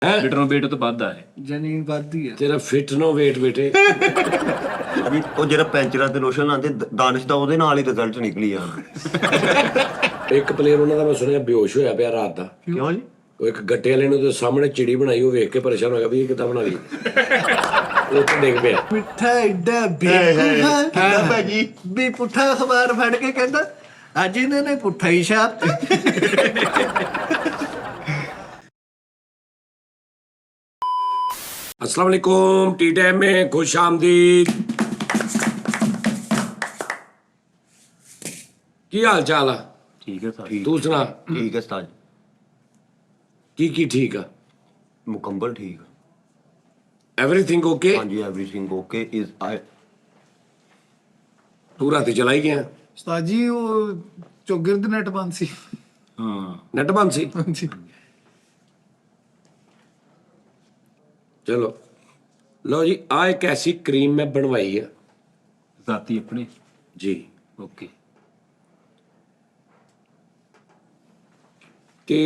ਬੇਟੇ ਨੂੰ ਬੇਟੇ ਤੋਂ ਵੱਧ ਆ ਜਨੀ ਵੱਧਦੀ ਆ ਤੇਰਾ ਫਿਟ ਨੋ ਵੇਟ ਬੇਟੇ। ਅਜੀ ਉਹ ਜਿਹੜਾ ਪੈਂਚਰਾਂ ਤੇ ਲੋਸ਼ਨ ਲਾਉਂਦੇ ਦਾਨਿਸ਼ ਦਾ ਉਹਦੇ ਨਾਲ ਹੀ ਰਿਜ਼ਲਟ ਨਿਕਲੀ ਆ। ਇੱਕ ਪਲੇਅਰ ਉਹਨਾਂ ਦਾ ਮੈਂ ਸੁਣਿਆ ਬੇਹੋਸ਼ ਹੋਇਆ ਪਿਆ ਰਾਤ ਦਾ। ਕਿਉਂ ਜੀ? ਉਹ ਇੱਕ ਗੱਟੇ ਵਾਲੇ ਨੂੰ ਤੇ ਸਾਹਮਣੇ ਚਿੜੀ ਬਣਾਈ, ਉਹ ਵੇਖ ਕੇ ਪਰੇਸ਼ਾਨ ਹੋ ਗਿਆ ਵੀ ਇਹ ਕਿੱਦਾਂ ਬਣਾ ਲਈ। ਉਹ ਤੇ ਡਿੱਗ ਪਿਆ। ਮਿੱਠਾ ਐਡਾ ਬੇਕੂਫਾ ਕਿੱਦਾਂ ਭਾਜੀ? ਵੀ ਪੁੱਠਾ ਅਖਬਾਰ ਫੜ ਕੇ ਕਹਿੰਦਾ ਅੱਜ ਇਹਨਾਂ ਨੇ ਪੁੱਠਾ ਹੀ ਛਾਪ। अस्सलाम वालेकुम, टी टाइम में खुश आमदीद। की हाल चाल है? ਠੀਕ ਹੈ ਸਰ। तू सुना ਠੀਕ ਹੈ ਉਸਤਾਦ की ठीक है? ਮੁਕੰਮਲ ਠੀਕ। Everything okay? ਹਾਂਜੀ ਐਵਰੀਥਿੰਗ ਓਕੇ ਇਜ਼ ਆਈ। तू राती चलाई गया? ਉਸਤਾਦ ਜੀ ਉਹ ਚੋਗਰ ਦੇ ਨੈਟ ਬੰਦ ਸੀ। ਹਾਂ नेट बंद सी? ਹਾਂਜੀ चलो लो जी, आ एक ऐसी क्रीम मैं बनवाई है ਜ਼ਾਤੀ ਆਪਣੇ जी ਓਕੇ कि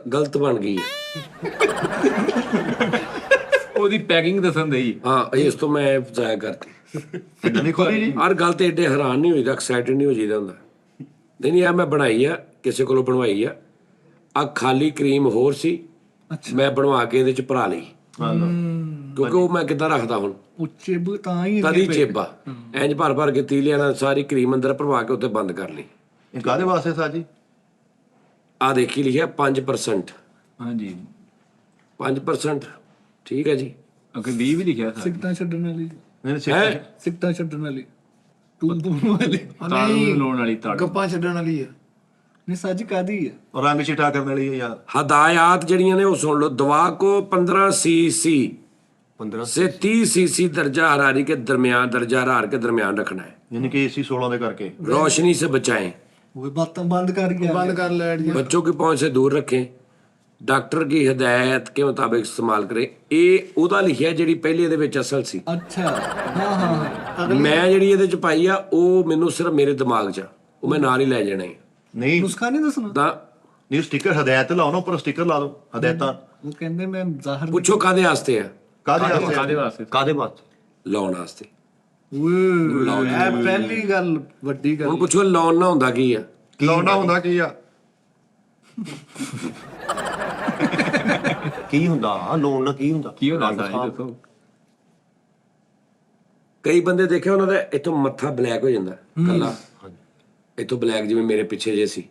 गलत बन गई है। ਉਹਦੀ ਪੈਕਿੰਗ ਦੱਸਣ ਦੇ ਹੀ हाँ इस तो मैं जाया करती ਨਹੀਂ ਖੋਲੀ ਜੀ। हर गल तो एडे हैरान नहीं होईदा, एक्साइटेड नहीं हो जाइदा हुंदा। नहीं आ मैं बनाई आ, किसी कोलों बनवाई आ। आ खाली क्रीम होर सी, मैं बनवा के ਇਹਦੇ ਚ ਭਰਾ ਲਈ ਕਿਉਂਕਿ ਉਹ ਮੈਂ ਕਿੱਦਾਂ ਰੱਖਦਾ ਹੁਣ ਉੱਚੇ ਤਾਂ ਹੀ ਤਦੀ ਚੇਬਾ ਇੰਜ ਭਰ ਭਰ ਕੇ ਤੀਲਿਆਂ ਨਾਲ ਸਾਰੀ ਕਰੀਮ ਅੰਦਰ ਭਰਵਾ ਕੇ ਉੱਤੇ ਬੰਦ ਕਰ ਲਈ। ਇਹ ਕਾਹਦੇ ਵਾਸਤੇ ਉਸਤਾਦ ਜੀ? ਆ ਦੇਖੀ ਲਿਖਿਆ 5%। ਹਾਂਜੀ 5% ਠੀਕ ਹੈ ਜੀ। ਅੱਗੇ 20 ਵੀ ਲਿਖਿਆ ਸਰ। ਸਿੱਕਤਾਂ ਛੱਡਣ ਵਾਲੀ ਹੈ ਸਿੱਕਤਾਂ ਛੱਡਣ ਵਾਲੀ ਟੂਲ ਪੂਲ ਵਾਲੀ ਤਾੜੂ ਨੂੰ ਲਾਉਣ ਵਾਲੀ ਤਾੜੂ ਗੱਪਾਂ ਛੱਡਣ ਵਾਲੀ ਆ। ਨਹੀਂ ਸੱਚ ਕਾਦੀ ਆ? ਰੰਗ ਛਿਟਾ ਕਰਨ ਵਾਲੀ ਹੈ ਯਾਰ। ਹਦਾਇਤ ਜਿਹੜੀਆਂ ਨੇ ਉਹ ਸੁਣ ਲਓ। दवा को 15 सीसी 15 से 30 सीसी दर्जा हरारी के दरमियान, दर्जा हरार के दरमियान रखना है। ਯਾਨੀ ਕਿ AC 16 ਦੇ ਕਰਕੇ रोशनी से बचाएं, ਉਹ ਬਾਤਾਂ ਬੰਦ ਕਰ ਗਿਆ। ਬੰਦ ਕਰ ਲੈ ਜੀ। बच्चों की पहुंच से दूर रखें, डॉक्टर की हिदायत के मुताबिक इस्तेमाल करें। ਇਹ ਉਹਦਾ ਲਿਖਿਆ ਜਿਹੜੀ ਪਹਿਲੇ ਇਹਦੇ ਵਿੱਚ ਅਸਲ ਸੀ। ਅੱਛਾ ਹਾਂ ਹਾਂ ਮੈਂ ਜਿਹੜੀ ਇਹਦੇ ਚ ਪਾਈ ਆ ਉਹ ਮੈਨੂੰ ਸਿਰਫ ਮੇਰੇ ਦਿਮਾਗ 'ਚ ਆ, ਉਹ ਮੈਂ ਨਾਲ ਹੀ ਲੈ ਜਾਣਾ ਹੈ। ਨਹੀਂ ਨੁਸਖਾ ਨਹੀਂ ਦੱਸਣਾ। ਤਾਂ ਨਹੀਂ ਸਟicker ਹਦਾਇਤ ਲਾਓ ਨਾ, ਉੱਪਰ ਸਟicker ਲਾ ਦਿਓ ਹਦਾਇਤਾਂ। ਉਹ ਕਹਿੰਦੇ ਮੈਂ ਜ਼ਾਹਰ ਪੁੱਛੋ ਕਾਦੇ ਵਾਸਤੇ ਆ? ਕਾਦੇ ਵਾਸਤੇ ਕਾਦੇ ਵਾਸਤੇ? ਲਾਉਣ ਵਾਸਤੇ। ਇਹ ਪਹਿਲੀ ਗੱਲ ਵੱਡੀ ਹੁਣ ਗੱਲ। ਪੁੱਛੋ ਲਾਉਣ ਨਾ ਹੁੰਦਾ ਕੀ ਆ? ਲਾਉਣਾ ਹੁੰਦਾ ਕੀ ਆ? ਕੀ ਹੁੰਦਾ ਲੋਨ ਨਾਲ? ਕੀ ਹੁੰਦਾ? ਕੀ ਹੁੰਦਾ ਸਰ ਜੀ ਦੱਸੋ। ਕਈ ਬੰਦੇ ਦੇਖੇ ਉਹਨਾਂ ਦਾ ਇੱਥੋਂ ਮੱਥਾ ਬਲੈਕ ਹੋ ਜਾਂਦਾ ਕੱਲਾ, ਇੱਥੋਂ ਬਲੈਕ ਜਿਵੇਂ ਮੇਰੇ ਪਿੱਛੇ ਜੇ ਸੀ।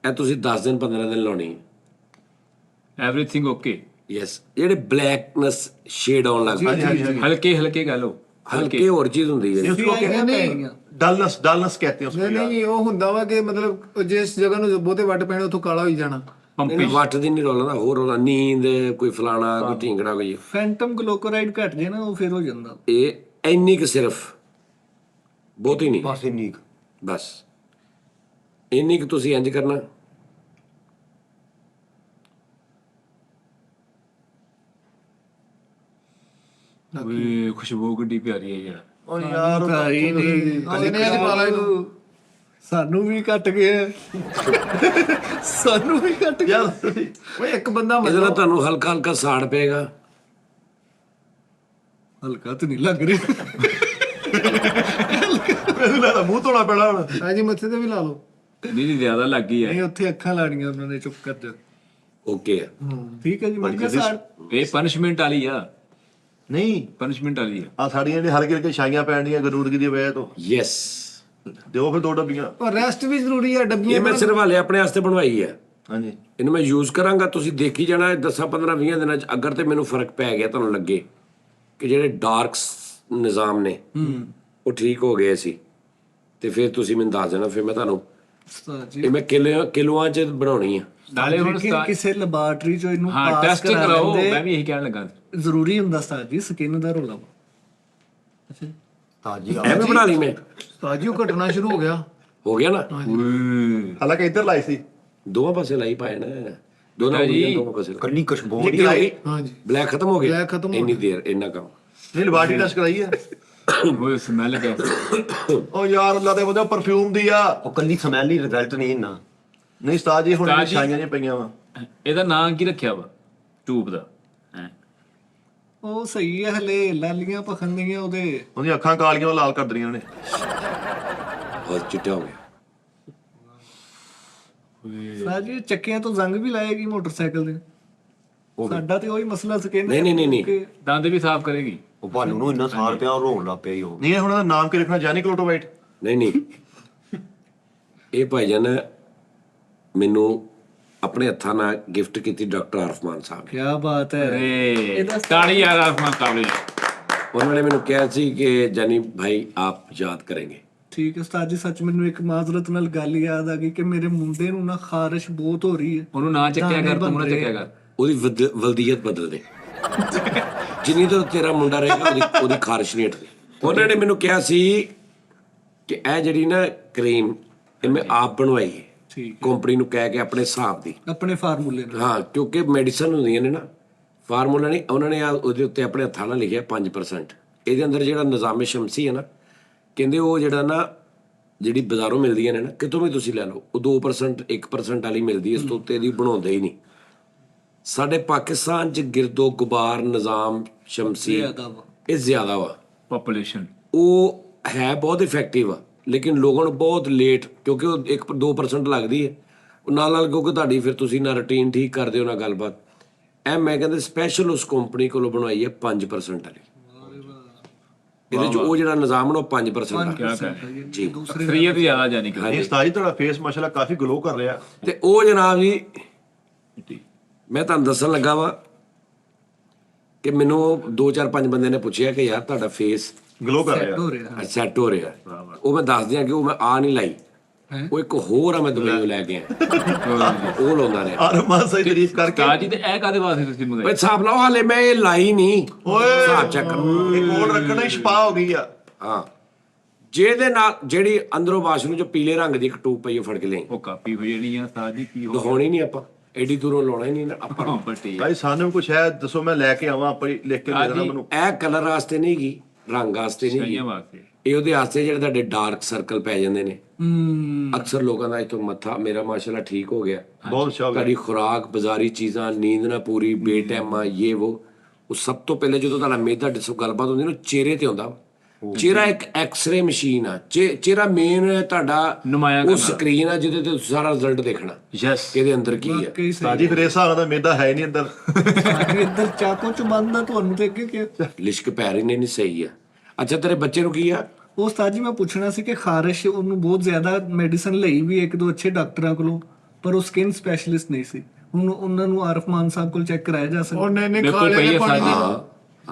ਇਹ ਤੁਸੀਂ 10 ਦਿਨ 15 ਦਿਨ ਲਾਉਣੀ ਹੈ। ਐਵਰੀਥਿੰਗ ਓਕੇ ਯੈਸ, ਜਿਹੜੇ ਬਲੈਕਨੈਸ ਸ਼ੇਡ ਆਉਣ ਲੱਗ ਪਏ, ਹਲਕੇ ਹਲਕੇ ਕਹਿ ਲਓ ਹਲਕੇ ਹੋਰ ਚੀਜ਼ ਹੁੰਦੀ ਹੈ। इसको कहते हैं डलनेस कहते हैं उसको यार। ਨਹੀਂ ਉਹ ਹੁੰਦਾ ਵਾ ਕਿ ਮਤਲਬ ਜਿਸ ਜਗ੍ਹਾ ਨੂੰ ਬਹੁਤੇ ਵੱਟ ਪੈਣੇ ਉੱਥੋਂ ਕਾਲਾ ਹੋਈ ਜਾਣਾ। ਨਹੀਂ ਵੱਟ ਦੀ ਨਹੀਂ ਰੋਲਦਾ, ਹੋਰ ਉਹਦਾ ਨੀਂਦ, ਕੋਈ ਫਲਾਣਾ, ਕੋਈ ਢੀਂਗੜਾ, ਕੋਈ ਫੈਂਟਮ ਗਲੋਕੋਰਾਈਡ ਘਟ ਜੇ ਨਾ ਉਹ ਫਿਰ ਹੋ ਜਾਂਦਾ। ਇਹ ਇੰਨੀ ਕੁ ਸਿਰਫ, ਬਹੁਤੀ ਨਹੀਂ, ਬਸ ਇੰਨੀ ਕੁ। ਬਸ ਇੰਨੀ ਕੁ ਤੁਸੀਂ ਇੰਜ ਕਰਨਾ। ਓਏ ਖੁਸ਼ਬੂ ਕਿੱਡੀ ਪਿਆਰੀ ਹੈ ਯਾਰ। ਉਹ ਯਾਰ ਭਾਈ ਨਹੀਂ ਸਾਨੂੰ ਵੀ ਘਟ ਗਿਆ। ਸਾਨੂੰ ਵੀ ਘਟ ਗਿਆ। ਓਏ ਇੱਕ ਬੰਦਾ ਇਹਦੇ ਨਾਲ ਤੁਹਾਨੂੰ ਹਲਕਾ ਹਲਕਾ ਸਾੜ ਪਏਗਾ। ਹਲਕਾ ਤਾਂ ਨਹੀਂ ਲੱਗ ਰਿਹਾ। ਮੈਨੂੰ ਲੱਗਦਾ ਮੂੰਹ ਧੋਣਾ ਪੈਣਾ ਹੁਣ। ਹਾਂਜੀ ਮੱਥੇ ਤੇ ਵੀ ਲਾ ਲਓ। ਨਹੀਂ ਜ਼ਿਆਦਾ ਲੱਗ ਗਈ ਹੈ। ਨਹੀਂ ਉੱਥੇ ਅੱਖਾਂ ਲਾੜੀਆਂ ਉਹਨਾਂ ਨੇ, ਚੁੱਪ ਕਰ ਜਾ। ਓਕੇ ਆ। ਠੀਕ ਹੈ ਜੀ ਮੈਂ ਕਿਹਾ ਸਾੜ ਇਹ ਪਨਿਸ਼ਮੈਂਟ ਵਾਲੀ ਆ, ਨਹੀਂ ਪਨਿਸ਼ਮੈਂਟ ਵਾਲੀ ਆ। ਆ ਸਾਡੀਆਂ ਜਿਹੜੇ ਹਲਕੇ ਹਲਕੇ ਛਾਈਆਂ ਪੈਣ ਦੀਆਂ ਗਰੂਦਗੀ ਦੀ ਵਜ੍ਹਾ ਤੋਂ। ਯੈਸ, ਦਿਓ ਫਿਰ 2 ਡੱਬੀਆਂ। ਪਰ ਰੈਸਟ ਵੀ ਜ਼ਰੂਰੀ ਹੈ। ਡੱਬੀਆਂ ਇਹ ਮੈਂ ਸਿਰਫ ਹਾਲੇ ਆਪਣੇ ਵਾਸਤੇ ਬਣਵਾਈ ਹੈ। ਹਾਂਜੀ ਇਹਨੂੰ ਮੈਂ ਯੂਜ਼ ਕਰਾਂਗਾ, ਤੁਸੀਂ ਦੇਖੀ ਜਾਣਾ 10 15 20 ਦਿਨਾਂ ਚ। ਅਗਰ ਤੇ ਮੈਨੂੰ ਫਰਕ ਪੈ ਗਿਆ, ਤੁਹਾਨੂੰ ਲੱਗੇ ਕਿ ਜਿਹੜੇ ਡਾਰਕਸ ਨਿਜ਼ਾਮ ਨੇ ਉਹ ਠੀਕ ਹੋ ਗਏ ਸੀ, ਤੇ ਫਿਰ ਤੁਸੀਂ ਮੈਨੂੰ ਦੱਸ ਦੇਣਾ, ਫਿਰ ਮੈਂ ਤੁਹਾਨੂੰ ਜੀ ਇਹ ਮੈਂ ਕਿਲੋਆਂ ਚ ਬਣਾਉਣੀ ਆ। ਨਾਲੇ ਹੁਣ ਕਿਸੇ ਲੈਬਾਰਟਰੀ ਚੋਂ ਇਹਨੂੰ ਹਾਂ ਪਾਸ ਟੈਸਟ ਕਰਾ ਕਰਾਓ। ਦਿੰਦੇ। ਮੈਂ ਵੀ ਇਹੀ ਕਹਿਣ ਲੱਗਾ। ਜ਼ਰੂਰੀ ਹੁੰਦਾ ਉਸਤਾਦ ਜੀ, ਸਕਿਨ ਦਾ ਰੋਲਾ ਵਾ। ਅੱਛਾ ਹਾਂਜੀ ਇਹ ਵੀ ਬਣਾ ਲਈ ਮੈਂ। ਉਸਤਾਦ ਜੀ ਉਹ ਘਟਣਾ ਸ਼ੁਰੂ ਹੋ ਗਿਆ। ਹੋ ਗਿਆ ਨਾ? ਓਏ ਹਾਲਾਂਕਿ ਇੱਧਰ ਲਾਈ ਸੀ। ਦੋਵਾਂ ਪਾਸੇ ਲਾਈ ਪਾਏ ਨਾ, ਦੋਨਾਂ ਪਾਸੇ ਕੱਲੀ ਖੁਸ਼ਬੂ ਨਿਕਲ ਆਈ। ਹਾਂਜੀ ਬਲੈਕ ਖਤਮ ਹੋ ਗਿਆ। Black ਖਤਮ ਹੋ ਇੰਨੀ ਦੇਰ ਇੰਨਾ ਕੰਮ। ਨਹੀਂ ਲੈਬਾਰਟਰੀ ਟੈਸਟ ਕਰਾਈ ਹੈ। ਓਏ ਸਮੈਲ ਗਿਆ। ਉਹ ਯਾਰ ਅੱਲਾ ਦੇ ਬੰਦੇ ਪਰਫਿਊਮ ਦੀ ਆ। ਉਹ ਕੱਲੀ ਸਮੈਲ ਹੀ ਰਿਜ਼ਲਟ ਨਹੀਂ ਨਾ। ਨਹੀਂ ਉਸਤਾਦ ਜੀ ਹੁਣ ਉਸਤਾਦ ਜੀ- ਛਾਈਆਂ ਜਿਹੀਆਂ ਪਈਆਂ ਵਾ। ਇਹਦਾ ਨਾਂ ਕੀ ਰੱਖਿਆ ਵਾ? ਟੂਬ ਦਾ ਹੈ। ਉਹ ਸਹੀ ਹੈ, ਹਲੇ ਲਾਲੀਆਂ ਪਖੰਦੀਆਂ ਉਹਦੇ। ਉਹਦੀਆਂ ਅੱਖਾਂ ਕਾਲੀਆਂ ਉਹ ਲਾਲ ਕਰ ਦਰੀਆਂ ਨੇ। ਬਹੁਤ ਚਿੱਟਾ ਹੋ ਗਿਆ। ਸਾਜੀ ਚੱਕਿਆਂ ਤੋਂ ਜ਼ੰਗ ਵੀ ਲਾਏਗੀ ਮੋਟਰਸਾਈਕਲ ਦੇ। ਸਾਡਾ ਤੇ ਉਹੀ ਮਸਲਾ ਸੀ, ਕਹਿੰਦੇ ਨਹੀਂ। ਕਿ ਦੰਦ ਵੀ ਸਾਫ਼ ਕਰੇਗੀ। ਉਹ ਭਾਲੂ ਨੂੰ ਇੰਨਾ ਸਾਰ ਪਿਆ, ਉਹ ਰੋਣ ਲੱਗ ਪਿਆ ਹੀ ਉਹ। ਨਹੀਂ, ਹੁਣ ਉਹਦਾ ਨਾਮ ਕੀ ਰੱਖਣਾ? ਜਾਨੀ ਕਲੋਟੋ ਵਾਈਟ? ਨਹੀਂ ਇਹ ਭਾਈਜਾਨ ਮੈਨੂੰ ਆਪਣੇ ਹੱਥਾਂ ਨਾਲ ਗਿਫਟ ਕੀਤੀ ਡਾਕਟਰ ਅਰਫਮਾਨ ਸਾਹਿਬ ਨੇ। ਕੀ ਬਾਤ ਹੈ। ਅਰੇ ਤਾੜੀ ਆ ਰਫਮਾਨ ਕਾਬਲੇ। ਉਹਨਾਂ ਨੇ ਮੈਨੂੰ ਕਿਹਾ ਸੀ ਕਿ ਜਾਨੀ ਭਾਈ ਆਪ ਯਾਦ ਕरेंगे। ਠੀਕ ਹੈ ਉਸਤਾਦ ਜੀ, ਸੱਚ ਮੈਨੂੰ ਇੱਕ ਮਾਜ਼ਰਤ ਨਾਲ ਗੱਲ ਯਾਦ ਆ ਗਈ ਕਿ ਮੇਰੇ ਮੁੰਡੇ ਨੂੰ ਨਾ ਖਾਰਿਸ਼ ਬਹੁਤ ਹੋ ਰਹੀ ਹੈ। ਉਹਨੂੰ ਨਾ ਚੱਕਿਆ ਕਰ, ਤੂੰ ਨਾ ਚੱਕਿਆ ਕਰ। ਉਹਦੀ ਵਲਦੀਅਤ ਬਦਲ ਦੇ। ਜਿੰਨੀ ਦੇਰ ਤੇਰਾ ਮੁੰਡਾ ਰਹੇਗਾ ਉਹਦੀ ਖਾਰਿਸ਼ ਨਹੀਂ ਹਟਦੀ। ਉਹਨਾਂ ਨੇ ਮੈਨੂੰ ਕਿਹਾ ਸੀ ਕਿ ਇਹ ਜਿਹੜੀ ਨਾ ਕਰੀਮ ਇਹ ਮੈਂ ਆਪ ਬਣਵਾਈ ਹੈ, ਠੀਕ ਕੰਪਨੀ ਨੂੰ ਕਹਿ ਕੇ ਆਪਣੇ ਹਿਸਾਬ ਦੀ। ਆਪਣੇ ਫਾਰਮੂਲੇ ਨਾਲ। ਹਾਂ, ਕਿਉਂਕਿ ਮੈਡੀਸਨ ਹੁੰਦੀਆਂ ਨੇ ਨਾ, ਫਾਰਮੂਲਾ ਨਹੀਂ। ਉਹਨਾਂ ਨੇ ਉਹਦੇ ਉੱਤੇ ਆਪਣੇ ਹੱਥਾਂ ਨਾਲ ਲਿਖਿਆ 5%। ਇਹਦੇ ਅੰਦਰ ਜਿਹੜਾ ਨਿਜ਼ਾਮੇ ਸ਼ਮਸੀ ਹੈ ਨਾ, ਕਹਿੰਦੇ ਉਹ ਜਿਹੜਾ ਨਾ ਜਿਹੜੀ ਬਾਜ਼ਾਰੋਂ ਮਿਲਦੀਆਂ ਨੇ ਨਾ, ਕਿਤੋਂ ਵੀ ਤੁਸੀਂ ਲੈ ਲਓ, ਉਹ 2% 1% ਵਾਲੀ ਮਿਲਦੀ ਹੈ। ਇਸ ਤੋਂ ਉੱਤੇ ਇਹਦੀ ਬਣਾਉਂਦੇ ਹੀ ਨਹੀਂ। ਸਾਡੇ ਪਾਕਿਸਤਾਨ 'ਚ ਗਿਰਦੋ ਗੁਬਾਰ ਨਿਜ਼ਾਮ ਸ਼ਮਸੀ ਇਹ ਜ਼ਿਆਦਾ ਵਾ ਪੋਪੂਲੇਸ਼ਨ। ਉਹ ਹੈ ਬਹੁਤ ਇਫੈਕਟਿਵ ਆ, ਲੇਕਿਨ ਲੋਕਾਂ ਨੂੰ ਬਹੁਤ ਲੇਟ, ਕਿਉਂਕਿ ਉਹ 1-2% ਲੱਗਦੀ ਹੈ ਉਹ ਨਾਲ ਕਿਉਂਕਿ ਤੁਹਾਡੀ ਫਿਰ ਤੁਸੀਂ ਨਾ ਰੂਟੀਨ ਠੀਕ ਕਰਦੇ ਹੋ ਨਾ ਗੱਲਬਾਤ। ਇਹ ਮੈਂ ਕਹਿੰਦਾ ਸਪੈਸ਼ਲ ਉਸ ਕੰਪਨੀ ਕੋਲੋਂ ਬਣਵਾਈ ਹੈ 5% ਵਾਲੀ। ਇਹਦੇ 'ਚ ਉਹ ਜਿਹੜਾ ਨਿਜ਼ਾਮ ਨਾ ਉਹ 5% ਆ ਜੀ। ਅਕਸਰੀਅਤ ਜ਼ਿਆਦਾ ਜਾਨੀ ਕਿ। ਨਹੀਂ ਉਸਤਾਦ ਜੀ, ਤੁਹਾਡਾ ਫੇਸ ਮਾਸ਼ਾਅੱਲਾ ਕਾਫੀ ਗਲੋ ਕਰ ਰਿਹਾ। ਤੇ ਉਹ ਜਨਾਬ ਜੀ ਮੈਂ ਤੁਹਾਨੂੰ ਦੱਸਣ ਲੱਗਾ ਵਾ ਕਿ ਮੈਨੂੰ 2-4-5 ਬੰਦਿਆਂ ਨੇ ਪੁੱਛਿਆ ਕਿ ਯਾਰ ਤੁਹਾਡਾ ਫੇਸ ਗਲੋ ਕਰ ਰਿਹਾ। ਹੋ ਰਿਹਾ। ਸੈੱਟ ਹੋ ਰਿਹਾ। ਉਹ ਮੈਂ ਦੱਸ ਦਿਆਂ ਕਿ ਉਹ ਮੈਂ ਆ ਨਹੀਂ ਲਾਈ, ਉਹ ਇੱਕ ਹੋਰ ਆ ਮੈਂ ਦੁਬਈੋਂ ਲੈ ਕੇ ਆਇਆ, ਉਹ ਲਾਉਂਦਾ ਰਿਹਾ। ਅਰਮਾਨ ਸਹੀ ਤਾਰੀਫ ਕਰਕੇ। ਤਾਜੀ ਤੇ ਇਹ ਕਾਦੇ ਵਾਸਤੇ ਤੁਸੀਂ ਮੰਗਾਈ? ਬਈ ਹਿਸਾਬ ਲਾਓ, ਹਾਲੇ ਮੈਂ ਇਹ ਲਾਈ ਨਹੀਂ। ਓਏ ਹਿਸਾਬ ਚੈੱਕ ਕਰੋ। ਇੱਕ ਹੋਰ ਰੱਖਣਾ ਹੀ ਛਪਾ ਹੋ ਗਈ ਆ। ਹਾਂ, ਜਿਹਦੇ ਨਾਲ ਜਿਹੜੀ ਅੰਦਰੋਂ ਵਾਸ਼ਰੂਮ 'ਚ ਪੀਲੇ ਰੰਗ ਦੀ ਇੱਕ ਟੂਬ ਪਈ ਉਹ ਫੜ ਕੇ ਲਈ। ਉਹ ਕਾਪੀ ਹੋਈ ਨਹੀਂ ਆ ਤਾਜੀ ਕੀ ਹੋ ਦਿਖਾਉਣੀ ਨਹੀਂ ਆਪਾਂ, ਐਡੀ ਦੂਰੋਂ ਲਾਉਣਾ ਹੀ ਨਹੀਂ ਨਾ ਆਪਾਂ। ਬਟੀ ਭਾਈ ਸਾਨੂੰ ਕੁਛ ਹੈ ਦੱਸੋ, ਮੈਂ ਲੈ ਕੇ ਆਵਾਂ, ਆਪਾਂ ਲਿਖ ਕੇ ਦੇ ਦੇਣਾ ਮੈਨੂੰ। ਇਹ ਕਲਰ ਵਾਸਤੇ ਨਹੀਂ ਗੀ, ਰੰਗ ਵਾਸਤੇ ਨਹੀਂ ਗੀ, ਸਹੀਆਂ ਵਾਸਤੇ। ਇਹ ਉਹਦੇ ਵਾਸਤੇ ਜਿਹੜੇ ਤੁਹਾਡੇ ਡਾਰਕ ਸਰਕਲ ਪੈ ਜਾਂਦੇ ਨੇ। ਅਕਸਰ ਲੋਕਾਂ ਦਾ ਇੱਥੋਂ ਮੱਥਾ, ਮੇਰਾ ਮਾਸ਼ਾਅੱਲਾ ਠੀਕ ਹੋ ਗਿਆ। ਬਹੁਤ ਅੱਛਾ ਹੋ ਗਿਆ। ਤੁਹਾਡੀ ਖੁਰਾਕ, ਬਾਜ਼ਾਰੀ ਚੀਜ਼ਾਂ, ਨੀਂਦ ਨਾ ਪੂਰੀ, ਬੇਟਾਈਮਾ, ਇਹ ਉਹ ਸਭ ਤੋਂ ਪਹਿਲੇ ਜਦੋਂ ਤੁਹਾਡਾ ਮੇਦਾ ਡਿਸੋ ਗੱਲਬਾਤ ਹੁੰਦੀ ਨਾ, ਚਿਹਰੇ ਤੇ ਹੁੰਦਾ। ਚਿਹਰਾ ਇੱਕ ਐਕਸ-ਰੇ ਮਸ਼ੀਨ ਆ। ਚਿਹਰਾ ਮੇਨ ਤੁਹਾਡਾ ਨੁਮਾਇਆਂ ਉਹ ਸਕਰੀਨ ਆ ਜਿਹਦੇ ਤੇ ਸਾਰਾ ਰਿਜ਼ਲਟ ਦੇਖਣਾ ਯੈਸ ਕਿ ਇਹਦੇ ਅੰਦਰ ਕੀ ਹੈ। ਕਈ ਉਸਤਾਦ ਜੀ ਫਿਰ ਇਸ ਹਿਸਾਬ ਦਾ ਮੇਦਾ ਹੈ ਹੀ ਨਹੀਂ ਅੰਦਰ। ਸਾਡੇ ਇੱਧਰ ਚਾਕੂ ਚ ਬੰਦਾ ਤੁਹਾਨੂੰ ਤੇ ਅੱਗੇ ਕਿ ਲਿਸ਼ਕ ਪੈ ਰਹੀ ਨਹੀਂ ਸਹੀ ਆ। ਅੱਛਾ, ਤੇਰੇ ਬੱਚੇ ਨੂੰ ਕੀ ਆ? ਉਹ ਉਸਤਾਦ ਜੀ ਮੈਂ ਪੁੱਛਣਾ ਸੀ ਕਿ ਖਾਰਿਸ਼ ਉਹਨੂੰ ਬਹੁਤ ਜ਼ਿਆਦਾ ਮੈਡੀਸਨ ਲਈ ਵੀ ਇੱਕ ਦੋ ਅੱਛੇ ਡਾਕਟਰਾਂ ਕੋਲੋਂ, ਪਰ ਉਹ ਸਕਿਨ ਸਪੈਸ਼ਲਿਸਟ ਨਹੀਂ ਸੀ। ਹੁਣ ਉਹਨਾਂ ਨੂੰ ਆਰਫਮਾਨ ਸਾਹਿਬ ਕੋਲ ਚੈੱਕ ਕਰਾਇਆ ਜਾ ਸਕਦਾ। ਮੇਰੇ ਕੋਲ ਪਈ ਹੈ ਸਾਡੀ,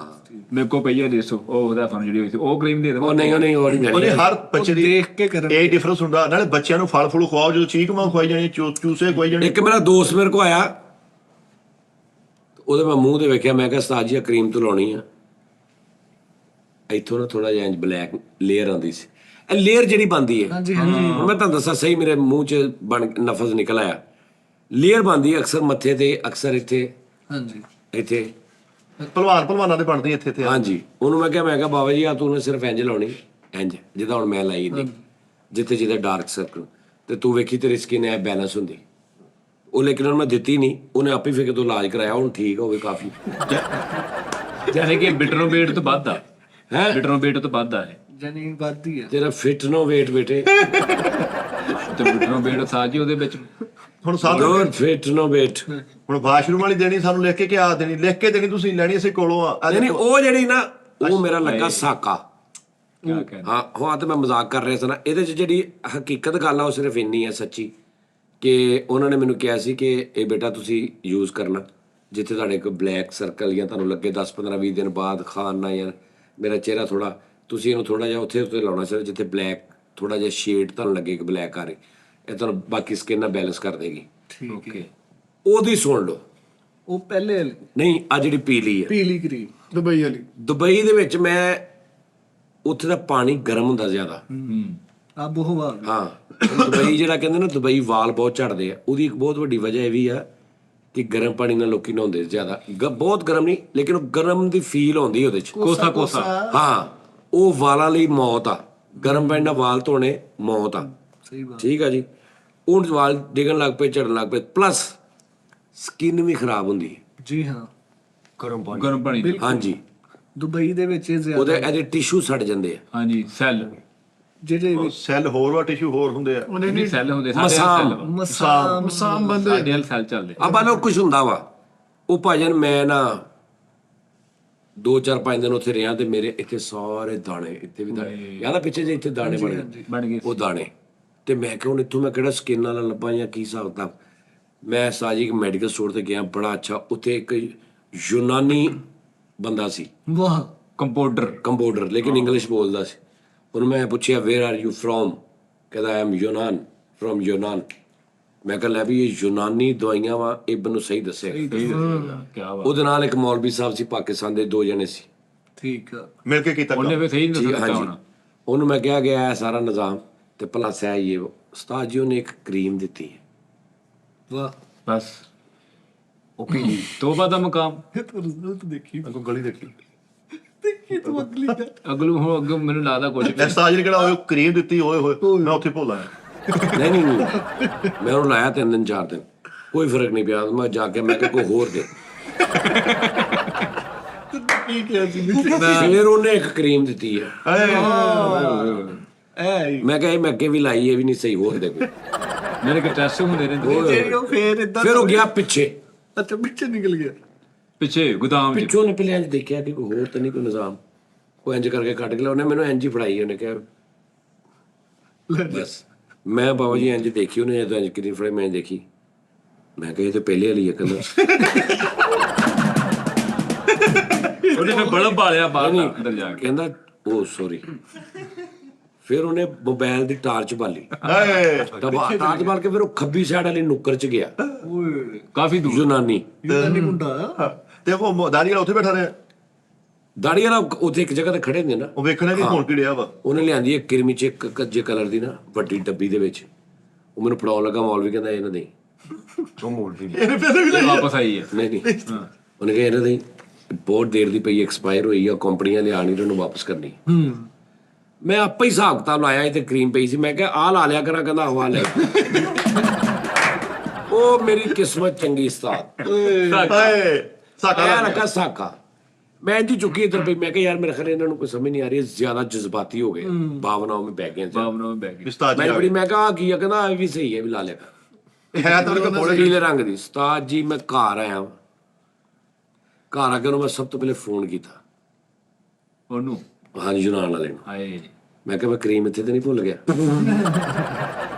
ਮੇਰੇ ਕੋਲ ਪਈ ਹੈ ਦੇਸੋ ਉਹ ਉਹਦਾ ਫਨ ਜਿਹੜੀ ਹੋਈ ਸੀ ਉਹ ਕਰੀਮ ਦੇ ਦੇ। ਉਹ ਨਹੀਂ ਉਹਨੇ ਹਰ ਬੱਚੇ ਦੀ ਦੇਖ ਕੇ ਕਰਨ ਇਹ ਡਿਫਰੈਂਸ ਹੁੰਦਾ। ਨਾਲੇ ਬੱਚਿਆਂ ਨੂੰ ਫਲ ਫੁੱਲ ਖਵਾਓ, ਜਦੋਂ ਚੀਕ ਮਾਂ ਖਵਾਈ ਜਾਣੀ, ਚੂਸੇ ਖਵਾਈ ਜਾਣੀ। ਇੱਕ ਮੇਰਾ ਦੋਸਤ ਮੇਰੇ ਕੋ ਆਇਆ, ਉਹਦੇ ਮੈਂ ਮੂੰਹ ਤੇ ਵੇਖਿਆ, ਮੈਂ ਕਿਹਾ ਉਸਤਾਦ ਜੀ ਕਰੀਮ ਤੋਂ ਲਾਉਣੀ ਆ। ਇੱਥੋਂ ਨਾ ਥੋੜਾ ਜਿਹਾ ਬਲੈਕ ਲੇਅਰ ਆਉਂਦੀ ਸੀ। ਇਹ ਲੇਅਰ ਜਿਹੜੀ ਬਣਦੀ ਹੈ, ਹਾਂਜੀ ਹਾਂਜੀ ਹੁਣ ਮੈਂ ਤੁਹਾਨੂੰ ਦੱਸਾਂ ਸਹੀ, ਮੇਰੇ ਮੂੰਹ 'ਚ ਨਫਜ਼ ਨਿਕਲ ਆਇਆ। ਲੇਅਰ ਬਣਦੀ ਹੈ ਅਕਸਰ ਮੱਥੇ ਤੇ, ਅਕਸਰ ਇੱਥੇ ਇੱਥੇ ਭਲਵਾਨਾਂ ਦੇ ਬਣਦੀ ਇੱਥੇ ਇੱਥੇ। ਹਾਂਜੀ, ਉਹਨੂੰ ਮੈਂ ਕਿਹਾ ਬਾਬਾ ਜੀ ਆ ਤੂੰ ਸਿਰਫ ਇੰਜ ਲਾਉਣੀ, ਇੰਜ ਜਿੱਦਾਂ ਹੁਣ ਮੈਂ ਲਾਈ ਨਹੀਂ, ਜਿੱਥੇ ਜਿਹਦਾ ਡਾਰਕ ਸਰਕਲ, ਤੇ ਤੂੰ ਵੇਖੀ ਤੇਰੀ ਸਕਿਨ ਐ ਬੈਲੈਂਸ ਹੁੰਦੀ। ਉਹ ਲੇਕਿਨ ਉਹਨੂੰ ਮੈਂ ਦਿੱਤੀ ਨਹੀਂ, ਉਹਨੇ ਆਪੇ ਫਿਰ ਕਿਤੋਂ ਇਲਾਜ ਕਰਾਇਆ, ਹੁਣ ਠੀਕ ਹੋ ਗਏ ਕਾਫੀ। ਜਾਨੇ ਕਿ ਬਿਟਰੋਬੇਟ ਤੋਂ ਵੱਧ ਆ ਹੈ, ਬਿਟਰੋਬੇਟ ਤੋਂ ਵੱਧ ਆ ਜਾਨੀ ਵੱਧਦੀ ਹੈ ਤੇਰਾ ਫਿਟ ਨੋ ਵੇਟ ਬੇਟੇ, ਤੇ ਬਿਟਰੋਬੇਟ ਸਾਜੀ ਉਹਦੇ ਵਿੱਚ ਹੁਣ ਸਾਨੂੰ ਡੋਂਟ ਫਿਟ ਨੋ ਵੇਟ। ਹੁਣ ਵਾਸ਼ਰੂਮ ਵਾਲੀ ਦੇਣੀ ਸਾਨੂੰ ਲਿਖ ਕੇ ਆ ਦੇਣੀ, ਲਿਖ ਕੇ ਦੇਣੀ ਤੁਸੀਂ ਲੈਣੀ ਅਸੀਂ ਕੋਲੋਂ ਆ। ਨਹੀਂ ਉਹ ਜਿਹੜੀ ਨਾ ਉਹ ਮੇਰਾ ਲੱਗਾ ਸਾਕਾ। ਕੀ ਕਹਿੰਦੇ ਹਾਂ ਹਾਂ, ਤੇ ਮੈਂ ਮਜ਼ਾਕ ਕਰ ਰਿਹਾ ਸੀ ਨਾ। ਇਹਦੇ 'ਚ ਜਿਹੜੀ ਹਕੀਕਤ ਗੱਲ ਆ ਉਹ ਸਿਰਫ ਇੰਨੀ ਹੈ ਸੱਚੀ, ਕਿ ਉਹਨਾਂ ਨੇ ਮੈਨੂੰ ਕਿਹਾ ਸੀ ਕਿ ਇਹ ਬੇਟਾ ਤੁਸੀਂ ਯੂਜ਼ ਕਰਨਾ ਜਿੱਥੇ ਤੁਹਾਡੇ ਕੋਈ ਬਲੈਕ ਸਰਕਲ ਜਾਂ ਤੁਹਾਨੂੰ ਲੱਗੇ 10-15-20 ਦਿਨ ਬਾਅਦ ਖਾਣ ਨਾਲ ਯਾਰ ਮੇਰਾ ਚਿਹਰਾ ਥੋੜਾ, ਤੁਸੀਂ ਇਹਨੂੰ ਥੋੜਾ ਜਿਹਾ ਉੱਥੇ ਲਾਉਣਾ ਚਾਹੀਦਾ ਜਿੱਥੇ ਬਲੈਕ ਥੋੜਾ ਜਿਹਾ ਸ਼ੇਡ ਤੁਹਾਨੂੰ ਲੱਗੇ ਕਿ ਬਲੈਕ ਆ ਰਹੀ, ਇਹ ਤੁਹਾਨੂੰ ਬਾਕੀ ਸਕਿਨ ਨਾਲ ਬੈਲੈਂਸ ਕਰ ਦੇਗੀ। ਓਕੇ ਉਹਦੀ ਸੁਣ ਲਓ। ਉਹ ਪਹਿਲੇ ਵਾਲੀ ਨਹੀਂ, ਆ ਜਿਹੜੀ ਪੀਲੀ ਹੈ ਪੀਲੀ ਕਰੀਮ ਦੁਬਈ ਵਾਲੀ। ਦੁਬਈ ਦੇ ਵਿੱਚ ਮੈਂ ਉੱਥੇ ਦਾ ਪਾਣੀ ਗਰਮ ਹੁੰਦਾ ਜ਼ਿਆਦਾ। ਆਬੋ ਹਵਾ। ਹਾਂ, ਦੁਬਈ ਜਿਹੜਾ ਕਹਿੰਦੇ ਨਾ ਦੁਬਈ ਵਾਲ ਬਹੁਤ ਝੜਦੇ ਆ, ਉਹਦੀ ਇੱਕ ਬਹੁਤ ਵੱਡੀ ਵਜ੍ਹਾ ਇਹ ਵੀ ਆ ਕਿ ਗਰਮ ਪਾਣੀ ਨਾਲ ਲੋਕੀ ਨਹਾਉਂਦੇ ਜ਼ਿਆਦਾ। ਬਹੁਤ ਗਰਮ ਨਹੀਂ, ਲੇਕਿਨ ਉਹ ਗਰਮ ਦੀ ਫੀਲ ਆਉਂਦੀ ਉਹਦੇ 'ਚ। ਕੋਸਾ ਹਾਂ, ਉਹ ਵਾਲਾਂ ਲਈ ਮੌਤ ਆ। ਗਰਮ ਪਾਣੀ ਨਾਲ ਵਾਲ ਧੋਣੇ ਮੌਤ ਆ। ਸਹੀ ਬਾਤ। ਠੀਕ ਆ ਜੀ। ਉਹ ਵਾਲ ਡਿੱਗਣ ਲੱਗ ਪਏ, ਝੜਨ ਲੱਗ ਪਏ, ਪਲੱਸ ਸਕਿਨ ਵੀ ਖਰਾਬ ਹੁੰਦੀ ਹੈ। ਜੀ ਹਾਂ, ਗਰਮ ਪਾਣੀ ਗਰਮ ਪਾਣੀ ਚ। ਹਾਂਜੀ ਦੁਬਈ ਦੇ ਵਿੱਚ ਇਹ ਜ਼ਿਆਦਾ ਉਹਦੇ ਇਹਦੇ ਟਿਸ਼ੂ ਸੜ ਜਾਂਦੇ ਆ। ਹਾਂਜੀ ਸੈੱਲ ਜਿਹੜੇ ਉਹ ਸੈੱਲ ਹੋਰ ਵਾ ਟਿਸ਼ੂ ਹੋਰ ਹੁੰਦੇ ਆ ਨਹੀਂ ਸੈੱਲ ਹੁੰਦੇ ਸਾਡੇ ਮਸਾਮ। ਸੈੱਲ ਮਸਾਮ ਸਾਡੇ ਵਾਲੇ ਸੈੱਲ ਚੱਲਦੇ ਆ ਬਾਲੋ ਕੁਝ ਹੁੰਦਾ ਵਾ ਉਹ ਭਾਜਨ ਮੈਂ ਨਾ 2-4-5 ਦਿਨ ਉੱਥੇ ਰਿਹਾ ਤੇ ਮੇਰੇ ਇੱਥੇ ਸਾਰੇ ਦਾਣੇ ਇੱਥੇ ਵੀ ਦਾਣੇ ਯਾਦਾ ਪਿੱਛੇ ਜੇ ਇੱਥੇ ਦਾਣੇ ਬਣ ਗਏ ਬਣ ਗਏ ਉਹ ਦਾਣੇ ਤੇ ਮੈਂ ਕਿਹਾ ਹੁਣ ਇੱਥੋਂ ਮੈਂ ਕਿਹੜਾ ਸਕਿਨ ਵਾਲਾ ਲੱਭਾਂ ਜਾਂ ਕੀ ਹਿਸਾਬ ਕਿਤਾਬ। ਮੈਂ ਸਾਜੀ ਮੈਡੀਕਲ ਸਟੋਰ ਤੇ ਗਿਆ, ਬੜਾ ਅੱਛਾ ਉੱਥੇ ਇੱਕ ਯੂਨਾਨੀ ਬੰਦਾ ਸੀ ਵਾਹ, ਕੰਪੋਡਰ ਲੇਕਿਨ ਇੰਗਲਿਸ਼ ਬੋਲਦਾ ਸੀ। ਉਹਨੂੰ ਮੈਂ ਪੁੱਛਿਆ ਵੇਅਰ ਆਰ ਯੂ ਫਰੋਮ, ਕਹਿੰਦਾ ਆਈ ਐਮ ਯੂਨਾਨ, ਫਰੋਮ ਯੂਨਾਨ। ਮੈਂ ਕਿਹਾ ਲੈ ਵੀ ਇਹ ਯੂਨਾਨੀ ਦਵਾਈਆਂ ਵਾ ਇਹ ਮੈਨੂੰ ਸਹੀ ਦੱਸਿਆ। ਕੀ ਵਾ ਉਹਦੇ ਨਾਲ ਇੱਕ ਮੌਲਵੀ ਸਾਹਿਬ ਸੀ ਪਾਕਿਸਤਾਨ ਦੇ, 2 ਜਣੇ ਸੀ। ਠੀਕ ਆ। ਮਿਲ ਕੇ ਕੀਤਾ ਉਹਨੇ ਕੰਮ। ਵੀ ਸਹੀ ਨਹੀਂ ਦੱਸਿਆ ਹਾਂਜੀ ਹੋਣਾ। ਉਹਨੂੰ ਮੈਂ ਕਿਹਾ ਗਿਆ ਹੈ ਸਾਰਾ ਨਿਜ਼ਾਮ ਤੇ ਭਲਾ ਸਿਆ ਇਹ ਉਸਤਾਦ ਜੀ ਉਹਨੇ ਇੱਕ ਕਰੀਮ ਦਿੱਤੀ ਹੈ। ਵਾਹ, ਬਸ ਓਕੇ ਤੋਬਾ ਦਾ ਮਕਾਮ। ਤੂੰ ਰਿਜ਼ਲਟ ਦੇਖੀ ਅੱਗੋਂ ਗਲੀ ਦੇਖੀ ਤੂੰ ਅਗਲੀ ਦਾ ਅਗਲੂ ਹੁਣ ਅੱਗੇ ਮੈਨੂੰ ਲੱਗਦਾ ਕੁਝ ਐਸਾ ਜੀ ਕਿਹੜਾ ਉਹ ਕਰੀਮ ਦਿੱਤੀ ਓਏ ਹੋਏ ਮੈਂ ਉੱਥੇ ਭੁੱਲ ਆਇਆ ਨਹੀਂ ਮੈਂ ਉਹਨੂੰ ਲਾਇਆ 3 ਦਿਨ 4 ਦਿਨ ਕੋਈ ਫਰਕ ਨਹੀਂ ਪਿਆ। ਮੈਂ ਜਾ ਕੇ ਮੈਂ ਕਿਹਾ ਕੋਈ ਹੋਰ ਦੇ। ਕੀ ਕਿਹਾ ਸੀ ਫਿਰ ਉਹਨੇ ਇੱਕ ਕਰੀਮ ਦਿੱਤੀ ਹੈ। ਐ ਮੈਂ ਕਿਹਾ ਇਹ ਮੈਂ ਅੱਗੇ ਵੀ ਲਾਈ ਇਹ ਵੀ ਨਹੀਂ ਸਹੀ, ਹੋਰ ਦੇ ਕੋਈ। ਮੇਰੇ ਕਿ ਟੈਸਟ ਹੁੰਦੇ ਰਹਿੰਦੇ ਜਿਹੜੀ ਉਹ ਫੇਰ ਇਦਾਂ ਫਿਰ ਉਹ ਗਿਆ ਪਿੱਛੇ, ਅੱਛਾ ਪਿੱਛੇ ਨਿਕਲ ਗਿਆ। ਪਿੱਛੇ ਗੋਦਾਮ ਚ ਪਿੱਛੋਂ ਨੇ ਪਹਿਲੇ ਇੰਜ ਦੇਖਿਆ ਕਿ ਕੋਈ ਹੋਰ ਤਾਂ ਨਹੀਂ ਕੋਈ ਨਿਜ਼ਾਮ। ਉਹ ਇੰਜ ਕਰਕੇ ਕੱਢ ਕੇ ਲਿਆ ਉਹਨੇ ਮੈਨੂੰ ਇੰਜ ਹੀ ਫੜਾਈ। ਉਹਨੇ ਕਿਹਾ ਬਸ ਮੈਂ ਬਾਬਾ ਜੀ ਇੰਜ ਦੇਖੀ ਉਹਨੇ ਜਦੋਂ ਇੰਜ ਕਰੀਮ ਫੜਾਈ ਮੈਂ ਦੇਖੀ। ਮੈਂ ਕਿਹਾ ਇਹ ਤਾਂ ਪਹਿਲੇ ਵਾਲੀ ਹੈ। ਕਹਿੰਦਾ ਉਹਨੇ ਫਿਰ ਬੜਾ ਬਾਲਿਆ ਬਾਹਰ ਅੰਦਰ ਜਾ ਕੇ। ਕਹਿੰਦਾ ਉਹ ਸੌਰੀ। ਫਿਰ ਉਹਨੇ ਮੋਬਾਈਲ ਦੀ ਟਾਰਚ ਬਾਲੀ, ਹਾਏ ਟਾਰਚ ਬਾਲ ਕੇ ਫਿਰ ਉਹ ਖੱਬੀ ਸਾਈਡ ਵਾਲੀ ਨੁੱਕਰ ਚ ਗਿਆ ਓਏ ਕਾਫੀ ਦੂਰ ਯੂਨਾਨੀ। ਯੂਨਾਨੀ ਮੁੰਡਾ ਤੇ ਉਹ ਦਾੜੀ ਵਾਲਾ ਉੱਥੇ ਬੈਠਾ ਰਿਹਾ ਦਾੜੀ ਵਾਲਾ ਉੱਥੇ ਇੱਕ ਜਗ੍ਹਾ ਤੇ ਖੜੇ ਹੁੰਦੇ ਨਾ। ਉਹ ਵੇਖਣਾ ਕਿ ਹੁਣ ਕੀ ਡਿਆ ਵਾ ਉਹਨੇ ਲਿਆਂਦੀ ਇੱਕ ਕਿਰਮੀ ਚ ਇੱਕ ਕੱਜੇ ਕਲਰ ਦੀ ਨਾ ਵੱਡੀ ਡੱਬੀ ਦੇ ਵਿੱਚ। ਉਹ ਮੈਨੂੰ ਫੜਾਉਣ ਲੱਗਾ, ਮੌਲਵੀ ਕਹਿੰਦਾ ਇਹਨਾਂ ਦੇ ਉਹ ਮੋੜ ਦੀ ਇਹਨੇ ਪਹਿਲੇ ਵੀ ਵਾਪਸ ਆਈ ਹੈ। ਨਹੀਂ ਉਹਨੇ ਕਿਹਾ ਇਹਨਾਂ ਦੀ ਬਹੁਤ ਦੇਰ ਦੀ ਪਈ ਐਕਸਪਾਇਰ ਹੋਈ ਆ, ਕੰਪਨੀਆਂ ਲਿਆ ਨਹੀਂ ਉਹਨੂੰ ਵਾਪਸ ਕਰਨੀ। ਮੈਂ ਆਪੇ ਹੀ ਹਿਸਾਬ ਕਿਤਾਬ ਲਾਇਆ। ਇਹ ਤੇ ਕਰੀਮ ਪਈ ਸੀ, ਮੈਂ ਕਿਹਾ ਆਹ ਲਾ ਲਿਆ ਕਰਾਂ। ਕਹਿੰਦਾ ਹਵਾ ਲੈ। ਉਹ ਮੇਰੀ ਕਿਸਮਤ ਚੰਗੀ ਉਸਤਾਦ। ਹਾਏ ਸਾਕਾ ਆਇਆ ਲੱਗਾ ਸਾਕਾ। ਮੈਂ ਇੰਝ ਚੁੱਕੀ ਇੱਧਰ ਪਈ। ਮੈਂ ਕਿਹਾ ਯਾਰ ਮੇਰੇ ਖਰੇ ਇਹਨਾਂ ਨੂੰ ਕੋਈ ਸਮਝ ਨਹੀਂ ਆ ਰਹੀ, ਜ਼ਿਆਦਾ ਜਜ਼ਬਾਤੀ ਹੋ ਗਏ, ਭਾਵਨਾਵਾਂ ਵਿੱਚ ਬਹਿ ਗਏ। ਬਾਬਨੋਂ ਬੈਗ ਉਸਤਾਦ ਜੀ ਮੈਂ ਆ ਬੜੀ ਗਏ। ਮੈਂ ਕਿਹਾ ਆਹ ਕੀ ਆ? ਕਹਿੰਦਾ ਇਹ ਵੀ ਸਹੀ ਹੈ, ਵੀ ਲਾ ਲਿਆ ਕਰ। ਹੈ ਤਾਂ ਉਹਦੇ ਕੋਲ ਪੀਲੇ ਰੰਗ ਦੀ। ਉਸਤਾਦ ਜੀ ਮੈਂ ਘਰ ਆਇਆ, ਘਰ ਆ ਕੇ ਉਹਨੂੰ ਮੈਂ ਸਭ ਤੋਂ ਪਹਿਲੇ ਫੋਨ ਕੀਤਾ। ਉਹਨੂੰ ਹਾਂਜੀ ਜੁਨਾਨ ਵਾਲੇ ਨੂੰ। ਆਏ ਮੈਂ ਕਿਹਾ ਮੈਂ ਕਰੀਮ ਇੱਥੇ ਤੇ ਨਹੀਂ ਭੁੱਲ ਗਿਆ।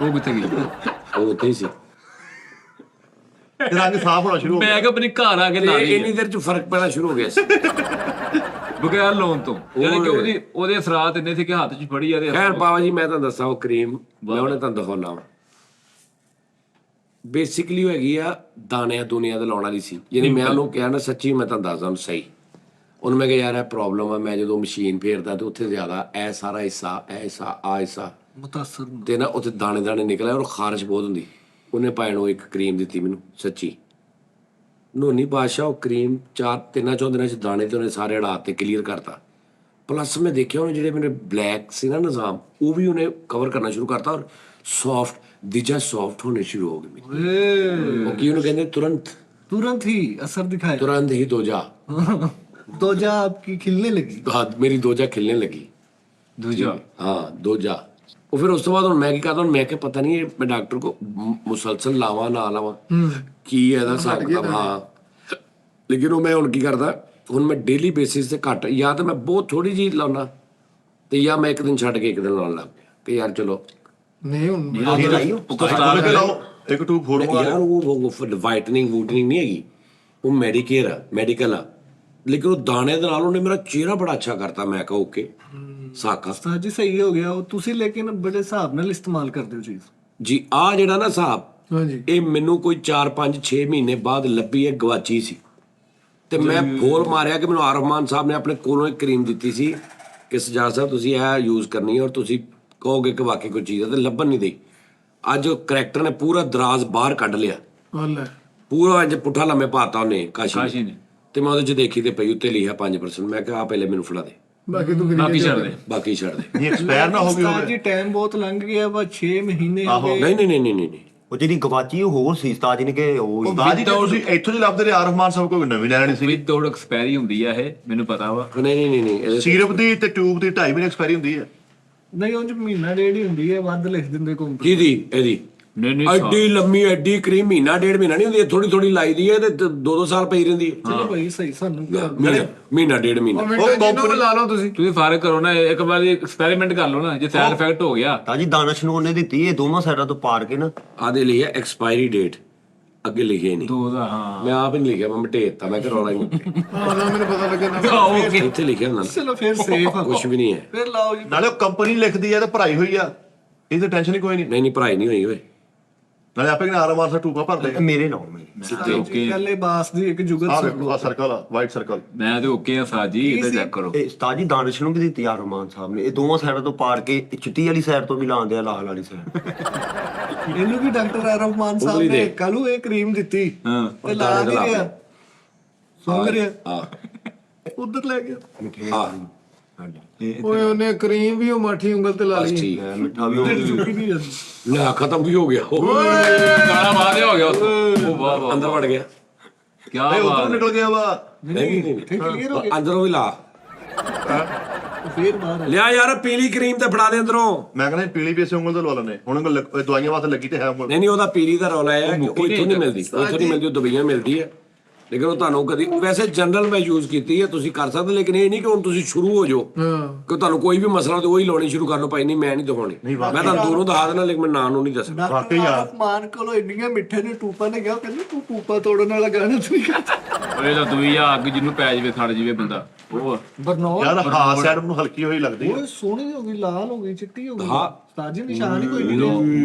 ਉਹ ਕਿੱਥੇ ਗਈ? ਉਹ ਉੱਥੇ ਹੀ ਸੀ। ਰੰਗ ਸਾਫ਼ ਹੋਣਾ ਸ਼ੁਰੂ ਹੋ ਮੈਂ ਗਿਆ ਕਿ ਆਪਣੀ ਘਰ ਆ ਕੇ ਲਾ ਤੇ ਲਈ ਇੰਨੀ ਦੇਰ ਚ ਫਰਕ ਪੈਣਾ ਸ਼ੁਰੂ ਹੋ ਗਿਆ ਸੀ। ਬਗੈਰ ਲੋਨ ਤੋਂ। ਯਾਨੀ ਕਿ ਉਹਦੇ ਅਸਰਾਤ ਇੰਨੇ ਸੀ ਕਿ ਹੱਥ 'ਚ ਫੜੀ ਆ ਤੇ ਖੈਰ ਬਾਬਾ ਜੀ ਮੈਂ ਤੁਹਾਨੂੰ ਦੱਸਾਂ ਉਹ ਕਰੀਮ ਮੈਂ ਉਹਨੇ ਤੁਹਾਨੂੰ ਦਿਖਾਉਣਾ ਵਾ। ਬੇਸਿਕਲੀ ਉਹ ਹੈਗੀ ਆ ਦਾਣਿਆਂ ਦੁਨੀਆ ਦੇ ਲਾਉਣ ਵਾਲੀ ਸੀ। ਯਾਨੀ ਮੈਂ ਉਹਨੂੰ ਕਿਹਾ ਨਾ ਸੱਚੀ ਮੈਂ ਤੁਹਾਨੂੰ ਦੱਸਦਾ ਸਹੀ। ਉਹਨੂੰ ਮੈਂ ਕਿਹਾ ਯਾਰ ਇਹ ਪ੍ਰੋਬਲਮ ਆ। ਮੈਂ ਜਦੋਂ ਮਸ਼ੀਨ ਫੇਰਦਾ ਤੇ ਉੱਥੇ ਜ਼ਿਆਦਾ ਇਹ ਸਾਰਾ ਹਿੱਸਾ ਇਹ ਹਿੱਸਾ ਆ ਹਿੱਸਾ ਮੁਤਾਸਰ ਹੁੰਦਾ। ਤੇ ਨਾ ਉੱਥੇ ਦਾਣੇ ਦਾਣੇ ਨਿਕਲਿਆ ਔਰ ਖਾਰਸ਼ ਬਹੁਤ ਹੁੰਦੀ। ਉਹਨੇ ਪਾਇਣ ਉਹ ਇੱਕ ਕਰੀਮ ਦਿੱਤੀ ਮੈਨੂੰ ਸੱਚੀ। ਨੋਨੀ ਬਾਦਸ਼ਾਹ ਉਹ ਕਰੀਮ 3-4 ਦਿਨਾਂ ਚ ਦਾਣੇ ਤੇ ਉਹਨੇ ਸਾਰੇ ਹੜਾ ਤੇ ਕਲੀਅਰ ਕਰਤਾ। ਪਲੱਸ ਮੈਂ ਦੇਖਿਆ ਉਹਨੇ ਜਿਹੜੇ ਮੇਰੇ ਬਲੈਕ ਸੀ ਨਾ ਨਿਜ਼ਾਮ ਉਹ ਵੀ ਉਹਨੇ ਕਵਰ ਕਰਨਾ ਸ਼ੁਰੂ ਕਰਤਾ ਔਰ ਸੌਫਟ ਦਿਜਾ ਸੌਫਟ ਹੋਣੇ ਸ਼ੁਰੂ ਹੋ ਗਏ। ਉਹ ਕੀ ਉਹਨੂੰ ਕਹਿੰਦੇ तुरंत ही असर दिखाया ਤੁਰੰਤ ਹੀ ਦੋਜਾ त्वचा आपकी खिलने लगी। ਹਾਂ ਮੇਰੀ ਦੋਜਾ ਖਿਲਣੇ ਲੱਗੀ। ਦੂਜਾ ਹਾਂ ਦੋਜਾ। ਉਹ ਫਿਰ ਉਸ ਤੋਂ ਬਾਅਦ ਹੁਣ ਮੈਂ ਕੀ ਕਰਦਾ ਹੁਣ ਮੈਂ ਕਿ ਪਤਾ ਨਹੀਂ ਇਹ ਮੈਂ ਡਾਕਟਰ ਕੋ ਮੁਸਲਸਲ ਲਾਵਾਂ ਨਾ ਲਾਵਾਂ ਕੀ ਇਹਦਾ ਹਿਸਾਬ ਕਿਤਾਬ। ਹਾਂ ਲੇਕਿਨ ਉਹ ਮੈਂ ਹੁਣ ਕੀ ਕਰਦਾ ਹੁਣ ਮੈਂ ਡੇਲੀ ਬੇਸਿਸ ਤੇ ਘੱਟ ਜਾਂ ਤਾਂ ਮੈਂ ਬਹੁਤ ਥੋੜੀ ਜਿਹੀ ਲਾਉਣਾ ਤੇ ਜਾਂ ਮੈਂ ਇੱਕ ਦਿਨ ਛੱਡ ਕੇ ਇੱਕ ਦਿਨ ਲਾਉਣ ਲੱਗ ਪਿਆ ਕਿ ਯਾਰ ਚਲੋ नहीं ਉਹਨੇ ਲਾਓ ਇੱਕ ਟੂਬ ਹੋਰ ਮੰਗਾ ਯਾਰ ਉਹ ਵਾਈਟਨਿੰਗ ਵੂਟਨਿੰਗ ਨਹੀਂ ਹੈਗੀ ਉਹ ਮੈਡੀਕੇਅਰ ਆ ਮੈਡੀਕਲ ਆ। ਲੇਕਿਨ ਉਹ ਦਾਣੇ ਦੇ ਨਾਲ ਉਹਨੇ ਮੇਰਾ ਚਿਹਰਾ ਬੜਾ ਅੱਛਾ ਕਰਤਾ। ਮੈਂ ਕਿਹਾ ਓਕੇ ਸਾਕਾ जी सही हो गया वो तुसी लेकिन बड़े हिसाब नाल इस्तेमाल करदे हो चीज। ਜੀ ਆ ਜਿਹੜਾ ਨਾ ਹਿਸਾਬ हाँ जी ਇਹ ਮੈਨੂੰ ਕੋਈ 4-5-6 ਮਹੀਨੇ ਬਾਅਦ ਲੱਭੀ ਹੈ ਗਵਾਚੀ ਸੀ ਤੇ ਮੈਂ ਫੋਲ ਮਾਰਿਆ ਕਿ ਮੈਨੂੰ ਆਰਮਾਨ ਸਾਹਿਬ ਨੇ ਆਪਣੇ ਕੋਲੋਂ ਇੱਕ ਕਰੀਮ ਦਿੱਤੀ ਸੀ ਕਿ ਸਜਾਦ ਸਾਹਿਬ ਤੁਸੀਂ ਇਹ ਯੂਜ਼ ਕਰਨੀ ਹੈ ਔਰ ਤੁਸੀਂ ਕਹੋਗੇ ਕਿ ਵਾਕਈ ਕੋਈ ਚੀਜ਼ ਹੈ ਤੇ ਲੱਭਣ ਨਹੀਂ ਦੇਈ। ਅੱਜ ਉਹ ਕਰੈਕਟਰ ਨੇ ਪੂਰਾ ਦਰਾਜ਼ ਬਾਹਰ ਕੱਢ ਲਿਆ वाला ਪੂਰਾ ਇੰਜ ਪੁੱਠਾ ਲੰਮੇ ਪਾਤਾ ਉਹਨੇ ਕਾਸ਼ੀ ਕਾਸ਼ੀ ਨੇ ਤੇ ਮੈਂ ਉਹਦੇ 'ਚ ਦੇਖੀ ਤੇ ਪਈ ਉੱਤੇ ਲਿਖਿਆ 5%। ਮੈਂ ਕਿਹਾ ਆ ਪਹਿਲੇ ਮੈਨੂੰ ਫੜਾ ਦੇ बाकी तो ਬਾਕੀ ਛੱਡ ਦੇ। ਬਾਕੀ ਛੱਡ ਦੇ। ਨਹੀਂ ਐਕਸਪਾਇਰ ਨਾ ਹੋ ਗਈ उस्ताद जी टाइम बहुत लंघ गया बस 6 महीने हो आहो। गए। ਨਹੀਂ ਨਹੀਂ ਨਹੀਂ ਨਹੀਂ ਨਹੀਂ ਨਹੀਂ ਉਹ ਜਿਹੜੀ ਗਵਾਚੀ ਉਹ ਹੋਰ ਸੀ ਉਸਤਾਦ ਜੀ ਨੇ ਕਿ ਉਹ ਉਹ ਬਾਜੀ ਤੁਸੀਂ ਇੱਥੋਂ ਜੀ ਲੱਭਦੇ ਰਹੇ ਆਰਫਮਾਨ ਸਾਹਿਬ ਕੋਈ ਨਵੀਂ ਲੈਣੀ ਸੀ ਵਿਦ ਤੋੜ ਐਕਸਪਾਇਰੀ ਹੁੰਦੀ ਆ ਇਹ ਮੈਨੂੰ ਪਤਾ ਵਾ। ਨਹੀਂ ਇਹਦੇ ਸੀਰਪ ਦੀ ਤੇ ਟਿਊਬ ਦੀ 2.5 ਮਹੀਨੇ ਐਕਸਪਾਇਰੀ ਹੁੰਦੀ ਹੈ। ਨਹੀਂ ਉਹ 'ਚ ਮਹੀਨਾ ਡੇਢ ਹੀ ਹੁੰਦੀ ਹੈ, ਵੱਧ ਲਿਖ ਦਿੰਦੇ ਕੰਪਨੀ। ਕਿਹਦੀ ਇਹਦੀ ਨਹੀਂ ਐਡੀ ਲੰਮੀ ਐਡੀ ਕਰੀਮ ਮਹੀਨਾ ਡੇਢ ਮਹੀਨਾ ਨਹੀਂ ਹੁੰਦੀ, ਥੋੜੀ ਥੋੜੀ ਲਾਈਦੀ ਹੈ ਤੇ 2-2 ਸਾਲ ਪਈ ਰਹਿੰਦੀ ਹੈ। ਚਲੋ ਭਾਈ ਸਹੀ, ਸਾਨੂੰ ਮਹੀਨਾ ਡੇਢ ਮਹੀਨਾ ਉਹ ਕੰਪਨੀ ਲਾ ਲਓ ਤੁਸੀਂ। ਤੁਸੀਂ ਫਰਕ ਕਰੋ ਨਾ, ਇੱਕ ਵਾਰੀ ਐਕਸਪੈਰੀਮੈਂਟ ਕਰ ਲਓ ਨਾ, ਜੇ ਸਾਈਡ ਇਫੈਕਟ ਹੋ ਗਿਆ ਤਾਂ ਜੀ ਦਾਨਸ਼ ਨੂੰ ਉਹਨੇ ਦਿੱਤੀ ਇਹ ਦੋਵਾਂ ਸਾਈਡਾਂ ਤੋਂ ਪਾੜ ਕੇ ਨਾ। ਆਦੇ ਲਈ ਹੈ ਐਕਸਪਾਇਰੀ ਡੇਟ, ਅੱਗੇ ਲਿਖਿਆ ਨਹੀਂ। ਦੋ ਦਾ ਹਾਂ ਮੈਂ ਆਪ ਹੀ ਨਹੀਂ ਲਿਖਿਆ, ਮੈਂ ਮਟੇਤਾ, ਮੈਂ ਕਰਵਾਉਣਾ ਹੀ ਨਹੀਂ। ਹਾਂ ਨਾ ਮੈਨੂੰ ਪਤਾ ਲੱਗਿਆ ਨਾ। ਇੱਥੇ ਲਿਖਿਆ ਹੁੰਦਾ ਚਲੋ ਫਿਰ ਸੇਫ ਆ, ਕੁਝ ਵੀ ਨਹੀਂ ਹੈ। ਫਿਰ ਲਾਓ ਜੀ। ਨਾਲੇ ਉਹ ਕੰਪਨੀ ਲਿਖਦੀ ਹੈ ਤੇ ਭਰਾਈ ਹੋਈ ਆ, ਇਹ ਤਾਂ ਟੈਨਸ਼ਨ ਹੀ ਕੋਈ ਨਹੀਂ। ਨਹੀਂ ਪੜ੍ਹਾਈ ਨਹੀਂ ਹੋਈ ਓਏ। ਨਾਲੇ ਆਪੇ ਕਿ ਆਰਮਾਨ ਸਾਹਿਬ ਟੂਪਾ ਭਰਦੇ ਆ। ਮੇਰੇ ਨਾਲ ਮੇਰੇ ਓਕੇ ਪਹਿਲੇ ਬਾਸ ਦੀ ਇੱਕ ਜੁਗਤ ਆਹ ਸੀ। ਵੇਖੋ ਆ ਸਰਕਲ ਆ, ਵਾਈਟ ਸਰਕਲ। ਮੈਂ ਤੇ ਓਕੇ ਆ ਸਾਜੀ, ਇਹਦਾ ਚੈੱਕ ਕਰੋ। ਇਹ ਉਸਤਾਦ ਜੀ ਦਾਨਸ਼ ਨੂੰ ਵੀ ਦਿੱਤੀ ਆਰਮਾਨ ਸਾਹਿਬ ਨੇ, ਇਹ ਦੋਵਾਂ ਸਾਈਡਾਂ ਤੋਂ ਪਾੜ ਕੇ ਚਿੱਟੀ ਵਾਲੀ ਸਾਈਡ ਤੋਂ ਵੀ ਲਾਉਂਦੇ ਆ, ਲਾਲ ਵਾਲੀ ਸਾਈਡ। ਇਹਨੂੰ ਵੀ ਡਾਕਟਰ ਆਰਫਮਾਨ ਸਾਹਿਬ ਨੇ ਕੱਲੂ ਇਹ ਕਰੀਮ ਦਿੱਤੀ ਹਾਂ ਤੇ ਲਾ ਨਹੀਂ ਰਿਹਾ, ਸੁੰਘ ਰਿਹਾ, ਆ ਉਧਰ ਲੈ ਗਿਆ। ਆ ਓਏ ਉਹਨੇ ਕਰੀਮ ਵੀ ਉਹ ਮਾਠੀ ਉਂਗਲ ਤੇ ਲਾ ਲਈ। ਠੀਕ ਮਿੱਠਾ ਵੀ ਹੋ ਚੁੱਕੀ ਨਹੀਂ ਜਾਂਦੀ। ਲੈ ਖਤਮ ਵੀ ਹੋ ਗਿਆ। ਗਾਣਾ ਬਾਦੇ ਹੋ ਗਿਆ ਉਹ ਵਾਹ ਵਾਹ ਅੰਦਰ ਵੜ ਗਿਆ। ਕੀ ਇਹ ਉਧਰੋਂ ਬਾਤ ਨਿਕਲ ਗਿਆ ਵਾ। ਨਹੀਂ ਕਲੀਅਰ ਹੋ ਗਿਆ, ਅੰਦਰੋਂ ਵੀ ਲਾ ਫੇਰ ਬਾਹਰ ਆ। ਲਿਆ ਯਾਰ, ਪੀਲੀ ਕਰੀਮ ਤੇ ਫੜਾ ਦੇ ਅੰਦਰੋਂ। ਮੈਂ ਕਹਿੰਦਾ ਪੀਲੀ ਪੀਸੇ ਉਂਗਲ ਤੋਂ ਲਵਾ ਲੈਣੇ ਹੁਣ, ਇਹ ਦਵਾਈਆਂ ਵਾਸਤੇ ਲੱਗੀ ਤੇ ਹੈ ਉਂਗਲ। ਨਹੀਂ ਉਹਦਾ ਪੀਲੀ ਦਾ ਰੌਲਾ ਹੈ ਕਿ ਉਹ ਇੱਥੋਂ ਨਹੀਂ ਮਿਲਦੀ, ਉੱਥੋਂ ਨਹੀਂ ਮਿਲਦੀ, ਉਹ ਦੁਬਈਆਂ ਮਿਲਦੀ ਹੈ। ਲੇਕਿਨ ਉਹ ਤੁਹਾਨੂੰ ਕਦੀ ਵੈਸੇ ਜਨਰਲ ਮੈਂ ਯੂਜ਼ ਕੀਤੀ ਹੈ, ਤੁਸੀਂ ਕਰ ਸਕਦੇ, ਲੇਕਿਨ ਇਹ ਨਹੀਂ ਕਿ ਹੁਣ ਤੁਸੀਂ ਸ਼ੁਰੂ ਹੋ ਜਾਓ ਕਿ ਤੁਹਾਨੂੰ ਕੋਈ ਵੀ ਮਸਲਾ ਤੇ ਉਹੀ ਲਾਉਣੀ ਸ਼ੁਰੂ ਕਰ ਲਓ। ਭਾਈ ਨਹੀਂ ਮੈਂ ਨਹੀਂ ਦਿਖਾਉਣੀ, ਮੈਂ ਤੁਹਾਨੂੰ ਦੂਰੋਂ ਦਿਖਾ ਦੇਣਾ, ਲੇਕਿਨ ਮੈਂ ਨਾਂ ਨੂੰ ਨਹੀਂ ਦੱਸਣਾ। ਡਾਕਟਰ ਆਰਫਮਾਨ ਕੋਲੋਂ ਇੰਨੀਆਂ ਮਿੱਠੇ ਨੇ ਟੂਪਾਂ ਨੇ ਗਿਆ, ਕਹਿੰਦੇ ਤੂੰ ਟੂਪਾ ਤੋੜਨ ਵਾਲਾ ਗਾਣਾ ਤੂੰ ਹੀ ਕਰਦਾ। ਓਏ ਤਾਂ ਦੂਈ ਆ ਅੱਗ ਜਿਹਨੂੰ ਪੈ ਜਾਵੇ ਥੜ ਜਾਵੇ ਬੰਦਾ ਉਹ ਬਰਨੌਲ ਯਾਰ ਹਾਂ ਸਾਈਡ ਨੂੰ ਹਲਕੀ ਹੋਈ ਲੱਗਦੀ ਹੈ। ਓਏ ਸੋਹਣੀ ਹੋ ਗਈ, ਲਾਲ ਹੋ ਗਈ, ਚਿੱਟੀ ਹੋ ਗਈ। ਹਾਂ। ਤਾਜੀ ਨਿਸ਼ਾਨ ਹੀ ਕੋਈ ਨਹੀਂ।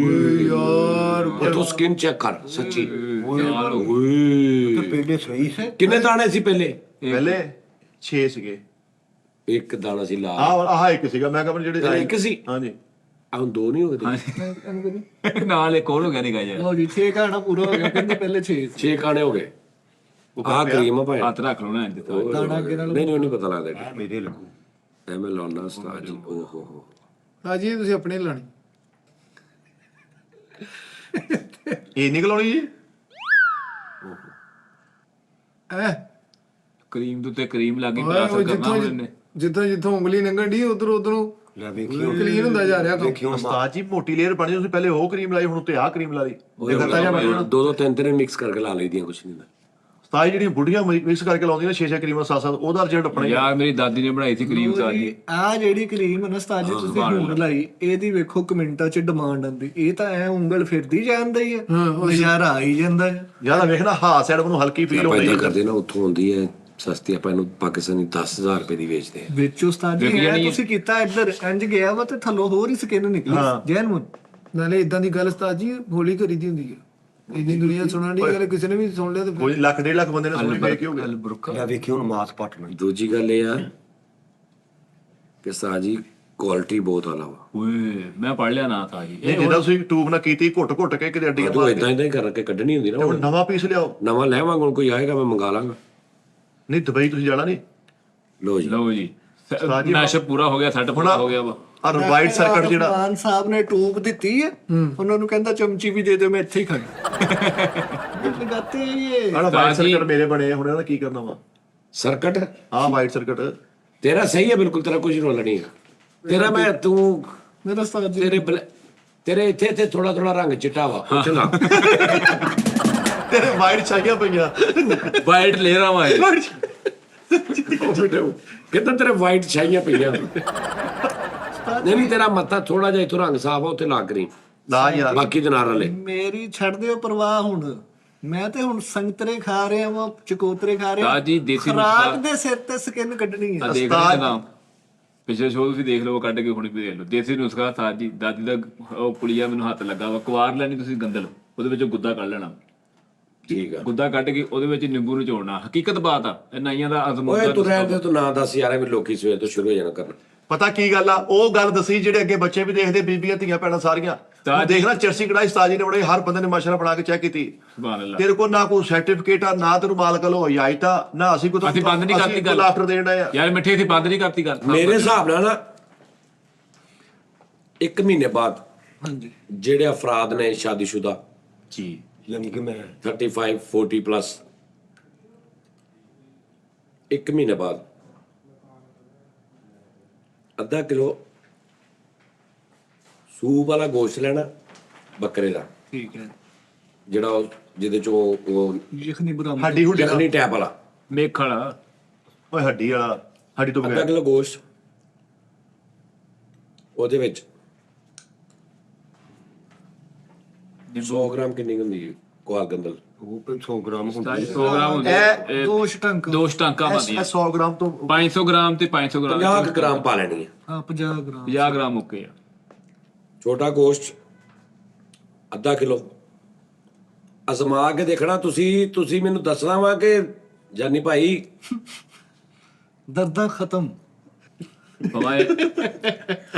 ਯਾਰ ਉੱਥੋਂ ਸਕਿਨ ਚੈੱਕ ਕਰ ਸੱਚੀ। ਓਏ ਪਹਿਲੇ ਸਹੀ ਸੀ। ਕਿੰਨੇ ਦਾਣੇ ਸੀ ਪਹਿਲੇ? ਪਹਿਲੇ 6 ਸੀਗੇ। ਇੱਕ ਦਾਣਾ ਸੀ ਲਾਲ। ਆਹ ਇੱਕ ਸੀਗਾ, ਮੈਂ ਕਹਿੰਦਾ ਜਿਹੜੇ ਪਹਿਲੇ ਇੱਕ ਸੀ, ਹਾਂਜੀ ਆ ਹੁਣ ਦੋ ਨਹੀਂ ਹੋ ਗਏ। ਨਾਲ ਇੱਕ ਹੋਰ ਹੋ ਗਿਆ ਨਿਕਾ ਯਾਰ। ਲਓ ਜੀ 6 ਘਾਣਾ ਪੂਰਾ ਹੋ ਗਿਆ, ਕਹਿੰਦੇ ਪਹਿਲੇ 6 6 ਕਾਣੇ ਹੋ ਗਏ। ਆਹ ਕਰੀਮ ਆ ਭਾਈ। ਹੱਥ ਰੱਖ ਲਓ ਨਾ ਇੰਜ ਤਾਂ ਦਾਣਾ ਅੱਗੇ ਨਾਲ। ਨਹੀਂ ਨਹੀਂ ਪਤਾ ਲੱਗਦਾ ਮੇਰੇ ਲੱਗੂ ਐਵੇਂ ਲਾਉਣਾ ਉਸਤਾਦ ਜੀ। ਓ ਹੋ ਹੋ ਹਾਜੀ ਤੁਸੀਂ ਆਪਣੇ ਲਾਣੀ। ਇਹ ਨਿਕਲਾਉਣੀ ਜੀ। ਐ ਕਰੀਮ ਤੋਂ ਤੇ ਕਰੀਮ ਲੱਗੀ ਓਏ ਪਲਾਸਟਰ ਉਹ ਕਰਨਾ ਹੁਣ ਇਹਨੇ। ਜਿੱਥੋਂ ਉਂਗਲੀ ਲੰਘਣ ਦੀ ਉਧਰ ਉਧਰੋਂ ਲੈ ਵੇਖਿਓ ਕਲੀਨ ਹੁੰਦਾ ਜਾ ਰਿਹਾ ਕੰਮ। ਵੇਖਿਓ ਉਸਤਾਦ ਜੀ ਮੋਟੀ ਲੇਅਰ ਬਣੀ, ਤੁਸੀਂ ਪਹਿਲੇ ਉਹ ਕਰੀਮ ਲਾਈ, ਹੁਣ ਉੱਤੇ ਆਹ ਕਰੀਮ ਲਾ ਲਈ। ਦੋ ਦੋ ਤਿੰਨ ਤਿੰਨ ਮਿਕਸ ਕਰਕੇ ਲਾ ਲਈਦੀਆਂ, ਕੁਛ ਨਹੀਂ ਹੁੰਦਾ। ਉਸਤਾਦ ਜਿਹੜੀਆਂ ਬੁੱਢੀਆਂ ਮਿਕਸ ਕਰਕੇ ਲਾਉਂਦੀਆਂ 6-6 ਕਰੀਮਾਂ ਸਾਥ ਉਹਦਾ ਰਿਜ਼ਲਟ ਆਪਣਾ ਹੀ ਆ। ਯਾਰ ਮੇਰੀ ਦਾਦੀ ਨੇ ਬਣਾਈ ਸੀ ਕਰੀਮ ਸਾਜੀ। ਆ ਜਿਹੜੀ ਕਰੀਮ ਹੈ ਨਾ ਉਸਤਾਦ ਜੀ ਤੁਸੀਂ ਹੁਣ ਲਾਈ, ਇਹਦੀ ਵੇਖੋ ਕਮੈਂਟਾਂ 'ਚ ਡਿਮਾਂਡ ਆਉਂਦੀ। ਇਹ ਤਾਂ ਐ ਉਂਗਲ ਫਿਰਦੀ ਜਾਂਦਾ ਹੀ ਹੈ, ਨਜ਼ਾਰਾ ਆ ਹੀ ਜਾਂਦਾ ਹੈ। ਯਾਰ ਵੇਖਣਾ ਹਾਂ ਸਾਈਡ ਨੂੰ ਹਲਕੀ ਫੀਲ ਆਪਾਂ ਹੁੰਦੀ ਏਦਾਂ ਹੈ। ਕਰਦੇ ਨਾ, ਉੱਥੋਂ ਆਉਂਦੀ ਹੈ ਸਸਤੀ, ਆਪਾਂ ਇਹਨੂੰ ਪਾਕਿਸਤਾਨੀ 10,000 ਰੁਪਏ ਦੀ ਵੇਚਦੇ ਆ। ਵਿੱਚ ਉਸਤਾਦ ਜੀ ਹੈ, ਤੁਸੀਂ ਕੀਤਾ ਇੱਧਰ ਇੰਜ ਗਿਆ ਵਾ ਤੇ ਥੱਲੋਂ ਹੋਰ ਹੀ ਸਕਿਨ ਨਿਕਲੀ ਜੈਨੂਨ। ਨਾਲੇ ਇਦਾਂ ਦੀ ਗੱਲ ਉਸਤਾਦ ਜੀ ਹੌਲੀ ਕਰੀ ਦੀ ਹੁੰਦੀ ਹੈ। ਇੰਨੀ ਦੁਨੀਆ ਸੁਣਨ ਦੀ ਗੱਲ ਕਿਸੇ ਨੇ ਵੀ ਸੁਣ ਲਿਆ ਤੇ ਫਿਰ ਕੋਈ ਲੱਖ 1.5 ਲੱਖ ਬੰਦੇ ਨੇ ਸੁਣੀ ਵੇਖ ਕੇ ਹੋ ਗਿਆ। ਲੈ ਵੇਖਿਓ ਹੁਣ ਮਾਸ ਪਟਣਾ। ਦੂਜੀ ਗੱਲ ਇਹ ਆ ਕਿ ਸਾਜੀ ਕੁਆਲਿਟੀ ਬਹੁਤ ਆਲਾ ਵਾ। ਓਏ ਮੈਂ ਪੜ ਲਿਆ ਨਾ ਸਾਜੀ। ਨਹੀਂ ਜਿਹੜਾ ਤੁਸੀਂ ਟੂਬ ਨਾਲ ਕੀਤੀ ਘੁੱਟ ਕੇ ਕਿਤੇ ਅੱਡੀਆਂ ਤੂੰ ਇਦਾਂ ਇਦਾਂ ਹੀ ਕਰਕੇ ਕੱਢਣੀ ਹੁੰਦੀ ਨਾ। ਹੁਣ ਨਵਾਂ ਪੀਸ ਲਿਆਓ। ਨਵਾਂ ਲੈਵਾਂਗਾ, ਹੁਣ ਕੋਈ ਆਏਗਾ ਮੈਂ ਮੰਗਾ ਲਾਂਗਾ। ਨਹੀਂ ਦੁਬਈ ਤੁਸੀਂ ਜਾਣਾ ਨਹੀਂ। ਲੋ ਜੀ ਲਓ ਜੀ ਮੈਸ਼ਅਪ ਪੂਰਾ ਹੋ ਗਿਆ, ਸੈਟ ਪੂਰਾ ਹੋ ਗਿਆ ਵਾ। ਆ ਵਾਈਟ ਸਰਕਟ ਜਿਹੜਾ ਮਾਨ ਸਾਹਿਬ ਨੇ ਟੂਬ ਦਿੱਤੀ ਹੈ, ਉਹਨਾਂ ਨੂੰ ਕਹਿੰਦਾ ਚਮਚੀ ਵੀ ਦੇ ਦਿਓ, ਮੈਂ ਇੱਥੇ ਹੀ ਖਾਣੀ। ਲਗਾਤੇ ਇਹ ਆਹ ਵਾਈਟ ਸਰਕਟ ਮੇਰੇ ਬਣੇ ਆ, ਹੁਣ ਇਹਦਾ ਕੀ ਕਰਨਾ ਵਾ? ਸਰਕਟ ਆਹ ਵਾਈਟ ਸਰਕਟ ਤੇਰਾ ਸਹੀ ਹੈ ਬਿਲਕੁਲ, ਤੇਰਾ ਕੁਝ ਰੋਲ ਨਹੀਂ ਹੈ ਤੇਰਾ। ਮੈਂ ਤੂੰ ਮੇਰਾ ਉਸਤਾਦ ਜੀ ਤੇਰੇ ਇੱਥੇ ਥੋੜਾ ਥੋੜਾ ਰੰਗ ਚਿੱਟਾ ਵਾ, ਪੁੱਛ ਨਾ। ਤੇਰੇ ਵਾਈਟ ਚਾਹੀਆਂ ਪਈਆਂ। ਵਾਈਟ ਲੇਅਰਾਂ ਵਾ ਇਹ। ਕਿੱਦਾਂ ਤੇਰੇ ਵਾਈਟ ਛਾਈਆਂ ਪਈਆਂ? ਨਹੀਂ ਤੇਰਾ ਮੱਥਾ ਥੋੜਾ ਜਿਹਾ ਇੱਥੋਂ ਰੰਗ ਸਾਫ ਆ, ਉੱਥੇ ਲੱਗ ਕਰੀ ਨਾ ਯਾਰ ਬਾਕੀ ਦੇ ਨਾਲ ਵਾਲੇ। ਮੇਰੀ ਛੱਡ ਦਿਓ ਪਰਵਾਹ ਹੁਣ। ਮੈਂ ਤੇ ਹੁਣ ਸੰਗਤਰੇ ਖਾ ਰਿਹਾ ਵਾਂ, ਚਕੋਤਰੇ ਖਾ ਰਿਹਾ। ਉਸਤਾਦ ਜੀ, ਦੇਸੀ ਖੁਰਾਕ ਦੇ ਸਿਰ ਤੇ ਸਕਿਨ ਕੱਢਣੀ ਹੈ। ਆ ਦੇਖ ਰਹੇ ਜਨਾਬ, ਪਿਛਲੇ ਸ਼ੋਅ ਤੁਸੀਂ ਦੇਖ ਲਓ, ਕੱਢ ਕੇ ਹੁਣ ਵੀ ਦੇਖ ਲਓ। ਦੇਸੀ ਨੁਸਖਾ ਉਸਤਾਦ ਜੀ, ਦਾਦੀ ਦਾ ਉਹ ਪੁਲੀਆ ਮੈਨੂੰ ਹੱਥ ਲੱਗਾ ਵਾ। ਕੁਆਰ ਲੈਣੀ ਤੁਸੀਂ ਗੰਦਲ, ਉਹਦੇ ਵਿੱਚੋਂ ਗੁੱਦਾ ਕੱਢ ਲੈਣਾ। ਠੀਕ ਆ, ਗੁੱਦਾ ਕੱਢ ਕੇ ਉਹਦੇ ਵਿੱਚ ਨਿੰਬੂ ਨਿਚੋੜਨਾ। ਹਕੀਕਤ ਬਾਤ ਆ, ਇਹ ਨਾਈਆਂ ਦਾ ਅਜ਼ਮਤ ਓਏ ਦਾ ਤੂੰ ਰਹਿਣ ਦੇ, ਤੂੰ ਨਾ ਦੱਸ ਯਾਰ, ਐਵੇਂ ਲੋਕੀ ਸਵੇਰ ਤੋਂ ਸ਼ੁਰੂ ਹੋ ਜਾਣਾ ਕਰਨਾ। ਪਤਾ ਕੀ ਗੱਲ ਆ, ਉਹ ਗੱਲ ਦੱਸੀ ਜਿਹੜੇ ਅੱਗੇ ਬੱਚੇ ਵੀ ਦੇਖਦੇ, ਬੀਬੀਆਂ ਧੀਆਂ ਭੈਣਾਂ ਸਾਰੀਆਂ। ਤੂੰ ਦੇਖਣਾ ਚਰਸੀ ਕੜਾਈ ਉਸਤਾਦ ਜੀ ਨੇ ਬੜੇ, ਹਰ ਬੰਦੇ ਨੇ ਮਾਸ਼ਾਅੱਲਾ ਬਣਾ ਕੇ ਚੈੱਕ ਕੀਤੀ। ਸੁਭਾਨ ਅੱਲਾਹ। ਤੇਰੇ ਕੋਲ ਨਾ ਕੋਈ ਸਰਟੀਫਿਕੇਟ ਆ, ਨਾ ਤੈਨੂੰ ਮਾਲਕ ਵੱਲੋਂ ਹਦਾਇਤ ਆ, ਨਾ ਅਸੀਂ ਕੋਈ ਅਸੀਂ ਬੰਦ ਨਹੀਂ ਕਰਤੀ ਗੱਲ। ਆਫਟਰ ਦੇਣ ਆ ਯਾਰ ਮਿੱਠੇ ਅਸੀਂ ਬੰਦ ਨਹੀਂ ਕਰਤੀ ਗੱਲ। ਮੇਰੇ ਹਿਸਾਬ ਨਾਲ ਨਾ 1 ਮਹੀਨੇ ਬਾਅਦ ਹਾਂਜੀ ਜਿਹੜੇ ਅਫਰਾਦ ਨੇ ਸ਼ਾਦੀशुदा ਜੀ ਯਾਨੀ ਕਿ ਮੈਂ 35 40 ਪਲੱਸ। 1 ਮਹੀਨੇ ਬਾਅਦ ਅੱਧਾ ਕਿਲੋ ਸੂਪ ਵਾਲਾ ਗੋਸ਼ਤ ਲੈਣਾ ਬੱਕਰੇ ਦਾ, ਠੀਕ ਹੈ। ਜਿਹੜਾ ਜਿਹਦੇ ਚੋਂ ਉਹ ਯਖਨੀ ਬਰਾਮਦ। ਹੱਡੀ ਹੁੱਡੀ ਦਾ। ਯਖਨੀ ਟੈਪ ਵਾਲਾ, ਮੇਖ ਵਾਲਾ। ਓਏ ਹੱਡੀ ਵਾਲਾ, ਹੱਡੀ ਤੋਂ ਅੱਧਾ ਬਗੈਰ। ਕਿਲੋ ਗੋਸ਼ਤ, ਉਹਦੇ ਵਿੱਚ 100 ਗ੍ਰਾਮ ਕਿੰਨੀ ਕੁ ਹੁੰਦੀ ਹੈ ਕੁਆਲ ਗੰਦਲ? ਉਹ 100 ਗ੍ਰਾਮ ਹੁੰਦੀ 100 ਗ੍ਰਾਮ ਹੁੰਦੇ ਇਹ ਦੋ ਸ਼ਟੰਕ। ਦੋ ਸਟਾਂਕਾਂ ਇਹ ਬਣਦੀਆਂ 100 ਗ੍ਰਾਮ ਤੋਂ 500 ਗ੍ਰਾਮ ਤੇ 500 ਗ੍ਰਾਮ 50 ਗ੍ਰਾਮ ਪਾ ਲੈਣੀ ਹੈ। ਹਾਂ 50 ਗ੍ਰਾਮ। 50 ਗ੍ਰਾਮ ਮੁੱਕੇ ਆ। ਛੋਟਾ ਗੋਸ਼ਤ ਅੱਧਾ ਕਿਲੋ ਅਜ਼ਮਾ ਕੇ ਦੇਖਣਾ। ਤੁਸੀਂ ਮੈਨੂੰ ਦੱਸਣਾ ਵਾ ਕਿ ਜਾਨੀ ਭਾਈ ਦਰਦਾਂ ਖਤਮ। ਹਵਾਏ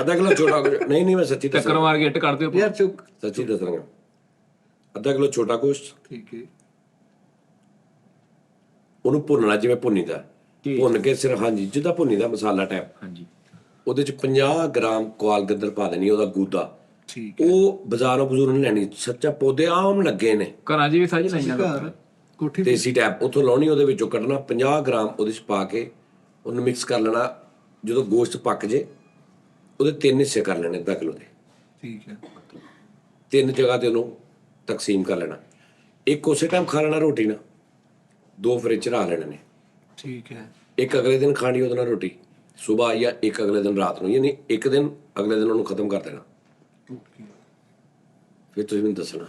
ਅੱਧਾ ਕਿਲੋ ਛੋਟਾ ਨਹੀਂ ਮੈਂ ਸੱਚੀ ਟੱਕਰ ਦੱਸਾਂ, ਮਾਰ ਕੇ ਇੱਟ ਕੱਢ ਦਿਓ। ਯਾਰ ਚੁੱਕ। ਸੱਚੀ ਦੱਸਾਂਗਾ। ਅੱਧਾ ਕਿਲੋ ਛੋਟਾ ਗੋਸ਼ਤ, ਠੀਕ ਹੈ। ਉਹਨੂੰ ਭੁੰਨਣਾ ਜਿਵੇਂ ਭੁੰਨੀਦਾ, ਠੀਕ। ਭੁੰਨ ਕੇ ਸਿਰ ਹਾਂਜੀ ਜਿੱਦਾਂ ਭੁੰਨੀਦਾ ਮਸਾਲਾ ਟਾਈਪ। ਹਾਂਜੀ ਉਹਦੇ ਚ 50 ਗ੍ਰਾਮ ਕੁਆਲ ਗੰਦਲ ਪਾ ਦੇਣੀ, ਉਹਦਾ ਗੂਦਾ। ਠੀਕ ਉਹ ਬਾਜ਼ਾਰੋਂ ਬਜ਼ੂਰੋਂ ਨਹੀਂ ਲੈਣੀ, ਸੱਚਾ ਪੌਦੇ ਆਮ ਲੱਗੇ ਨੇ ਘਰਾਂ 'ਚ ਵੀ ਸਾਜੀ ਲਾਈਆਂ ਘਰ ਕੋਠੀ ਦੇਸੀ ਟੈਪ, ਉੱਥੋਂ ਲਾਉਣੀ, ਉਹਦੇ ਵਿੱਚੋਂ ਕੱਢਣਾ 50 ਗ੍ਰਾਮ ਉਹਦੇ ਚ ਪਾ ਕੇ ਉਹਨੂੰ ਮਿਕਸ ਕਰ ਲੈਣਾ। ਜਦੋਂ ਗੋਸ਼ਤ ਪੱਕ ਜੇ ਉਹਦੇ 3 ਹਿੱਸੇ ਕਰ ਲੈਣੇ ਅੱਧਾ ਕਿਲੋ ਦੇ, ਠੀਕ ਹੈ। 3 ਜਗ੍ਹਾ ਤੇ ਉਹਨੂੰ ਤਕਸੀਮ ਕਰ ਲੈਣਾ। ਇੱਕ ਉਸੇ ਟਾਈਮ ਖਾ ਲੈਣਾ ਰੋਟੀ ਨਾਲ, 2 ਫਰਿੱਜ 'ਚ ਰੱਖ ਲੈਣੇ ਨੇ। ਠੀਕ ਹੈ। ਇੱਕ ਅਗਲੇ ਦਿਨ ਖਾਣੀ ਉਹਦੇ ਨਾਲ ਰੋਟੀ ਸਵੇਰ ਜਾਂ ਇੱਕ ਅਗਲੇ ਦਿਨ ਰਾਤ ਨੂੰ, ਯਾਨੀ ਇੱਕ ਦਿਨ ਅਗਲੇ ਦਿਨ ਉਹਨੂੰ ਖਤਮ ਕਰ ਦੇਣਾ। ਫਿਰ ਤੁਸੀਂ ਮੈਨੂੰ ਦੱਸਣਾ।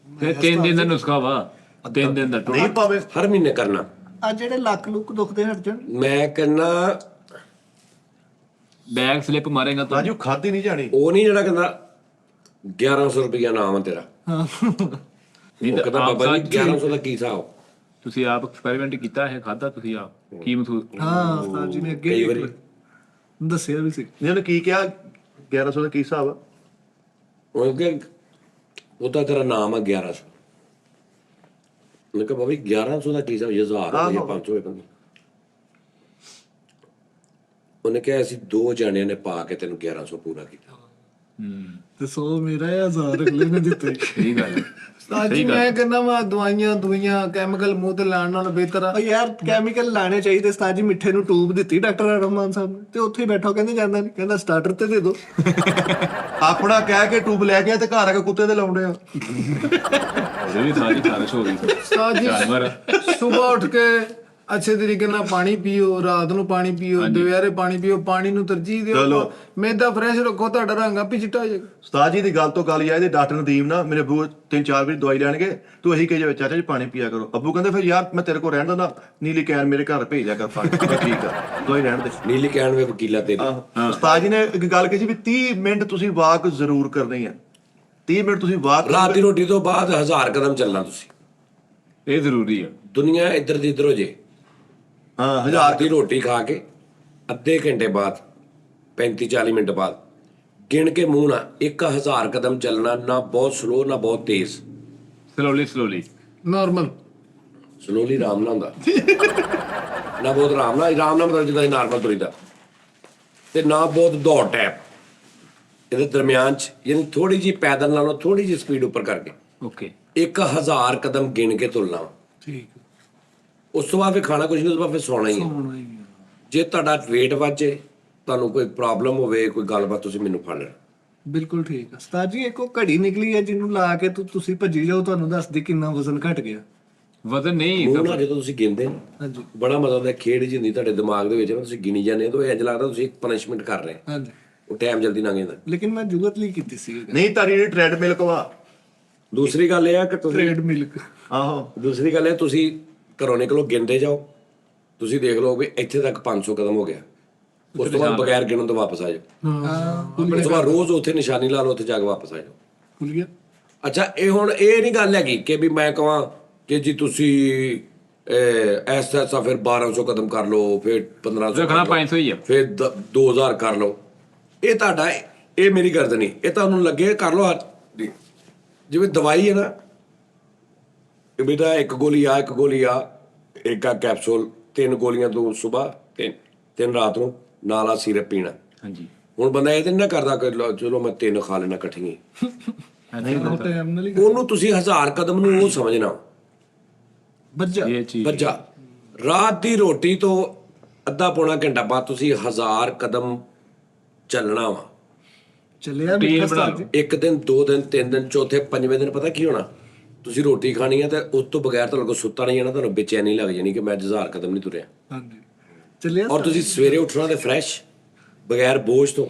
ਤੇ 3 ਦਿਨ ਦਾ ਨੁਸਖਾ ਵਾ, 3 ਦਿਨ ਦਾ ਨਹੀਂ ਪਾਵੇ। ਹਰ ਮਹੀਨੇ ਕਰਨਾ। ਆ ਜਿਹੜੇ ਲੱਕ ਲੁੱਕ ਦੁਖਦੇ ਹਟ ਜਾਣ। ਮੈਂ ਕਹਿੰਦਾ ਬੈਗ ਸਲਿੱਪ ਮਾਰੇਗਾ ਤਾਂ ਰਾਜੂ ਖਾਦੀ ਨਹੀਂ ਜਾਣੀ। ਉਹ ਨਹੀਂ ਜਿਹੜਾ ਕਹਿੰਦਾ 1100 ਰੁਪਇਆ ਨਾਮ ਆ ਤੇਰਾ, ਹਾਂ ਉਹ ਕਹਿੰਦਾ ਬਾਬਾ ਜੀ 1100 ਦਾ ਕੀ ਹਿਸਾਬ? ਤੁਸੀਂ ਆਪ ਐਕਸਪੈਰੀਮੈਂਟ ਕੀਤਾ ਹੈ, ਖਾਦਾ ਤੁਸੀਂ ਆਪ ਕੀ ਮਹਿਸੂਸ? ਹਾਂ ਉਸਤਾਦ ਜੀ ਨੇ ਅੱਗੇ ਕਈ ਵੀ ਵਾਰੀ ਦੱਸਿਆ ਵੀ ਸੀ। ਨਹੀਂ ਉਹਨੇ ਕੀ ਕਿਹਾ? 1100 ਦਾ ਕੀ ਹਿਸਾਬ ਆ? ਉਹ ਕਿ ਉਹਦਾ ਤੇਰਾ ਨਾਮ ਆ 1100। ਮੈਂ ਕਿਹਾ ਬਾਬਾ ਜੀ 1100 ਦਾ ਕੀ ਹਿਸਾਬ? 1000 ਹੋਵੇ ਜਾਂ 500 ਹੋਵੇ। ਉਹਨੇ ਕਿਹਾ ਅਸੀਂ 2 ਜਣਿਆਂ ਨੇ ਪਾ ਕੇ ਤੈਨੂੰ 1100 ਪੂਰਾ ਕੀਤਾ। ਤੇ 100 ਮੇਰਾ ਹੈ, 1000 ਅਗਲੇ ਨੇ ਦਿੱਤੇ। ਸਹੀ ਗੱਲ ਹੈ। ਉਸਤਾਦ ਜੀ ਮੈਂ ਕਹਿੰਦਾ ਵਾ ਦਵਾਈਆਂ ਕੈਮੀਕਲ ਮੂੰਹ ਤੇ ਲਾਉਣ ਨਾਲੋਂ ਬਿਹਤਰ ਆ ਉਹ ਯਾਰ ਕੈਮੀਕਲ ਲਾਣੇ ਚਾਹੀਦੇ। ਉਸਤਾਦ ਜੀ ਮਿੱਠੇ ਨੂੰ ਟੂਬ ਦਿੱਤੀ ਡਾਕਟਰ ਰਹਿਮਾਨ ਸਾਹਿਬ ਨੇ, ਤੇ ਉੱਥੇ ਹੀ ਬੈਠਾ ਕਹਿੰਦੇ ਜਾਂਦਾ ਨਹੀਂ, ਕਹਿੰਦਾ ਸਟਾਰਟਰ ਤੇ ਦੇ ਦਿਓ। ਆਪਣਾ ਕਹਿ ਕੇ ਟੂਬ ਲੈ ਗਿਆ ਤੇ ਘਰ ਆ ਕੇ ਕੁੱਤੇ ਦੇ ਲਾਉਂਦੇ ਆ। ਉਹਦੇ ਵੀ ਸਾਰੀ ਖਾਰਸ਼ ਹੋ ਗਈ ਸੀ। ਉਸਤਾਦ ਜੀ ਜਾਨਵਰ ਸਵੇਰ ਉੱਠ ਕੇ ਅੱਛੇ ਤਰੀਕੇ ਨਾਲ ਪਾਣੀ ਪੀਓ, ਰਾਤ ਨੂੰ ਪਾਣੀ ਪੀਓ, ਦੁਪਹਿਰੇ ਪਾਣੀ ਪੀਓ, ਪਾਣੀ ਨੂੰ ਤਰਜੀਹ ਦਿਓ। ਚਲੋ। ਮੈਦਾ ਫਰੈਸ਼ ਰੱਖੋ, ਤੁਹਾਡਾ ਰੰਗ ਆਪੇ ਚਿੱਟਾ ਹੋ ਜਾਏਗਾ। ਉਸਤਾਦ ਜੀ ਦੀ ਗੱਲ ਤੋਂ ਗੱਲ ਆਈ ਤੇ ਡਾਕਟਰ ਨਦੀਮ ਨਾ ਮੇਰੇ ਅੱਬੂ 3-4 ਵਾਰੀ ਦਵਾਈ ਲੈਣਗੇ, ਤੂੰ ਇਹੀ ਕਹੇ ਚਾਚਾ ਜੀ ਪਾਣੀ ਪੀਆ ਕਰੋ। ਅੱਬੂ ਕਹਿੰਦੇ ਫਿਰ ਯਾਰ ਮੈਂ ਤੇਰੇ ਕੋਲ ਰਹਿਣ ਦਿੰਦਾ, ਨੀਲੀ ਕੈਨ ਮੇਰੇ ਘਰ ਭੇਜ ਦਿਆ ਕਰ ਪਾਣੀ। ਮੈਂ ਕਿਹਾ ਠੀਕ ਆ, ਦਵਾਈ ਰਹਿਣ ਦੇ। ਨੀਲੀ ਕਹਿਣ ਵੇ ਵਕੀਲਾ ਤੇਰੀ। ਉਸਤਾਦ ਜੀ ਨੇ ਇੱਕ ਗੱਲ ਕਹੀ ਸੀ ਵੀ 30 ਮਿੰਟ ਤੁਸੀਂ ਵਾਕ ਜ਼ਰੂਰ ਕਰਨੀ ਹੈ। 30 ਮਿੰਟ ਤੁਸੀਂ ਵਾਕ ਰਾਤ ਦੀ ਰੋਟੀ ਤੋਂ ਬਾਅਦ 1000 ਕਦਮ ਚੱਲਣਾ ਤੁਸੀਂ। ਇਹ ਜ਼ਰੂਰੀ ਆ। ਦੁਨੀਆ ਇੱਧਰ ਦੀ ਇੱਧਰ ਹੋ ਜੇ। ਹਾਂ 1000 ਰਾਤ ਦੀ ਰੋਟੀ ਖਾ ਕੇ ਅੱਧੇ ਘੰਟੇ ਬਾਅਦ 35-40 ਮਿੰਟ ਬਾਅਦ ਗਿਣ ਕੇ ਮੂੰਹ ਨਾਲ 1000 ਕਦਮ ਚੱਲਣਾ। ਨਾ ਬਹੁਤ ਸਲੋ ਨਾ ਬਹੁਤ ਤੇਜ਼, ਸਲੋਲੀ ਨਾਰਮਲ ਸਲੋਲੀ ਆਰਾਮ ਨਾਲ ਹੁੰਦਾ, ਨਾ ਬਹੁਤ ਆਰਾਮ ਨਾਲ ਮਤਲਬ ਜਿੱਦਾਂ ਨਾਰਮਲ ਤੁਰੀਦਾ, ਤੇ ਨਾ ਬਹੁਤ ਦੌੜ ਟੈਪ। ਇਹਦੇ ਦਰਮਿਆਨ ਚ ਯਾਨੀ ਥੋੜੀ ਜਿਹੀ ਪੈਦਲ ਨਾਲੋਂ ਥੋੜੀ ਜਿਹੀ ਸਪੀਡ ਉੱਪਰ ਕਰਕੇ ਓਕੇ 1000 ਕਦਮ ਗਿਣ ਕੇ ਤੁਰਨਾ। ਠੀਕ ਉਸ ਤੋਂ ਬਾਅਦ ਫਿਰ ਖਾਣਾ ਕੁਝ ਨਹੀਂ, ਉਸ ਤੋਂ ਬਾਅਦ ਫਿਰ ਸੌਣਾ ਹੀ ਹੈ। ਹੋਣਾ ਹੀ ਆ। ਜੇ ਤੁਹਾਡਾ weight ਵੱਜੇ, ਤੁਹਾਨੂੰ ਕੋਈ ਪ੍ਰੋਬਲਮ ਹੋਵੇ, ਕੋਈ ਗੱਲਬਾਤ, ਤੁਸੀਂ ਮੈਨੂੰ ਫੜ ਲੈਣਾ। ਬਿਲਕੁਲ ਠੀਕ ਹੈ ਉਸਤਾਦ ਜੀ। ਇੱਕ ਉਹ ਘੜੀ ਨਿਕਲੀ ਹੈ ਜਿਹਨੂੰ ਲਾ ਕੇ ਤੁਸੀਂ ਭੱਜੀ ਜਾਓ, ਤੁਹਾਨੂੰ ਦੱਸਦੀ ਕਿੰਨਾ ਵਜ਼ਨ ਘਟ ਗਿਆ। ਵਜ਼ਨ ਨਹੀਂ ਮੂੰਹ ਨਾਲ ਜਦੋਂ ਤੁਸੀਂ ਗਿਣਦੇ ਨਾ, ਹਾਂਜੀ ਬੜਾ ਮਜ਼ਾ ਆਉਂਦਾ। ਖੇਡ ਜਿਹੀ ਹੁੰਦੀ ਤੁਹਾਡੇ ਦਿਮਾਗ ਦੇ ਵਿੱਚ ਨਾ, ਤੁਸੀਂ ਗਿਣੀ ਜਾਂਦੇ ਹੋ ਤਾਂ ਇੰਜ ਲੱਗਦਾ ਤੁਸੀਂ ਇੱਕ ਪਨਿਸ਼ਮੈਂਟ ਕਰ ਰਹੇ ਹੋ। ਹਾਂਜੀ। ਉਹ ਟਾਈਮ ਜਲਦੀ ਲੰਘ ਜਾਂਦਾ। ਲੇਕਿਨ ਮੈਂ ਜੁਗਤ ਲਈ ਕੀਤੀ ਸੀ ਨਹੀਂ ਤਾਰੀ ਜਿਹੜੀ ਟ੍ਰੈਡਮਿਲ ਕਵਾ। ਦੂਸਰੀ ਗੱਲ ਇਹ ਆ ਕਿ ਤੁਸੀਂ ਟ੍ਰੇਡ ਮਿਲਕ। ਆਹੋ ਦੂਸਰੀ ਗੱਲ ਇਹ, ਤੁਸੀਂ ਘਰੋਂ ਨਿਕਲੋ ਗਿਣਦੇ ਜਾਓ, ਤੁਸੀਂ ਦੇਖ ਲਓ ਵੀ ਇੱਥੇ ਤੱਕ 500 ਕਦਮ ਹੋ ਗਿਆ, ਉਸ ਤੋਂ ਬਾਅਦ ਬਗੈਰ ਗਿਣਨ ਤੋਂ ਵਾਪਸ ਆ ਜਾਓ। ਉਸ ਤੋਂ ਬਾਅਦ ਰੋਜ਼ ਉੱਥੇ ਨਿਸ਼ਾਨੀ ਲਾ ਲਓ, ਉੱਥੇ ਜਾ ਕੇ ਵਾਪਸ ਆ ਜਾਓ। ਖੁੱਲ ਗਿਆ। ਅੱਛਾ, ਇਹ ਹੁਣ ਇਹ ਨਹੀਂ ਗੱਲ ਹੈਗੀ ਕਿ ਵੀ ਮੈਂ ਕਹਾਂ ਕਿ ਜੀ ਤੁਸੀਂ ਐਸਾ ਫਿਰ 1200 ਕਦਮ ਕਰ ਲਓ, ਫਿਰ 1500 ਰੱਖਣਾ 500 ਹੀ ਆ। ਫਿਰ 2000 ਕਰ ਲਓ। ਇਹ ਤੁਹਾਡਾ, ਇਹ ਮੇਰੀ ਗਰਜ ਨਹੀਂ। ਇਹ ਤੁਹਾਨੂੰ ਲੱਗੇ ਕਰ ਲਓ। ਜਿਵੇਂ ਦਵਾਈ ਹੈ ਨਾ, ਕਿ ਬੇਟਾ ਇੱਕ ਗੋਲੀ ਆ ਇੱਕ ਆ ਕੈਪਸੂਲ, 3 ਗੋਲੀਆਂ ਤੋਂ ਸਵੇਰ 3 ਰਾਤ ਨੂੰ, ਨਾਲ ਆ ਸੀਰਪ ਪੀਣਾ। ਹਾਂਜੀ ਹੁਣ ਬੰਦਾ ਇਹ ਤਾਂ ਨਹੀਂ ਨਾ ਕਰਦਾ ਕਿ ਚਲੋ ਮੈਂ 3 ਖਾ ਲੈਣਾ ਇਕੱਠੀਆਂ ਹੀ। ਉਹ ਟਾਈਮ ਨਾਲ ਹੀ ਉਹਨੂੰ ਤੁਸੀਂ 1000 ਕਦਮ ਨੂੰ ਉਹ ਸਮਝਣਾ ਬੱਜਾ ਇਹ ਚੀਜ਼ ਬੱਜਾ। ਰਾਤ ਦੀ ਰੋਟੀ ਤੋਂ ਅੱਧਾ ਪੌਣਾ ਘੰਟਾ ਬਾਅਦ ਤੁਸੀਂ 1000 ਕਦਮ ਚੱਲਣਾ ਵਾ। ਚੱਲਿਆ ਟੀਮ ਮਿੱਠਾ ਬਣਾ ਉਸਤਾਦ ਜੀ। ਇੱਕ ਦਿਨ, 2 ਦਿਨ, 3 ਦਿਨ, ਚੌਥੇ, ਪੰਜਵੇਂ ਦਿਨ ਪਤਾ ਕੀ ਹੋਣਾ, ਤੁਸੀਂ ਰੋਟੀ ਖਾਣੀ ਹੈ ਤੇ ਉਸ ਤੋਂ ਬਗੈਰ ਤੁਹਾਡੇ ਕੋਲ ਸੁੱਤਾ ਨਹੀਂ ਜਾਣਾ, ਤੁਹਾਨੂੰ ਬੇਚੈਨੀ ਲੱਗ ਜਾਣੀ ਕਿ ਮੈਂ 1000 ਕਦਮ ਨਹੀਂ ਤੁਰਿਆ। ਹਾਂਜੀ ਚੱਲਿਆ ਔਰ ਤੁਸੀਂ ਸਵੇਰੇ ਉੱਠਣਾ ਤੇ ਫਰੈਸ਼, ਬਗੈਰ ਬੋਝ ਤੋਂ,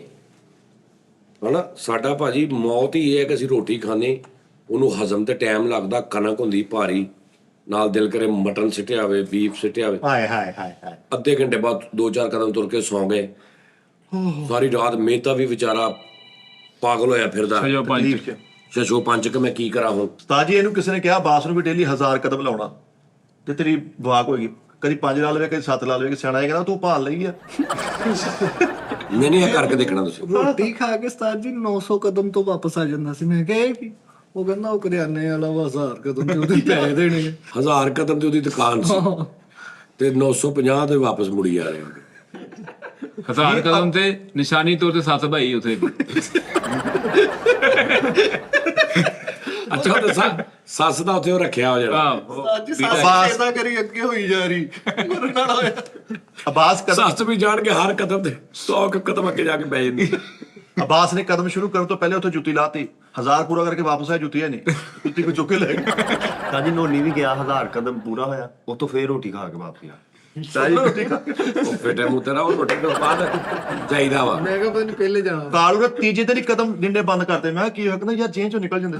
ਹਨਾ। ਸਾਡਾ ਭਾਜੀ ਮੌਤ ਹੀ ਇਹ ਹੈ ਕਿ ਅਸੀਂ ਰੋਟੀ ਖਾਂਦੇ, ਉਹਨੂੰ ਹਜ਼ਮ ਤੇ ਟਾਈਮ ਲੱਗਦਾ, ਕਣਕ ਹੁੰਦੀ ਭਾਰੀ, ਨਾਲ ਦਿਲ ਕਰੇ ਮਟਨ ਸਿੱਟਿਆ ਹੋਵੇ, ਬੀਫ ਸਿੱਟਿਆ ਹੋਵੇ, ਹਾਏ ਹਾਏ ਹਾਏ ਹਾਏ। ਅੱਧੇ ਘੰਟੇ ਬਾਅਦ 2-4 ਕਦਮ ਤੁਰ ਕੇ ਸੌਂ ਗਏ। ਸਾਰੀ ਰਾਤ ਮਹਿਤਾ ਵੀ ਵਿਚਾਰਾ ਪਾਗਲ ਹੋਇਆ ਫਿਰਦਾ, ਸਜੋ ਪੰਜ ਤਕਲੀਫ ਚ। ਸ਼ਸ਼ੋ ਪੰਜ ਕਿ ਮੈਂ ਕੀ ਕਰਾਂ ਹੁਣ। ਉਸਤਾਦ ਜੀ ਇਹਨੂੰ ਕਿਸੇ ਨੇ ਕਿਹਾ ਬਾਸ ਨੂੰ ਵੀ ਡੇਲੀ 1000 ਕਦਮ ਲਾਉਣਾ ਤੇ ਤੇਰੀ ਵਾਕ ਹੋਏਗੀ। ਕਦੀ 5 ਲਾ ਲਵੇ, ਕਦੀ 7 ਲਾ ਲਵੇ, ਕਿ ਸਿਆਣਾ ਇਹ ਕਹਿੰਦਾ ਤੂੰ ਭਾਲ ਲਈ ਆ। ਨਹੀਂ ਇਹ ਕਰਕੇ ਦੇਖਣਾ ਤੁਸੀਂ। ਰੋਟੀ ਖਾ ਕੇ ਉਸਤਾਦ ਜੀ 900 ਕਦਮ ਤੋਂ ਵਾਪਸ ਆ ਜਾਂਦਾ ਸੀ। ਮੈਂ ਕਿਹਾ ਇਹ ਕੀ? ਉਹ ਕਹਿੰਦਾ ਉਹ ਕਰਿਆਨੇ ਵਾਲਾ ਵਾ 1000 ਕਦਮ ਤੇ ਉਹਦੇ ਪੈਸੇ ਦੇਣੇ 1000 ਕਦਮ ਤੇ ਉਹਦੀ ਦੁਕਾਨ ਸੀ ਤੇ 950 ਤੇ ਵਾਪਸ ਮੁੜੀ ਆ ਰਹੇ ਹੋ। 1000 ਕਦਮ ਤੇ ਨਿਸ਼ਾਨੀ ਤੌਰ ਤੇ 7 ਭਾਈ ਉਥੇ। ਅੱਛਾ ਤੇ ਸੱਸ ਦਾ ਉੱਥੇ ਉਹ ਰੱਖਿਆ ਹੋ ਜਿਹੜਾ ਸਾਡੀ ਦਾ ਕਰੀ ਅੱਗੇ ਹੋਈ ਜਾ ਰਹੀ ਮਰਨ ਵਾਲਾ ਹੋਇਆ। ਅਬਾਸ ਕਦਮ ਸੱਸ ਵੀ ਜਾਣ ਕੇ ਹਰ ਕਦਮ ਤੇ 100 ਕਦਮ ਅੱਗੇ ਜਾ ਕੇ ਬਹਿ ਜਾਂਦੀ। ਅਬਾਸ ਨੇ ਕਦਮ ਸ਼ੁਰੂ ਕਰਨ ਤੋਂ ਪਹਿਲੇ ਉੱਥੇ ਜੁੱਤੀ ਲਾਤੀ। 1000 ਪੂਰਾ ਕਰਕੇ ਵਾਪਸ ਆਇਆ, ਜੁੱਤੀ ਹੈ ਨਹੀਂ, ਜੁੱਤੀ ਕੋ ਚੁੱਕ ਕੇ ਲੈ ਗਿਆ। ਕਾਜੀ ਨੋਨੀ ਵੀ ਗਿਆ 1000 ਕਦਮ ਪੂਰਾ ਹੋਇਆ, ਉਹ ਤੋਂ ਫੇਰ ਰੋਟੀ ਖਾ ਕੇ ਵਾਪਸ ਆ। ਸਾਰੀ ਜੁੱਤੀ ਖਾ ਕੇ। ਉਹ ਫੇਟੇ ਮੂੰਹ ਤੇਰਾ ਉਹ ਰੋਟੀ ਤੋਂ ਬਾਅਦ ਚਾਹੀਦਾ ਵਾ। ਮੈਂ ਕਿਹਾ ਪਤਾ ਨਹੀਂ ਪਹਿਲੇ ਜਾਣਾ। ਕਾਲੂ ਨੇ ਤੀਜੇ ਦਿਨ ਹੀ ਕਦਮ ਡਿੰਡੇ ਬੰਦ ਕਰਤੇ। ਮੈਂ ਕਿਹਾ ਕੀ ਹੋਇਆ? ਕਹਿੰਦਾ ਯਾਰ ਜੇਲ੍ਹ ਚੋਂ ਨਿਕਲ ਜਾਂਦੇ।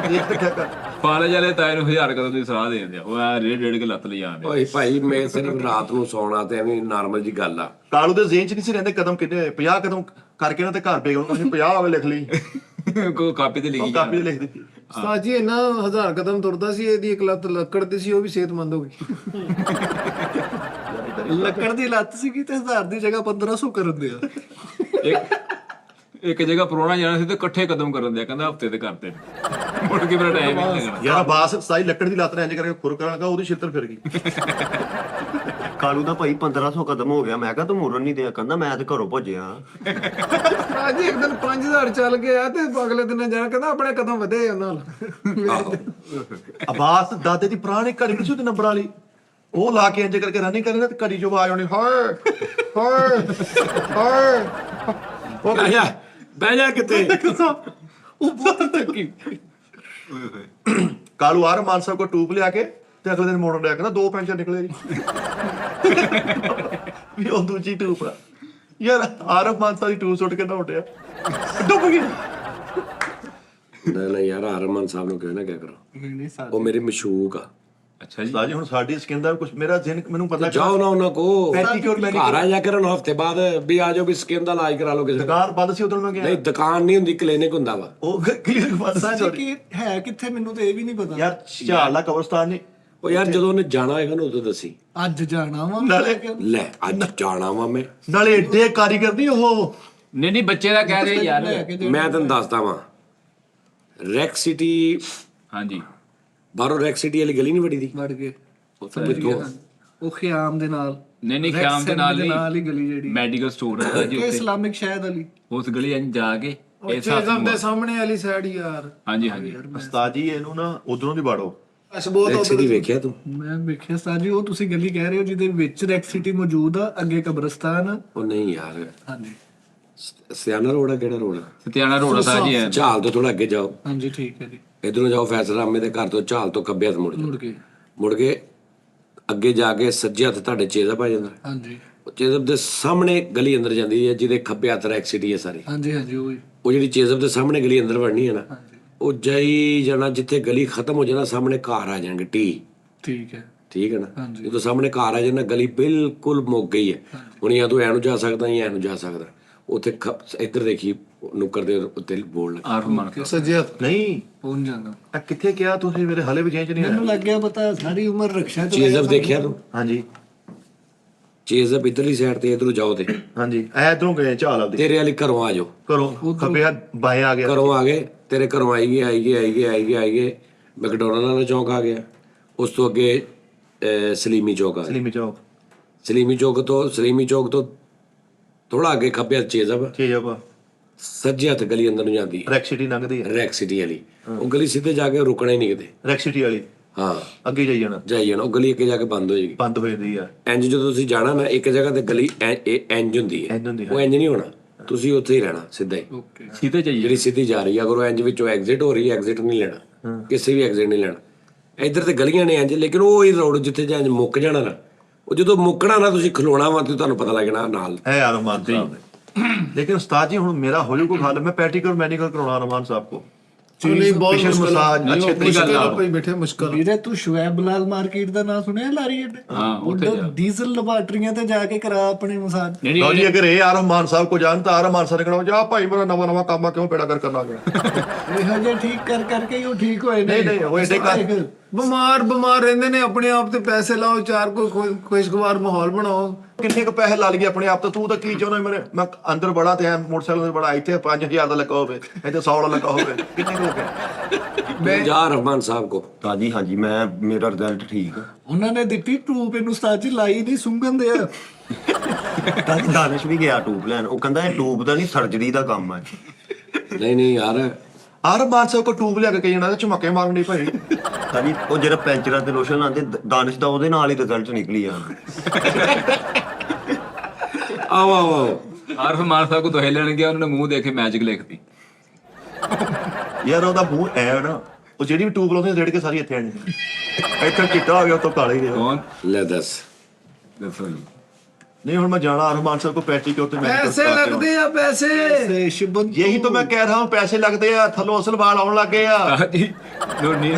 ਦੇਖ ਤੇ ਕਿਆ ਕਰ। ਕਾਲਜ ਵਾਲੇ ਤਾਏ ਨੂੰ 1000 ਕਦਮ ਦੀ ਸਲਾਹ ਦੇ ਦਿੰਦੇ ਆ। ਉਹ ਆ ਰੇੜ ਕੇ ਲੱਤ ਲਈ ਜਾਂਦੇ। ਓਏ ਭਾਈ ਮੈਂ ਸਿਰਫ ਰਾਤ ਨੂੰ ਸੌਣਾ ਤੇ ਐਵੇਂ ਨਾਰਮਲ ਜੀ ਗੱਲ ਆ। ਕਾਲੂ ਦੇ ਜ਼ੇਨ ਚ ਨਹੀਂ ਸੀ ਰਹਿੰਦੇ ਕਦਮ ਕਿੰਨੇ ਹੋਏ। 50 ਕਦਮ ਕਰਕੇ ਨਾ ਤੇ ਘਰ ਪੇ ਗਿਆ। 50 ਆਵੇ ਲਿਖ ਲਈ, ਕੋਈ ਕਾਪੀ ਤੇ ਲਿਖੀ ਕਾਪੀ ਤੇ ਲਿਖ ਦਿੱਤੀ। ਉਸਤਾਦ ਜੀ ਇੰਨਾ 1000 ਕਦਮ ਤੁਰਦਾ ਸੀ, ਇਹਦੀ ਇੱਕ ਲੱਤ ਲੱਕੜ ਦੀ ਸੀ, ਉਹ ਵੀ ਸਿਹਤਮੰਦ ਹੋ ਗਈ। ਲੱਕੜ ਦੀ ਲੱਤ ਸੀਗੀ ਤੇ 1000 ਦੀ ਜਗ੍ਹਾ 1500 ਕਰਨ ਦਿਆ। ਇੱਕ ਜਗ੍ਹਾ ਪਰੋਣਾ ਜਾਣਾ ਸੀ ਤੇ ਇਕੱਠੇ ਕਦਮ ਕਰਨ ਦਿਆ। ਕਹਿੰਦਾ ਹਫਤੇ ਤੇ ਕਰਦੇ ਮੁੜ ਕੇ ਮੇਰਾ ਟਾਈਮ ਹੀ ਨਹੀਂ ਲੱਗਣਾ। ਯਾਰ ਅਬਾਸ ਸਾਈ ਲੱਕੜ ਦੀ ਲੱਤ ਨੇ ਇੰਜ ਕਰਕੇ ਖੁਰ ਕਰਨ ਲੱਗਾ, ਉਹਦੀ ਛਿੱਤਰ ਫਿਰ ਗਈ। ਕਾਲੂ ਦਾ ਭਾਈ 1500 ਕਦਮ ਹੋ ਗਿਆ। ਮੈਂ ਕਿਹਾ ਤੂੰ ਮੁਰਨ ਨਹੀਂ ਦਿਆ। ਕਹਿੰਦਾ ਮੈਂ ਤੇ ਘਰੋਂ ਭੱਜਿਆ। ਉਸਤਾਦ ਜੀ ਇੱਕ ਦਿਨ 5000 ਚੱਲ ਗਿਆ ਤੇ ਅਗਲੇ ਦਿਨ ਜਾਣਾ, ਕਹਿੰਦਾ ਆਪਣੇ ਕਦਮ ਵਧੇ ਉਹਨਾਂ ਨਾਲ। ਅਬਾਸ ਦਾਦੇ ਦੀ ਪੁਰਾਣੀ ਘੜੀ ਨਹੀਂ ਸੀ ਉਹਦੇ ਨੰਬਰ ਵਾਲੀ, ਉਹ ਲਾ ਕੇ ਇੰਜ ਕਰਕੇ ਰਨਿੰਗ ਕਰੇ ਨਾ ਤੇ ਘੜੀ ਚੋਂ ਆਵਾਜ਼ ਆਉਣੀ, ਹਾਏ ਹਾਏ ਹਾਏ। ਉਹ ਬਹਿ ਜਾ ਕਿਤੇ। ਉਹ ਬਹੁਤ ਤੱਕੀ ਕਾਲੂ ਆਰ ਮਾਨ ਸਾਹਿਬ ਕੋ ਟੂਬ ਲਿਆ ਕੇ ਤੇ ਅਗਲੇ ਦਿਨ ਮੋੜਨ ਲਿਆ, ਕਹਿੰਦਾ 2 ਪੈਂਚਰ ਨਿਕਲੇ ਜੀ। ਵੀ ਉਹ ਦੂਜੀ ਟੂਬ ਆ। ਯਾਰ ਆਰਫ ਮਾਨ ਸਾਹਿਬ ਦੀ ਟੂਬ ਸੁੱਟ ਕੇ ਨਾ ਉੱਡਿਆ, ਡੁੱਬ ਗਿਆ। ਨਹੀਂ ਯਾਰ ਹਰਮਨ ਸਾਹਿਬ ਨੂੰ ਕਹਿਣਾ ਕਿਆ ਕਰੋ, ਨਹੀਂ ਉਹ ਮੇਰੇ ਮਸ਼ੂਕ ਆ। ਅੱਛਾ ਜੀ। ਸਾਜੀ ਹੁਣ ਸਾਡੀ ਸਕਿਨ ਦਾ ਵੀ ਕੁਝ ਮੇਰਾ ਜ਼ਿਹਨ ਮੈਨੂੰ ਪਤਾ ਜਾਓ ਨਾ ਉਹਨਾਂ ਕੋ ਪੈਟੀਕਿਉਰ ਘਰ ਆ ਜਾ ਕਰਨ ਹਫਤੇ ਬਾਅਦ ਵੀ ਆ ਜਾਓ ਵੀ ਸਕਿਨ ਦਾ ਇਲਾਜ ਕਰਾ ਲਓ ਕਿਸੇ ਦੁਕਾਨ ਬੰਦ ਸੀ ਉਦੋਂ ਮੈਂ ਗਿਆ। ਨਹੀਂ ਦੁਕਾਨ ਨਹੀਂ ਹੁੰਦੀ, ਕਲੀਨਿਕ ਹੁੰਦਾ ਵਾ। ਉਹ ਕਲੀਅਰ ਬੰਦ ਸਾਜੀ ਸੀ। ਕੀ ਹੈ ਕਿੱਥੇ ਮੈਨੂੰ ਤੇ ਇਹ ਵੀ ਨਹੀਂ ਪਤਾ। ਯਾਰ ਝਾਲਾ ਕਬਰਸਤਾਨ ਨੇ ਉਹ ਯਾਰ ਜਦੋਂ ਉਹਨੇ ਜਾਣਾ ਹੋਏਗਾ ਨਾ ਉਦੋਂ ਦੱਸੀ। ਅੱਜ ਜਾਣਾ ਵਾ ਨਾਲੇ ਲੈ ਅੱਜ ਜਾਣਾ ਵਾ ਮੈਂ। ਨਾਲੇ ਏਡੇ ਕਾਰੀਗਰ ਨਹੀਂ ਉਹ। ਨਹੀਂ ਬੱਚੇ ਦਾ ਕਹਿ ਰਹੇ ਯਾਰ। ਮੈਂ ਤੈਨੂੰ ਦੱਸਦਾ ਵਾਂ, ਰੈਕ ਸਿਟੀ ਹਾਂਜੀ ਬਾਹਰੋਂ ਰੈਕ ਸਿਟੀ ਵਾਲੀ ਗਲੀ ਨਹੀਂ ਵੜੀ ਦੀ, ਵੜ ਗਏ ਕਿੱਥੋਂ? ਉਹ ਖਿਆਮ ਦੇ ਨਾਲ। ਨਹੀਂ ਖਿਆਮ ਦੇ ਨਾਲ ਹੀ ਗਲੀ ਜਿਹੜੀ ਮੈਡੀਕਲ ਸਟੋਰ ਹੈ ਜੀ ਕਿ ਉੱਥੇ। ਇਸਲਾਮਿਕ ਸ਼ਾਇਦ ਅਲੀ ਉਸ ਗਲੀ ਅੰਜ ਜਾ ਕੇ ਇਹ ਚੇਜ਼ਮ ਦੇ ਸਾਹਮਣੇ ਵਾਲੀ ਸਾਈਡ ਯਾਰ। ਹਾਂਜੀ ਹਾਂਜੀ। ਉਸਤਾਦ ਜੀ ਇਹਨੂੰ ਨਾ ਉਧਰੋਂ ਦੀ ਬਾੜੋ। ਅਸ ਬਹੁਤ ਰੈਕ ਸਿਟੀ ਵੇਖਿਆ ਤੂੰ? ਮੈਂ ਵੇਖਿਆ ਸਾਜੀ ਉਹ ਤੁਸੀਂ ਗਲੀ ਕਹਿ ਰਹੇ ਹੋ ਜਿਹਦੇ ਵਿੱਚ ਰੈਕ ਸਿਟੀ ਮੌਜੂਦ ਆ, ਅੱਗੇ ਕਬਰਸਤਾਨ ਆ। ਉਹ ਨਹੀਂ ਯਾਰ, ਹਾਂਜੀ ਸਿਆਣਾ ਰੋਡ ਆ, ਕਿਹੜਾ ਰੋਡ ਆ? ਸਤਿਆਣਾ ਰੋਡ ਦਾ ਜੀ ਹੈ। ਝਾਲ ਤੋਂ ਥੋੜਾ ਅੱਗੇ ਜਾਓ, ਹਾਂਜੀ ਠੀਕ ਹੈ ਜੀ। ਇਧਰੋਂ ਜਾਓ ਫੈਸਲ ਰਾਮੇ ਦੇ ਘਰ ਤੋਂ, ਝਾਲ ਤੋਂ ਖੱਬੇ ਹੱਥ ਮੁੜ ਜਾਓ। ਮੁੜ ਕੇ ਮੁੜ ਕੇ ਅੱਗੇ ਜਾ ਕੇ ਸੱਜੇ ਹੱਥ ਤੁਹਾਡੇ ਚੇਜ਼ਬ ਆ ਜਾਂਦਾ। ਹਾਂਜੀ ਉਹ ਚੇਜ਼ਬ ਦੇ ਸਾਹਮਣੇ ਗਲੀ ਅੰਦਰ ਜਾਂਦੀ ਹੈ, ਜਿਹਦੇ ਖੱਬੇ ਹੱਥ ਰੈਕ ਸਿਟੀ ਹੈ ਸਾਰੀ। ਹਾਂਜੀ ਹਾਂਜੀ ਉਹ ਹੀ। ਉਹ ਜਿਹੜੀ ਚੇਜ਼ਬ ਦੇ ਸਾਹਮਣੇ ਗਲੀ ਅੰਦਰ ਵੜਨੀ ਹੈ ਨਾ, ਹਾਂਜੀ ਉਹ ਜਾਈ ਜਾਣਾ, ਜਿੱਥੇ ਗਲੀ ਖਤਮ ਹੋ ਜਾਣਾ ਸਾਹਮਣੇ ਘਰ ਆ ਜਾਣਗੇ ਟੀ। ਠੀਕ ਹੈ। ਠੀਕ ਹੈ ਨਾ? ਹਾਂਜੀ। ਜਦੋਂ ਸਾਹਮਣੇ ਘਰ ਆ ਜਾਣਾ ਗਲੀ ਬਿਲਕੁਲ ਮੁੱਕ ਗਈ ਹੈ। ਹੁਣ ਜਾਂ ਤੂੰ ਐਨੂੰ ਜਾ ਸਕਦਾ ਜਾਂ ਐਨੂੰ ਜਾ ਸਕਦਾ। ਉੱਥੇ ਇੱਧਰ ਦੇਖੀ ਨੁੱਕਰ ਦੇ ਉੱਤੇ ਬੋਰਡ ਲੱਗਾ। ਆਰਫ ਮਾਨ ਕੇ ਸੱਜੇ ਹੱਥ ਨਹੀਂ ਪਹੁੰਚ ਜਾਣਾ। ਆ ਕਿੱਥੇ ਕਿਹਾ ਤੁਸੀਂ? ਮੇਰੇ ਹਲੇ ਵੀ ਜੇਂਚ ਨਹੀਂ ਮੈਨੂੰ ਆਇਆ। ਲੱਗ ਗਿਆ ਪਤਾ ਸਾਰੀ ਉਮਰ ਰਕਸ਼ਾ ਚ ਚੇਜ਼ਬ ਦੇਖਿਆ ਤੂੰ? ਹਾਂਜੀ ਚੇਜ਼ਬ ਇੱਧਰਲੀ ਸਾਈਡ ਤੇ, ਇਧਰੋਂ ਜਾਓ ਤੇ ਹਾਂਜੀ ਐ ਇਧਰੋਂ ਗਏ ਝਾਲ ਆਪਦੀ। ਤੇਰੇ ਵਾਲੀ ਘਰੋਂ ਆ ਜਾਓ। ਕਰੋ ਖੱਬੇ ਹੱਥ ਬਾਏ ਆ ਗਿਆ। ਘਰੋਂ ਆ ਗਏ, ਤੇਰੇ ਘਰੋਂ ਆਈ ਗਏ ਮੈਕਡੋਨਲਡ ਵਾਲਾ ਚੌਂਕ ਆ ਗਿਆ। ਉਸ ਤੋਂ ਅੱਗੇ ਸਲੀਮੀ ਚੌਕ ਆ ਗਿਆ। ਸਲੀਮੀ ਚੌਕ ਸਲੀਮੀ ਚੌਕ ਤੋਂ ਥੋੜਾ ਅੱਗੇ ਖੱਬੇ ਹੱਥ ਚੇਜ਼ਬ, ਠੀਕ ਆ। ਸੱਜੇ ਹੱਥ ਗਲੀ ਅੰਦਰ ਨੂੰ ਜਾਂਦੀ ਹੈ, ਰੈਕ ਸਿਟੀ ਲੰਘਦੀ ਹੈ, ਰੈਕ ਸਿਟੀ ਵਾਲੀ। ਉਹ ਗਲੀ ਸਿੱਧੇ ਜਾ ਕੇ ਰੁਕਣਾ ਹੀ ਨਹੀਂ ਕਿਤੇ। ਰੈਕ ਸਿਟੀ ਵਾਲੀ ਹਾਂ, ਅੱਗੇ ਜਾਈ ਜਾਣਾ, ਜਾਈ ਜਾਣਾ। ਉਹ ਗਲੀ ਅੱਗੇ ਜਾ ਕੇ ਬੰਦ ਹੋ ਜਾਏਗੀ। ਬੰਦ ਹੋ ਜਾਂਦੀ ਆ। ਇੰਜ ਜਦੋਂ ਤੁਸੀਂ ਜਾਣਾ ਨਾ ਇੱਕ ਜਗ੍ਹਾ ਤੇ ਗਲੀ ਇੰਜ ਹੁੰਦੀ ਹੈ, ਇੰਝ ਹੁੰਦੀ ਹੈ। ਉਹ ਇੰਜ ਨਹੀਂ ਹੋਣਾ, ਤੁਸੀਂ ਉੱਥੇ ਹੀ ਰਹਿਣਾ ਸਿੱਧਾ ਹੀ। ਸਿੱਧੇ ਚਾਹੀਏ ਜਿਹੜੀ ਸਿੱਧੀ ਜਾ ਰਹੀ ਹੈ, ਅਗਰ ਉਹ ਇੰਜ ਵਿੱਚੋਂ ਐਗਜ਼ਿਟ ਹੋ ਰਹੀ ਹੈ, ਐਗਜ਼ਿਟ ਨਹੀਂ ਲੈਣਾ, ਕਿਸੇ ਵੀ ਐਗਜ਼ਿਟ ਨਹੀਂ ਲੈਣਾ। ਇੱਧਰ ਤੇ ਗਲੀਆਂ ਨੇ ਇੰਜ, ਲੇਕਿਨ ਉਹ ਹੀ ਰੋਡ ਜਿੱਥੇ ਜਾਂ ਮੁੱਕ ਜਾਣਾ ਨਾ, ਉਹ ਜਦੋਂ ਮੁੱਕਣਾ ਨਾ ਤੁਸੀਂ ਖਲੋਣਾ ਵਾ ਤੇ ਤੁਹਾਨੂੰ ਪਤਾ ਲੱਗਣਾ ਨਾਲ। ਹੈ ਯਾਰ ਰਮਾਨ ਸਾਹਿਬ ਨੇ। ਲੇਕਿਨ ਉਸਤਾਦ ਜੀ ਹੁਣ ਮੇਰਾ ਹੋ ਜੂ ਕੋਈ ਹੱਲ, ਮੈਂ ਪੈਟੀਕਰ ਮੈਨੀਕਰ ਕਰਵਾਉਣਾ ਰਮਾਨ ਸਾਹਿਬ ਕੋ। ਨਹੀਂ ਬਹੁਤ Facial ਮੁਸ਼ਕਲ massage, ਨਹੀਂ, ਅੱਛੇ ਤਰੀਕੇ ਮੁਸ਼ਕਲ ਨਾਲ। ਭਾਈ ਬੈਠੇ ਮੁਸ਼ਕਲ। ਵੀਰੇ ਤੂੰ ਸ਼ੁਐਬ ਬਲਾਲ ਮਾਰਕੀਟ ਦਾ ਨਾਮ ਸੁਣਿਆ ਲਾਰੀ ਅੱਡੇ? ਹਾਂ, ਉੱਥੇ ਉੱਧਰ ਜਾ। ਡੀਜ਼ਲ ਲੈਬਾਰਟਰੀਆਂ ਤੇ ਜਾ ਕੇ ਕਰਾ ਆਪਣੇ ਮਸਾਜ। ਨਹੀਂ ਲਓ ਜੀ, ਅਗਰ ਇਹ ਆ ਰਮਾਨ ਸਾਹਿਬ ਕੋ ਜਾਣ ਤਾਂ ਰਮਾਨ ਸਾਹਿਬ ਨੇ ਕਹਿਣਾ ਜਾ ਭਾਈ ਮੇਰਾ ਨਵਾਂ ਨਵਾਂ ਕੰਮ ਆ, ਕਿਉਂ ਬੇੜਾ ਕਰ ਕਰਨਾ ਪਿਆ। ਇਹੋ ਜਿਹੇ ਠੀਕ ਕਰ ਕਰਕੇ ਹੀ ਉਹ ਠੀਕ ਹੋਏ ਨੇ। ਨਹੀਂ, ਉਹ ਏਡੇ ਕਰ- ਬਿਮਾਰ ਰਹਿੰਦੇ ਨੇ, ਆਪਣੇ ਆਪ ਤੇ ਪੈਸੇ ਲਾਓ, ਚਾਰ ਕੋਈ ਖੁਸ਼ਗਵਾਰ ਮਾਹੌਲ ਬਣਾਓ। ਕਿੰਨੇ ਕੁ ਪੈਸੇ ਲਾ ਲਈਏ ਆਪਣੇ ਆਪ ਤੋਂ? ਤੂੰ ਤਾਂ ਕੀ ਚਾਹੁੰਦਾ ਮੇਰੇ? ਮੈਂ ਅੰਦਰ ਬੜਾ ਤੇ ਮੋਟਰਸਾਈਕਲ ਤੇ ਬੜਾ, ਇੱਥੇ 5000 ਦਾ ਲੱਗਾ ਹੋਵੇ, ਇੱਥੇ 100 ਦਾ ਲੱਗਾ ਹੋਵੇ, ਕਿੰਨੇ ਕੁ ਲੱਗੇ? ਜਾ ਰਹਿਮਾਨ ਸਾਹਿਬ ਕੋ। ਤਾਜੀ ਹਾਂਜੀ, ਮੇਰਾ ਰਿਜ਼ਲਟ ਠੀਕ ਆ। ਉਹਨਾਂ ਨੇ ਦਿੱਤੀ ਟੂਬ, ਇਹਨੂੰ ਉਸਤਾਦ ਜੀ ਲਾਈ ਨਹੀਂ, ਸੁੰਘਣ ਦੇ ਆ। ਤਾਜੀ ਦਾਨਿਸ਼ ਵੀ ਗਿਆ ਟੂਬ ਲੈਣ, ਉਹ ਕਹਿੰਦਾ ਇਹ ਟੂਬ ਦਾ ਨਹੀਂ ਸਰਜਰੀ ਦਾ ਕੰਮ ਹੈ। ਨਹੀਂ ਯਾਰ, ਆ ਰਮਾਨ ਸਾਹਿਬ ਕੋ ਟੂਬ ਲਿਆ ਕੇ ਕਹੀ ਜਾਣਾ, ਝਮਕੇ ਮਾਰਨ ਦੀ ਭਾਈ। ਤਾਜੀ ਉਹ ਜਿਹੜਾ ਪੈਂਚਰਾਂ ਤੇ ਲੋਸ਼ਨ ਲਾਉਂਦੇ ਦਾਨਿਸ਼ ਦਾ, ਉਹਦੇ ਨਾਲ ਹੀ ਰਿਜ਼ਲਟ ਨਿਕਲੀ ਜਾਂਦਾ। ਆਓ ਆਰਫ ਮਾਨ ਸਾਹਿਬ ਕੋ ਦੋਹੇ ਲੈਣ ਗਿਆ, ਉਹਨਾਂ ਨੇ ਮੂੰਹ ਦੇਖ ਕੇ ਮੈਜਿਕ ਲਿਖਤੀ। ਯਾਰ ਉਹਦਾ ਮੂੰਹ ਐ ਨਾ, ਉਹ ਜਿਹੜੀ ਵੀ ਟੂਬ ਲਾਉਂਦੇ ਰੇੜ ਕੇ ਸਾਰੀ ਇੱਥੇ ਆਣੀ। ਇੱਥੇ ਚਿੱਟਾ ਹੋ ਗਿਆ, ਉਤੋਂ ਕਾਲਾ ਹੀ ਰਿਹਾ। ਕੌਣ ਲੈ ਦੱਸ। ਦੱਸੋ ਜੀ। नहीं और मैं जाना रमान सर को पैटी के होते पैसे लगते हैं पैसे। ਤੇ ਸ਼ਿਬਨ यही तो मैं कह रहा हूँ, पैसे लगते हैं, थलो असल बाल आने लग गए हैं। ਜੀ ਲੋ ਨਹੀਂ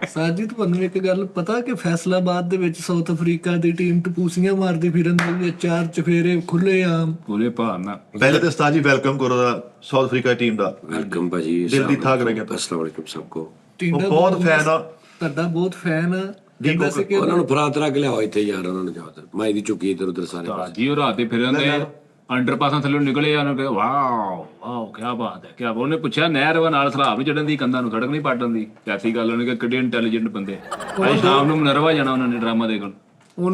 ਸਾਜਿਦ ਤੁਹਾਨੂੰ ਇੱਕ ਗੱਲ ਪਤਾ ਕਿ ਫੈਸਲਾਬਾਦ ਦੇ ਵਿੱਚ ਸਾਊਥ ਅਫਰੀਕਾ ਦੀ ਟੀਮ ਟਪੂਸੀਆਂ ਮਾਰਦੀ ਫਿਰਨ ਦੀ ਹੈ, ਚਾਰ ਚਫੇਰੇ ਖੁੱਲੇ ਆਮ। ਪੂਰੇ ਭਾਰ ਨਾਲ पहले तो उस्ताद जी वेलकम करो साउथ अफ्रीका टीम दा। ਵੈਲਕਮ ਭਾਜੀ। ਦਿਲ ਦੀ ਥਾਕ ਰਹੀ ਹੈ। ਅਸਲਾਮ ਵਾਲੇਕੁਮ ਸਭ ਕੋ। ਟੀਂਡਾ ਉਹ ਬਹੁਤ fan ਆ। ਤੁਹਾਡਾ ਬਹੁਤ ਫੈਨ ਆ। ਕਹਿੰਦਾ ਸੀ ਕਿ ਉਹਨਾਂ ਨੂੰ ਫਰਾਤ ਰੱਖ ਲਿਆਓ ਇੱਥੇ ਯਾਰ, ਉਹਨਾਂ ਨੂੰ ਜਾਓ ਤੇ ਮੈਂ ਇਹਦੀ ਚੁੱਕੀ ਇੱਧਰ ਉੱਧਰ ਸਾਰੇ ਪਾਸੇ। ਜੀ ਉਹ ਰਾਤ ਦੇ ਫਿਰਨ ਦੇ ਅੰਡਰ ਪਾਸਾਂ ਥੱਲੇ ਨਿਕਲੇ, ਉਹਨੇ ਕਿਹਾ ਵਾਓ ਵਾਓ ਕੀ ਬਾਤ ਹੈ, ਕੀ ਬਾਤ। ਉਹਨੇ ਪੁੱਛਿਆ ਨਹਿਰ ਵਾ ਨਾਲ ਸਲਾਬ ਨਹੀਂ ਚੜਨ ਦੀ, ਕੰਧਾਂ ਨੂੰ ਸੜਕ ਨਹੀਂ ਪਾਟਣ ਦੀ। ਐਸੀ ਗੱਲ ਉਹਨੇ ਕਿ ਕਿੱਡੇ ਇੰਟੈਲੀਜੈਂਟ ਬੰਦੇ। ਅੱਜ ਸ਼ਾਮ ਨੂੰ ਮਨਰਵਾ ਜਾਣਾ ਉਹਨਾਂ ਨੇ ਡਰਾਮਾ ਦੇਖਣ,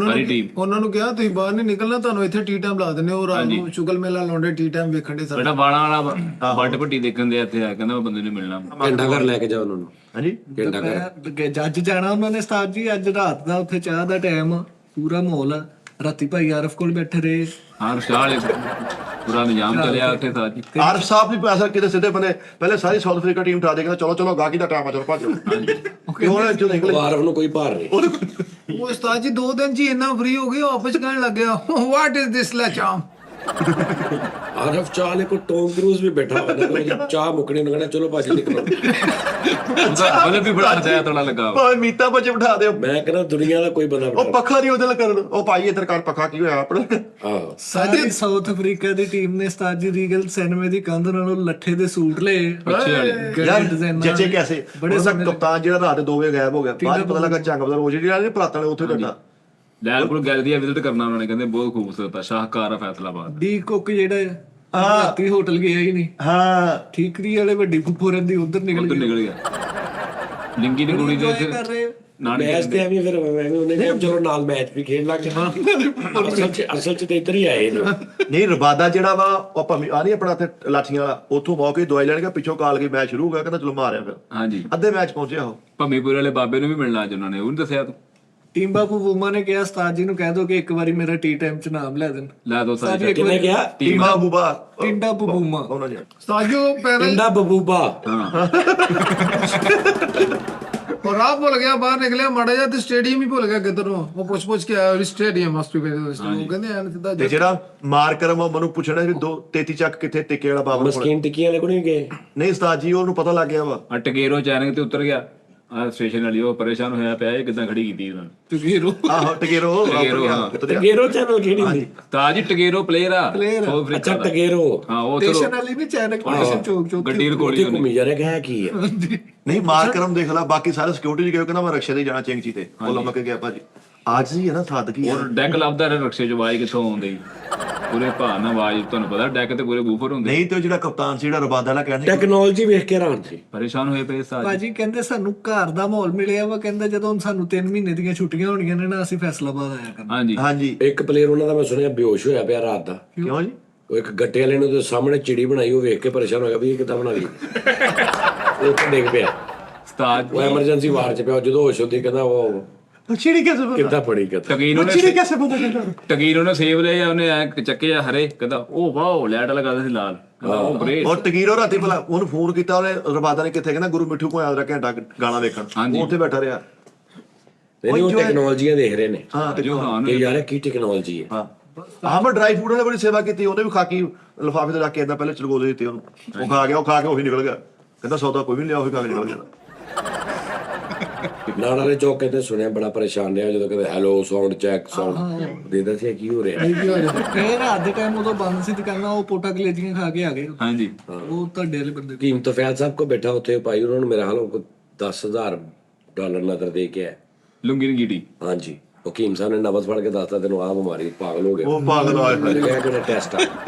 ਸਾਰੀ ਟੀਮ। ਉਹਨਾਂ ਨੂੰ ਕਿਹਾ ਤੁਸੀਂ ਬਾਹਰ ਨਹੀਂ ਨਿਕਲਣਾ, ਤੁਹਾਨੂੰ ਇੱਥੇ ਟੀ ਟਾਈਮ ਲਾ ਦਿੰਦੇ। ਉਹ ਰਾਤ ਨੂੰ ਸ਼ੁਗਲ ਮੇਲਾ ਲਾਉਂਦੇ, ਟੀ ਟਾਈਮ ਵੇਖਣ ਦੇ ਸਾਰੇ। ਬੇਟਾ ਵਾਲਾਂ ਵਾਲਾ ਵੱਡ ਭੱਟੀ ਦੇਖਣ ਦੇ ਇੱਥੇ ਆ, ਕਹਿੰਦਾ ਮੈਂ ਬੰਦੇ ਨੂੰ ਮਿਲਣਾ। ਘੰਟਾ ਘਰ ਲੈ ਕੇ ਜਾਓ ਉਹਨਾਂ ਨੂੰ। हाँ जी ਘੰਟਾ ਘਰ ਜੱਜ ਜਾਣਾ ਉਹਨਾਂ ਨੇ ਉਸਤਾਦ ਜੀ। ਅੱਜ ਰਾਤ ਦਾ ਉੱਥੇ ਚਾਹ ਦਾ ਟਾਈਮ, ਪੂਰਾ ਮਾਹੌਲ ਆ। ਰਾਤੀ ਭਾਈ ਆਰਫ ਕੋਲ ਬੈਠੇ ਰਹੇ। ਹਾਂ ਸ਼ਾਹ ਪੂਰਾ ਨਿਜ਼ਾਮ ਚੱਲਿਆ ਉੱਥੇ ਸਾਜ ਜੀ। आरिफ साहब भी ऐसा कितने सीधे बने, पहले सारी साउथ अफ्रीका टीम उठा देगा, चलो चलो गाकी दा टाइम आ, चलो भाजो। क्यों जो निकले ਉਹ ਆਰਫ ਨੂੰ ਕੋਈ ਭਾਰ ਨਹੀਂ। ਉਹ ਉਸਤਾਦ ਜੀ 2 ਦਿਨ ਜੀ ਇੰਨਾ ਫ੍ਰੀ ਹੋ ਗਏ, ਆਪਸ ਚ ਕਹਿਣ ਲੱਗ ਗਿਆ ਵਾਟ ਇਜ਼ ਦਿਸ ਲੈਚਾਮ। ਆਰਫ ਚਾਹ ਲੈ ਕੋ ਟੌਮ ਕਰੂਜ਼ ਵੀ ਬੈਠਾ ਹੋਇਆ, ਚਾਹ ਮੁੱਕਣੀ ਨੂੰ ਕਹਿੰਦਾ ਚਲੋ ਭਾਜੀ ਨਿਕਲੋ। ਉਹਦੇ ਵੀ ਬੜਾ ਹੱਥਿਆ ਥੋੜਾ ਲੱਗਾ। भाई मीता बच्चे बिठा दे। ਮੈਂ ਕਹਿੰਦਾ ਦੁਨੀਆ ਦਾ ਕੋਈ ਬੰਦਾ ਉਹ ਪੱਖਾ ਨਹੀਂ ਉਹਦੇ ਨਾਲ ਕਰਨ। ਉਹ ਭਾਈ ਇੱਧਰ ਕਰ ਪੱਖਾ, ਕੀ ਹੋਇਆ ਆਪਣੇ? ਆਹੋ ਸਾਰੀ ਸਾਊਥ ਅਫਰੀਕਾ ਦੀ ਟੀਮ ਨੇ ਉਸਤਾਦ ਜੀ ਰੀਗਲ ਸਿਨੇਮੇ ਦੀ ਕੰਧ ਨਾਲੋਂ ਲੱਠੇ ਦੇ ਸੂਟ ਲਏ। ਅੱਛੇ ਵਾਲੇ यार डिजाइनर जचे कैसे बड़े बड़ा कप्तान ਜਿਹੜਾ ਰਾਤ 2 ਵਜੇ ਗਾਇਬ ਹੋ ਗਿਆ, ਬਾਅਦ 'ਚ ਪਤਾ ਲੱਗਾ ਚੰਗ ਬਦਲ ਹੋ ਜਿਹੜੀ ਨੇ ਭਰਾਤਾਂ ਨੇ ਉੱਥੇ ਡੱਡਾ। ਲੈਲ ਕੋਲ ਗੈਲਰੀ ਵਿਜ਼ਿਟ ਕਰਨਾ ਉਹਨਾਂ ਨੇ, ਕਹਿੰਦੇ ਬਹੁਤ ਖੂਬਸੂਰਤ ਆ, ਸ਼ਾਹਕਾਰ ਆ ਫੈਸਲਾਬਾਦ। ਡੀ ਕੁੱਕ ਜਿਹੜਾ ਰਾਤੀ ਹੋਟਲ ਗਿਆ ਹੀ ਨਹੀਂ। ਹਾਂ ਠੀਕਰੀ ਵਾਲੇ ਵੱਡੀ ਫੁੱਫੋ ਰਹਿੰਦੀ ਉਧਰ ਨਿਕਲ ਉੱਧਰ ਗਏ। ਨਿਕਲ ਗਿਆ ਲਿੰਗੀ ਦੀ ਕੁੜੀ ਦੇ Enjoy ਕਰ ਰਹੇ ਹੋ। ਨਾਨੀ ਮੈਚ ਤੇ ਐਵੇਂ ਫਿਰ ਉਹਨੇ ਕਿਹਾ ਚਲੋ ਨਾਲ ਮੈਚ ਵੀ ਖੇਡ ਲਾਂਗੇ। ਅਸਲ ਚ ਤੇ ਇੱਧਰ ਹੀ ਆਏ ਨੇ। ਨਹੀਂ ਰਬਾਦਾ ਜਿਹੜਾ ਵਾ ਉਹ ਭਾਵੇਂ ਆ ਨਹੀਂ ਆਪਣਾ ਤੇ ਲਾਠੀਆਂ ਵਾਲਾ, ਉੱਥੋਂ ਮੌਕੇ ਦਵਾਈ ਲੈਣ ਗਿਆ, ਪਿੱਛੋਂ ਕਾਲ ਕੇ ਮੈਚ ਸ਼ੁਰੂ ਹੋ ਗਿਆ, ਕਹਿੰਦਾ ਚਲੋ ਮਾਰਿਆ। ਫਿਰ ਹਾਂਜੀ ਅੱਧੇ ਮੈਚ ਪਹੁੰਚਿਆ ਉਹ। ਭੰਮੀਪੁਰ ਵਾਲੇ ਬਾਬੇ ਨੂੰ ਵੀ ਮਿਲਣਾ ਅੱਜ ਉਹਨਾਂ ਨੇ, ਉਹਨੂੰ ਦੱਸਿਆ ਤੂੰ। ਟੀਮ ਬਾਪੂ ਬੂਮਾ ਨੇ ਕਿਹਾ ਉਸਤਾਦ ਜੀ ਨੂੰ ਕਹਿ ਦੋ ਕਿ ਇੱਕ ਵਾਰੀ ਮੇਰਾ ਟੀ ਟਾਈਮ ਚ ਨਾਮ ਲੈ ਦੇਣ। ਲੈ ਦੋ ਉਸਤਾਦ ਜੀ ਸਾਰੇ ਇੱਕ ਕਿੰਨੇ ਵਾਰੀ ਗਿਆ? ਟੀਮਾ ਬੂਬਾ ਟਿੰਡਾ ਬਬੂਮਾ ਉਹਨਾਂ ਨੇ। ਉਸਤਾਦ ਜੀ ਉਹ ਪੈਦਲ ਪਿੰਡਾ ਬਬੂਬਾ। और राह भूल गया, बाहर निकले माड़ा जा तो स्टेडियम ही भूल गया किधर ਨੂੰ। ਉਹ ਪੁੱਛ ਕੇ ਆਇਆ ਸਟੇਡੀਅਮ ਮਸਟ ਬੀ ਉਹ ਕਹਿੰਦੇ ਐਨ ਸਿੱਧਾ ਤੇ ਜਿਹੜਾ ਮਾਰਕਰਮ ਮੈਨੂੰ ਪੁੱਛਣਾ ਵੀ 33 ਚੱਕ ਕਿੱਥੇ ਟਿੱਕੇ ਵਾਲਾ ਬਾਬਾ ਕੋਲ। ਮਸਕੀਨ ਟਿੱਕੀਆਂ ਵਾਲੇ ਕੋ ਨਹੀਂ ਗਏ। ਨਹੀਂ ਉਸਤਾਦ ਜੀ ਉਹਨੂੰ ਪਤਾ ਲੱਗ ਗਿਆ ਵਾ। ਆ ਟਕੇਰੋ ਚੈਨਲ ਤੇ ਉਤਰ ਗਿਆ, ਆ ਸਟੇਸ਼ਨ ਵਾਲੀ ਉਹ ਪਰੇਸ਼ਾਨ ਹੋਇਆ ਪਿਆ, ਇਹ ਕਿਦਾਂ ਖੜੀ ਕੀਤੀ ਉਹਨਾਂ ਨੇ। ਤੁਸੀਂ ਰੋ ਆਹੋ ਟਕੇਰੋ ਟਕੇਰੋ, ਹਾਂ। ਟਗੇਰੋ ਚੈਨਲ ਕਿਹੜੀ ਹੁੰਦੀ? ਤਾਂ ਜੀ ਟਕੇਰੋ ਪਲੇਅਰ ਆ ਸਾਊਥ ਅਫਰੀਕਾ ਅੱਛਾ ਦਾ। ਟਗੇਰੋ। ਹਾਂ ਉਹ ਸਟੇਸ਼ਨ ਚਲੋ ਵਾਲੀ ਵੀ ਚੈਨਕ ਸਟੇਸ਼ਨ ਚੌਕ ਚੌਕ ਗੱਡੀ ਰਕੋਲੀ ਤੇ ਉਹਨੇ। ਘੁੰਮੀ ਜਾ ਰਿਹਾ ਹੈ ਕੀ ਹੈ। ਨਹੀਂ ਮਾਰਕਰਮ ਦੇਖ ਲਾ, ਬਾਕੀ ਸਾਰੇ ਸਿਕਿਉਰਿਟੀ ਗਏ, ਕਹਿੰਦਾ ਮੈਂ ਰਕਸ਼ੇ ਤੇ ਜਾਣਾ ਚਿੰਗਚੀ ਤੇ। ਉਹ ਲੰਮਕ ਗਿਆ ਭਾਜੀ। ਅੱਜ ਹੀ ਹੈ ਨਾ ਸਾਦਗੀ ਔਰ ਡੈਕ ਲੱਭਦਾ ਰਿਹਾ ਰਕਸ਼ੇ ਚ, ਆਵਾਜ਼ ਕਿੱਥੋਂ ਆਉਂਦੀ ਪੂਰੇ ਭਾਅ ਨਾਲ ਆਵਾਜ਼। ਤੁਹਾਨੂੰ ਪਤਾ ਡੈਕ ਤੇ ਪੂਰੇ ਬੂਫਰ ਹੁੰਦੇ। ਨਹੀਂ ਤੇ ਉਹ ਜਿਹੜਾ ਕਪਤਾਨ ਸੀ ਜਿਹੜਾ ਰਬਾਦਾ ਵਾਲਾ ਕਹਿੰਦਾ ਟੈਕਨੋਲੋਜੀ ਵੇਖ ਕੇ ਹੈਰਾਨ ਸੀ। ਪਰੇਸ਼ਾਨ ਹੋਏ ਪਏ ਸਾਜ। ਭਾਜੀ ਕਹਿੰਦੇ ਸਾਨੂੰ ਘਰ ਦਾ ਮਾਹੌਲ ਮਿਲਿਆ ਵਾ। ਕਹਿੰਦਾ ਜਦੋਂ ਸਾਨੂੰ 3 ਮਹੀਨੇ ਦੀਆਂ ਛੁੱਟੀਆਂ ਹੋਣੀਆਂ ਨੇ ਨਾ, ਅਸੀਂ ਫੈਸਲਾਬਾਦ ਆਇਆ ਕਰਨਾ। ਹਾਂਜੀ ਹਾਂਜੀ ਇੱਕ ਪਲੇਅਰ ਉਹਨਾਂ ਦਾ ਮੈਂ ਸੁਣਿਆ ਬੇਹੋਸ਼ ਹੋਇਆ ਪਿਆ ਰਾਤ ਦਾ। ਕਿਉਂ ਜੀ? ਉਹ ਇੱਕ ਗੱਟੇ ਵਾਲੇ ਨੂੰ ਤੇ ਸਾਹਮਣੇ ਚਿੜੀ ਬਣਾਈ, ਉਹ ਵੇਖ ਕੇ ਪਰੇਸ਼ਾਨ ਹੋ ਗਿਆ ਵੀ ਇਹ ਕਿੱਦਾਂ ਬਣਾ ਲਈ। ਉਹ ਉੱਥੇ ਡਿੱਗ ਪਿਆ, ਉਸਤਾਦ ਉਹ ਐਮਰਜੈਂਸੀ ਵਾਰਡ 'ਚ ਪਿਆ। ਜਦੋਂ ਹੋਸ਼ ਹੁੰਦੀ ਕਹਿੰਦਾ ਉਹ ਚਿੜੀ ਕਿਵੇਂ ਬਣਾ ਕਿੱਦਾਂ ਪੜੀ ਕਹਿੰਦਾ ਚਿੜੀ ਕਿਵੇਂ ਬਣਾ ਕਹਿੰਦਾ ਟਕੀਰ ਉਹਨੇ ਸੇਵ ਲਿਆ, ਉਹਨੇ ਐ ਚੱਕੇ ਆ ਹਰੇ, ਕਹਿੰਦਾ ਉਹ ਵਾਓ ਲਾਈਟ ਲਗਾਦੇ ਸੀ ਲਾਲ, ਕਹਿੰਦਾ ਉਹ ਗ੍ਰੇਟ। ਔਰ ਟਕੀਰੋ ਰਾਤੀ ਭਲਾ ਉਹਨੂੰ ਫੋਨ ਕੀਤਾ, ਉਹਨੇ ਰਬਾਦਾ ਨੇ ਕਿੱਥੇ, ਕਹਿੰਦਾ ਗੁਰੂ ਮਿੱਠੂ ਕੋਲ ਆਇਆ ਘੰਟਾ ਗਾਣਾ ਵੇਖਣ, ਉਹ ਉੱਥੇ ਬੈਠਾ ਰਿਹਾ। ਨਹੀਂ ਉਹ ਟੈਕਨੋਲੋਜੀਆਂ ਦੇਖ ਰਹੇ ਨੇ ਜੋ ਹਾਂ ਕਿ ਯਾਰ ਇਹ ਕੀ ਟੈਕਨੋਲੋਜੀ ਹੈ। ਹਾਂ ਮੈਂ ਡਰਾਈ ਫੂਡ ਨੇ ਬੜੀ ਸੇਵਾ ਕੀਤੀ, ਉਹਨੇ ਵੀ ਖਾਕੀ ਲਿਫਾਫੇ ਤੇ ਰੱਖ ਕੇ ਏਦਾਂ ਪਹਿਲੇ ਚਲਗੋਦੇ ਦਿੱਤੇ ਉਹਨੂੰ, ਉਹ ਖਾ ਕੇ ਉਹੀ ਨਿਕਲ ਗਿਆ, ਕਹਿੰਦਾ ਸੌਦਾ ਕੋਈ ਵੀ ਲਿਆ, ਉਹੀ ਖਾ ਕੇ ਨਿਕਲ ਗਿਆ। ਨਾਨਾ ਨੇ ਚੌਕ ਕਹਿੰਦੇ ਸੁਣਿਆ ਬੜਾ ਪਰੇਸ਼ਾਨ ਰਿਹਾ ਜਦੋਂ ਕਹਿੰਦੇ ਹੈਲੋ ਸਾਊਂਡ ਚੈੱਕ ਸਾਊਂਡ ਦੇਦਾ ਸੀ ਕੀ ਹੋ ਰਿਹਾ। ਇਹ ਰਾਤ ਦੇ ਟਾਈਮ ਉਦੋਂ ਬੰਦ ਸੀ ਦੁਕਾਨਾਂ, ਉਹ ਪੋਟਾ ਕਲੇਜੀਆਂ ਖਾ ਕੇ ਆ ਗਏ। ਹਾਂਜੀ ਉਹ ਤੁਹਾਡੇ ਵਾਲੇ ਬੰਦੇ ਕੀਮਤ ਫੈਲ ਸਾਹਿਬ ਕੋ ਬੈਠਾ ਉੱਥੇ ਭਾਈ, ਉਹਨਾਂ ਨੂੰ ਮੇਰਾ ਹਾਲ $10,000 ਨਜ਼ਰ ਦੇ ਕੇ ਹੈ। ਲੁੰਗੀ ਨਗੀਟੀ ਹਾਂਜੀ ਉਹ ਕੀਮ ਸਾਹਿਬ ਨੇ ਨਬਜ਼ ਫੜ ਕੇ ਦੱਸਤਾ ਤੈਨੂੰ ਆਹ ਬਿਮਾਰੀ, ਪਾਗਲ ਹੋ ਗਿਆ। ਉਹ ਪਾਗਲ ਹੋਇਆ ਮੈंने ਕਿਹਾ ਕਿ ਟੈਸਟ ਆ,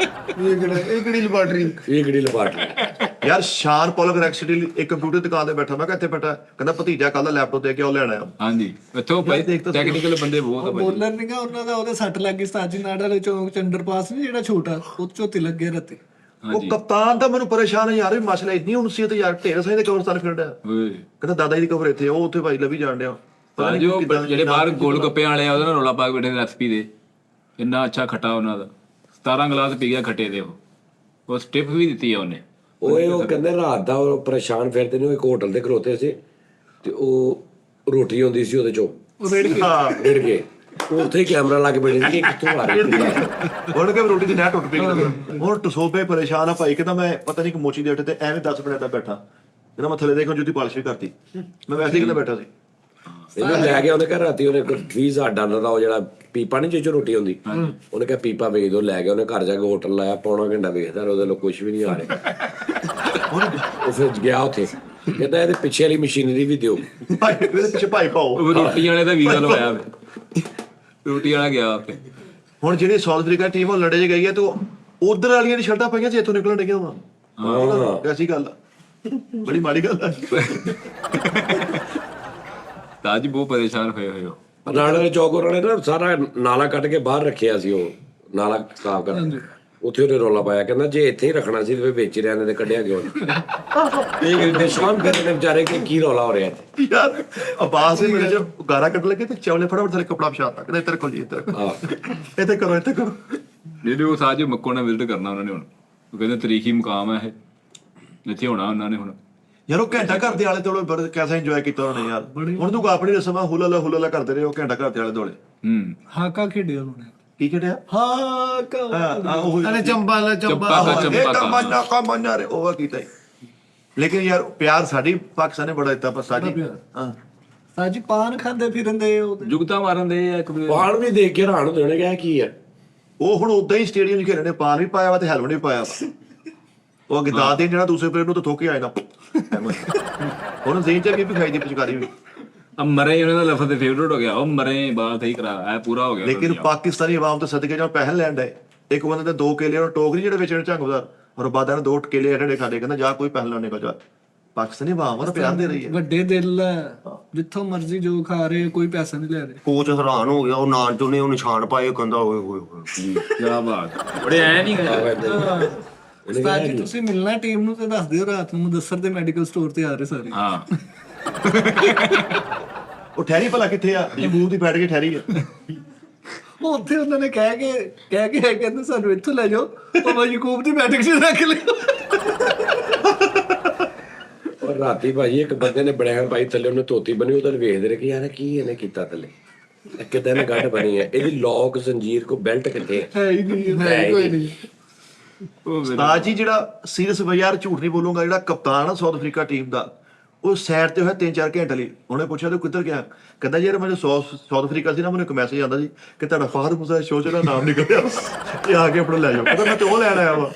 ਇਹ ਕਿਹੜੀ ਲੈਬੋਰਟਰੀ? ਇਹ ਕਿਹੜੀ ਲੈਬਾਰਟਰੀ। ਯਾਰ ਸ਼ਾਨ ਪੋਲਕ ਰੈਕਸਿਟੀ ਇੱਕ ਕੰਪਿਊਟਰ ਦੁਕਾਨ ਤੇ ਬੈਠਾ, ਮੈਂ ਕਿਹਾ ਇੱਥੇ ਬੈਠਾ, ਕਹਿੰਦਾ ਭਤੀਜਾ ਕੱਲ ਦਾ ਲੈਪਟਾਪ ਦੇ ਕੇ ਉਹ ਲੈਣਾ ਆ। ਹਾਂਜੀ ਇੱਥੋਂ ਭਾਈ ਟੈਕਨੀਕਲ ਬੰਦੇ ਬਹੁਤ ਆ ਭਾਈ। ਬੋਲਣ ਨਹੀਂਗਾ ਉਹਨਾਂ ਦਾ, ਉਹਦੇ ਸੱਟ ਲੱਗ ਗਈ ਸਾਜੀ ਨਾੜਾ ਵਾਲੇ ਚੌਂਕ ਚ ਅੰਡਰਪਾਸ ਨਹੀਂ ਜਿਹੜਾ ਛੋਟਾ, ਉਹ ਚੋਂ ਤਿਲਕ ਗਿਆ ਰਾਤੀ। ਉਹ ਕਪਤਾਨ ਤਾਂ ਮੈਨੂੰ ਪਰੇਸ਼ਾਨ ਹੈ ਯਾਰ, ਵੀ ਮਸਲਾ ਇੰਨੀ ਹੁਣ ਸੀ ਤੇ ਯਾਰ ਢੇਰ ਸਾਈ ਦੇ ਕਬਰਸਤਾਨ ਫਿਰਦਾ, ਓਏ ਕਹਿੰਦਾ ਦਾਦਾ ਜੀ ਦੀ ਕਬਰ ਇੱਥੇ, ਉਹ ਉੱਥੇ ਭਾਈ ਲੱਭੀ ਜਾਣ ਡਿਆ। ਜੋ ਜਿਹੜੇ ਬਾਹਰ ਗੋਲ ਗੱਪੇ ਵਾਲੇ ਆ ਉਹਦੇ ਨਾਲ ਰੌਲਾ ਪਾ ਕੇ ਬੈਠੇ ਰੈਸਪੀ ਦੇ, ਇੰਨਾ ਅੱਛਾ ਖੱਟਾ ਉਹਨਾਂ ਦਾ, 17 ਗਲਾਸ ਪੀ ਗਿਆ ਖੱਟੇ ਦੇ। ਉਹ ਸਟਿਪ ਵੀ ਦਿੱਤੀ ਆ ਉਹਨੇ। ਉਹ ਕਹਿੰਦੇ ਰਾਤ ਦਾ ਉਹ ਪਰੇਸ਼ਾਨ ਫਿਰਦੇ ਨੇ, ਉਹ ਇੱਕ ਹੋਟਲ ਦੇ ਖਲੋਤੇ ਸੀ ਤੇ ਉਹ ਰੋਟੀ ਆਉਂਦੀ ਸੀ ਉਹਦੇ ਚੋਂ ਰਿੜ ਕੇ, ਉੱਥੇ ਹੀ ਕੈਮਰਾ ਲਾ ਕੇ ਬੈਠੇ ਸੀ ਕਿ ਕਿੱਥੋਂ ਆ ਰਹੀ ਹੈ। ਹੁਣ ਕਿ ਰੋਟੀ ਦੀ ਨਹਿ ਟੁੱਟ ਪਈ, ਹੁਣ ਟਸੋਬੇ ਪਰੇਸ਼ਾਨ ਆ ਭਾਈ, ਕਹਿੰਦਾ ਮੈਂ ਪਤਾ ਨਹੀਂ ਕਿ ਮੋਚੀ ਦੇ ਉੱਤੇ ਤੇ ਐਵੇਂ 10 ਮਿੰਟ ਦਾ ਬੈਠਾ, ਕਹਿੰਦਾ ਮੈਂ ਥੱਲੇ ਦੇਖਾਂ ਜੁੱਤੀ ਪਾਲਿਸ਼ ਵੀ ਕਰਤੀ, ਮੈਂ ਵੈਸੇ ਹੀ ਕਹਿੰਦਾ ਬੈਠਾ ਸੀ। ਇਹਨੂੰ ਲੈ ਗਿਆ ਉਹਨੇ ਘਰ ਰਾਤੀ, ਉਹਨੇ $20,000 ਦਾ ਉਹ ਜਿਹੜਾ ਪੀਪਾ ਨਹੀਂ ਜਿਹ 'ਚ ਰੋਟੀ ਹੁੰਦੀ, ਉਹਨੇ ਕਿਹਾ ਪੀਪਾ ਵੇਚ ਦੋ, ਲੈ ਗਿਆ ਉਹਨੇ ਘਰ ਜਾ ਕੇ ਹੋਟਲ ਲਾਇਆ, ਪੌਣਾ ਘੰਟਾ ਵੇਖਦਾ ਉਹਦੇ ਲੋਕ ਕੁਝ ਵੀ ਨਹੀਂ ਆ ਰਿਹਾ। ਉਹ ਫਿਰ ਗਿਆ ਉੱਥੇ, ਕਹਿੰਦਾ ਇਹਦੇ ਪਿੱਛੇ ਵਾਲੀ ਮਸ਼ੀਨਰੀ ਵੀ ਦਿਓ, ਭਾਈ ਇਹਦੇ ਪਿੱਛੇ ਭਾਈ ਖਾਓ। ਉਹ ਰੋਟੀ ਵਾਲੇ ਦਾ ਵੀਜ਼ਾ ਲਵਾਇਆ ਵੇ, ਰੋਟੀ ਵਾਲਾ ਗਿਆ ਉੱਥੇ। ਹੁਣ ਜਿਹੜੀ ਸਾਊਥ ਅਫਰੀਕਾ ਟੀਮ ਉਹ ਲੜੇ 'ਚ ਗਈ ਹੈ ਤੇ ਉਧਰ ਵਾਲੀਆਂ ਦੀ ਸ਼ਰਟਾਂ ਪਾਈਆਂ ਸੀ, ਇੱਥੋਂ ਨਿਕਲਣ ਡਿਆ ਵਾ। ਹਾਂ ਐਸੀ ਗੱਲ ਆ, ਬੜੀ ਮਾੜੀ ਗੱਲ ਆ। ਤਾਂ ਅੱਜ ਬਹੁਤ ਪਰੇਸ਼ਾਨ ਹੋਏ ਹੋਏ ਹੋ। ਨਾਲੇ ਦੇ ਚੌਕ ਉਹਨਾਂ ਨੇ ਨਾ ਸਾਰਾ ਨਾਲਾ ਕੱਢ ਕੇ ਬਾਹਰ ਰੱਖਿਆ ਸੀ, ਉਹ ਨਾਲਾ ਸਾਫ਼ ਕਰ, ਉੱਥੇ ਉਹਨੇ ਰੌਲਾ ਪਾਇਆ, ਕਹਿੰਦਾ ਜੇ ਇੱਥੇ ਹੀ ਰੱਖਣਾ ਸੀ ਤੇ ਵੇਚ ਰਿਆਂ ਨੇ ਤੇ ਕੱਢਿਆ ਕਿਉਂ। ਇਹ ਕਹਿੰਦੇ ਸ਼ਾਮ ਕਰਦੇ ਨੇ ਵਿਚਾਰੇ ਕਿ ਕੀ ਰੌਲਾ ਹੋ ਰਿਹਾ ਇੱਥੇ। ਯਾਰ ਆਵਾਜ਼ ਹੀ ਮੇਰੇ ਚ ਗਾਰਾ ਕੱਢ ਲੱਗੇ ਤੇ ਚੌਲੇ ਫਟਾਫਟ ਥੱਲੇ ਕਪੜਾ ਵਿਛਾਤਾ, ਕਹਿੰਦਾ ਇੱਧਰ ਕੋਲ ਜੀ ਇੱਧਰ ਇੱਥੇ ਕਰੋ ਇੱਥੇ ਕਰੋ। ਜਿਹੜੇ ਉਹ ਸਾਜ ਮੱਕੋ ਨਾਲ ਵਿਜ਼ਿਟ ਕਰਨਾ ਉਹਨਾਂ ਨੇ ਹੁਣ, ਉਹ ਕਹਿੰਦੇ ਤਰੀਖੀ ਮੁਕਾਮ ਹੈ ਇਹ, ਇੱਥੇ ਹੋਣਾ ਉਹਨਾਂ ਨੇ ਹੁਣ। ਯਾਰ ਉਹ ਘੰਟਾ ਘਰ ਦੇ ਆਲੇ ਦੁਆਲੇ ਬੜਾ ਕੈਸਾ ਇੰਜੋਏ ਕੀਤਾ ਉਹਨਾਂ ਨੇ ਯਾਰ। ਹੁਣ ਤੂੰ ਆਪਣੀ ਰਸਮ ਹੁਲਾ ਕਰਦੇ ਰਹੇ, ਉਹ ਘੰਟਾ ਘਰ ਦੇ ਆਲੇ ਦੁਆਲੇ ਹਾਕਾ ਖੇਡਿਆ ਉਹਨੇ। ਕੀ ਖੇਡਿਆ? ਹਾਕਾ ਉਹ ਅਰੇ ਚੰਬਾ ਮੰਨਾ ਰੇ ਉਹ ਕੀਤਾ। ਲੇਕਿਨ ਯਾਰ ਪਿਆਰ ਸਾਡੀ ਪਾਕਿਸਤਾਨ ਨੇ ਬੜਾ ਦਿੱਤਾ, ਪਰ ਸਾਡੀ ਹਾਂ ਸਾਜੀ ਪਾਨ ਖਾਂਦੇ ਫਿਰਦੇ ਉਹਦੇ ਜੁਗਤਾ ਮਾਰਨ ਦੇ ਇੱਕ ਦੂਜੇ ਪਾਣ ਵੀ ਦੇਖ ਕੇ ਹੈਰਾਨ ਹੁੰਦੇ ਨੇ, ਕਿਹਾ ਕੀ ਹੈ। ਉਹ ਹੁਣ ਉਦਾਂ ਹੀ ਸਟੇਡੀਅਮ 'ਚ ਖੇਡਣੇ, ਪਾਨ ਵੀ ਪਾਇਆ ਵਾ ਤੇ ਹੈਲਮਟ ਵੀ ਪਾਇਆ ਵਾ। ਉਹ ਅੱਗੇ ਦਾਦ ਦੇਣ ਜਿਹੜਾ ਦੂਸਰੇ ਪਲੇਅਰ ਨੂੰ ਤਾਂ ਥੋਕੇ ਆਏ ਨਾ, ਹੁਣ ਜ਼ੇਨ ਚ ਵੀ ਖਾਈ ਦੀ ਪਿਚਕਾਰੀ ਵੀ। ਮਰੇ ਉਹਨਾਂ ਦਾ ਲਫ਼ਜ਼ ਫੇਵਰਟ ਹੋ ਗਿਆ, ਉਹ ਮਰੇ ਬਾਤ ਸਹੀ ਕਰਾ ਐ ਪੂਰਾ ਹੋ ਗਿਆ। ਲੇਕਿਨ ਪਾਕਿਸਤਾਨੀ ਆਵਾਮ ਤੇ ਸਦਕੇ ਜਾਂ ਪੈਸੇ ਲੈਣ ਡਏ, ਇੱਕ ਬੰਦੇ ਦੇ 2 ਕੇਲੇ ਨੂੰ ਟੋਕ ਨਹੀਂ ਜਿਹੜੇ ਵੇਚਣ ਝੰਗਦਾ, ਔਰ ਬਾਦਾਂ ਨੇ 2 ਕੇਲੇ ਐਡੇ ਖਾਦੇ, ਕਹਿੰਦਾ ਜਾ ਕੋਈ ਪੈਸੇ ਲੈਣ ਨਿਕਲ ਜਾ। ਪਾਕਿਸਤਾਨੀ ਆਵਾਮ ਉਹਨੂੰ ਪਿਆਰ ਦੇ ਰਹੀ ਹੈ, ਵੱਡੇ ਦਿਲ ਹੈ, ਜਿੱਥੋਂ ਮਰਜ਼ੀ ਜੋ ਖਾ ਰਹੇ, ਕੋਈ ਪੈਸਾ ਨਹੀਂ ਲੈ ਰਹੇ। ਕੋਚ ਹੈਰਾਨ ਹੋ ਗਿਆ, ਉਹ ਨਾਲ ਚੋਂ ਨੇ ਉਹ ਨਿਸ਼ਾਨ ਪਾਏ, ਉਹ ਕਹਿੰਦਾ ਓਏ ਹੋਏ ਹੋਏ ਕੀ ਬਾਤ, ਬੜੇ ਐ ਨਹੀਂ ਗਿਆ। ਉਸਤਾਦ ਜੀ ਤੁਸੀਂ ਮਿਲਣਾ ਟੀਮ ਨੂੰ ਤੇ ਦੱਸ ਦਿਓ, ਰਾਤ ਨੂੰ ਮੁਦੱਸਰ ਦੇ ਮੈਡੀਕਲ ਸਟੋਰ ਤੇ ਆ ਰਹੇ ਸਾਰੇ। ਹਾਂ ਉਹ ਠਹਿਰੀ ਭਲਾ ਕਿੱਥੇ ਆ? ਯਕੂਬ ਦੀ ਬੈਠ ਕੇ ਠਹਿਰੀ ਆ। ਉਹ ਉੱਥੇ ਉਹਨਾਂ ਨੇ ਕਹਿ ਕੇ ਕਹਿੰਦੇ ਸਾਨੂੰ ਇੱਥੋਂ ਲੈ ਜਾਓ, ਉਹ ਯਕੂਬ ਦੀ ਬੈਠਕ 'ਚ ਰੱਖ ਲਿਓ। ਔਰ ਰਾਤੀ ਭਾਜੀ ਇੱਕ ਬੰਦੇ ਨੇ ਬੜੈਣ ਪਾਈ ਥੱਲੇ, ਉਹਨੇ ਧੋਤੀ ਬਣੀ, ਉਧਰ ਵੇਖਦੇ ਰਹੇ ਕਿ ਯਾਰ ਕੀ ਇਹਨੇ ਕੀਤਾ ਥੱਲੇ, ਕਿੱਦਾਂ ਨੇ ਗੱਡ ਬਣੀ ਹੈ, ਇਹਦੀ ਲੌਕ ਜ਼ੰਜੀਰ ਕੋ ਬੈਲਟ ਕਿੱਥੇ ਹੈ ਹੀ ਨਹੀਂ। ਕੋਈ ਨਹੀਂ। ਉਸਤਾਦ ਜੀ ਜਿਹੜਾ ਸੀਰੀਅਸ ਯਾਰ ਝੂਠ ਨਹੀਂ ਬੋਲੂੰਗਾ, ਜਿਹੜਾ ਕਪਤਾਨ ਆ ਸਾਊਥ ਅਫਰੀਕਾ ਟੀਮ ਦਾ, ਉਹ ਸਾਈਡ ਤੇ ਹੋਇਆ 3-4 ਘੰਟੇ ਲਈ। ਉਹਨੇ ਪੁੱਛਿਆ ਤੂੰ ਕਿੱਧਰ ਗਿਆ? ਕਹਿੰਦਾ ਯਾਰ ਮੈਂ ਸਾਊਥ ਅਫਰੀਕਾ ਸੀ ਨਾ, ਮੈਨੂੰ ਇੱਕ ਮੈਸੇਜ ਆਉਂਦਾ ਸੀ ਕਿ ਤੁਹਾਡਾ ਫਾਦਰ ਮੁਸਾ ਸ਼ੋਅ 'ਚ ਨਾਮ ਨਿਕਲਿਆ, ਇਹ ਆ ਕੇ ਆਪਣਾ ਲੈ ਜਾਓ। ਕਹਿੰਦਾ ਮੈਂ ਤੇ ਉਹ ਲੈਣ ਆਇਆ ਵਾ,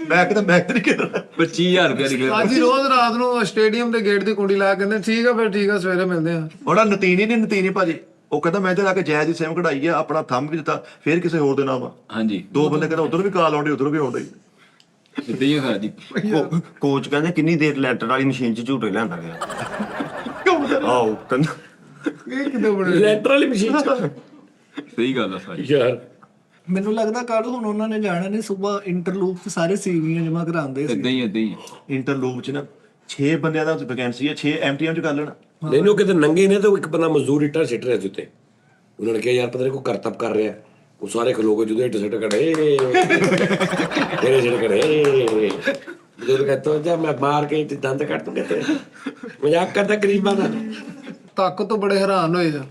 ਮੈਂ ਕਹਿੰਦਾ ਮੈਂ ਤੇ ਨਹੀਂ ਖੇਡਣਾ। 25,000 ਰੁਪਏ ਨਿਕਲਿਆ। ਅੱਜ ਰੋਜ਼ ਰਾਤ ਨੂੰ ਸਟੇਡੀਅਮ ਦੇ ਗੇਟ ਦੀ ਕੁੰਡੀ ਲਾ ਕੇ ਕਹਿੰਦੇ ਠੀਕ ਆ ਫਿਰ ਠੀਕ ਆ ਸਵੇਰੇ ਮਿਲਦੇ ਆ। ਉਹਦਾ ਨਤੀਨੀ ਭਾਜੀ, ਉਹ ਕਹਿੰਦਾ ਮੈਂ ਤੇ ਲਾ ਕੇ ਜੈਜ਼ ਦੀ ਸੇਮ ਕਢਾਈ ਆ, ਆਪਣਾ ਥੰਮ ਵੀ ਦਿੱਤਾ, ਫੇਰ ਕਿਸੇ ਹੋਰ ਦੇ ਨਾਮ ਆ। ਹਾਂਜੀ 2 ਬੰਦੇ ਕਹਿੰਦਾ ਉਧਰ ਵੀ ਕਾਲ ਆਉਂਦੀ, ਉਧਰ ਵੀ ਆਉਂਦੀ। ਇੱਦਾਂ ਹੀ ਹੋਇਆ ਜੀ। ਕੋਚ ਕਹਿੰਦੇ ਕਿੰਨੀ ਦੇਰ ਲੈਟਰ ਵਾਲੀ ਮਸ਼ੀਨ 'ਚ ਝੂਟੇ ਲਿਆਂਦਾ ਗਿਆ। ਆਓ ਕਹਿੰਦਾ ਇਹ ਕਿਤੇ ਬੜੇ ਲੈਟਰ ਵਾਲੀ ਮਸ਼ੀਨ ਚ ਸਹੀ ਗੱਲ ਆ ਸਾਰੀ। ਯਾਰ ਮੈਨੂੰ ਲੱਗਦਾ ਕੱਲ ਹੁਣ ਉਹਨਾਂ ਨੇ ਜਾਣਾ ਨਹੀਂ, ਸਵੇਰ ਇੰਟਰਲੂਪ ਤੇ ਸਾਰੇ ਸੀਵੀਆਂ ਜਮਾ ਕਰਾਉਂਦੇ ਸੀ। ਇਦਾਂ ਹੀ ਇੰਟਰਲੂਪ ਚ ਨਾ 6 ਬੰਦਿਆਂ ਦਾ ਵੈਕੈਂਸੀ ਹੈ, 6 ਐਮਟੀਐਮ ਚ ਕਰ ਲੈਣਾ। ਨਹੀਂ ਉਹ ਕਿਤੇ ਨੰਗੇ ਨੇ ਤਾਂ ਇੱਕ ਬੰਦਾ ਮਜ਼ਦੂਰ ਇੱਟਾਂ ਸਿੱਟ ਰਿਹਾ ਸੀ ਉੱਤੇ, ਉਹਨਾਂ ਨੇ ਕਿਹਾ ਯਾਰ ਪਤਾ ਨਹੀਂ ਕੋਈ ਕਰਤਬ ਕਰ ਰਿਹਾ, ਉਹ ਸਾਰੇ ਖਲੋਗੇ ਜਦੋਂ ਇੱਟ ਸਿੱਟ ਕੜੇ ਤੇਰੇ ਸਿੱਟ ਕੜੇ ਜਦੋਂ ਕਹਤਾ ਜਾ ਮੈਂ ਮਾਰ ਕੇ ਤੇ ਦੰਦ ਕੱਟ ਦੂੰਗਾ ਤੇ ਮਜ਼ਾਕ ਕਰਦਾ ਗਰੀਬਾਂ ਦਾ। ਤੱਕ ਤੋਂ ਬੜੇ ਹੈਰਾਨ ਹੋਏ ਆ,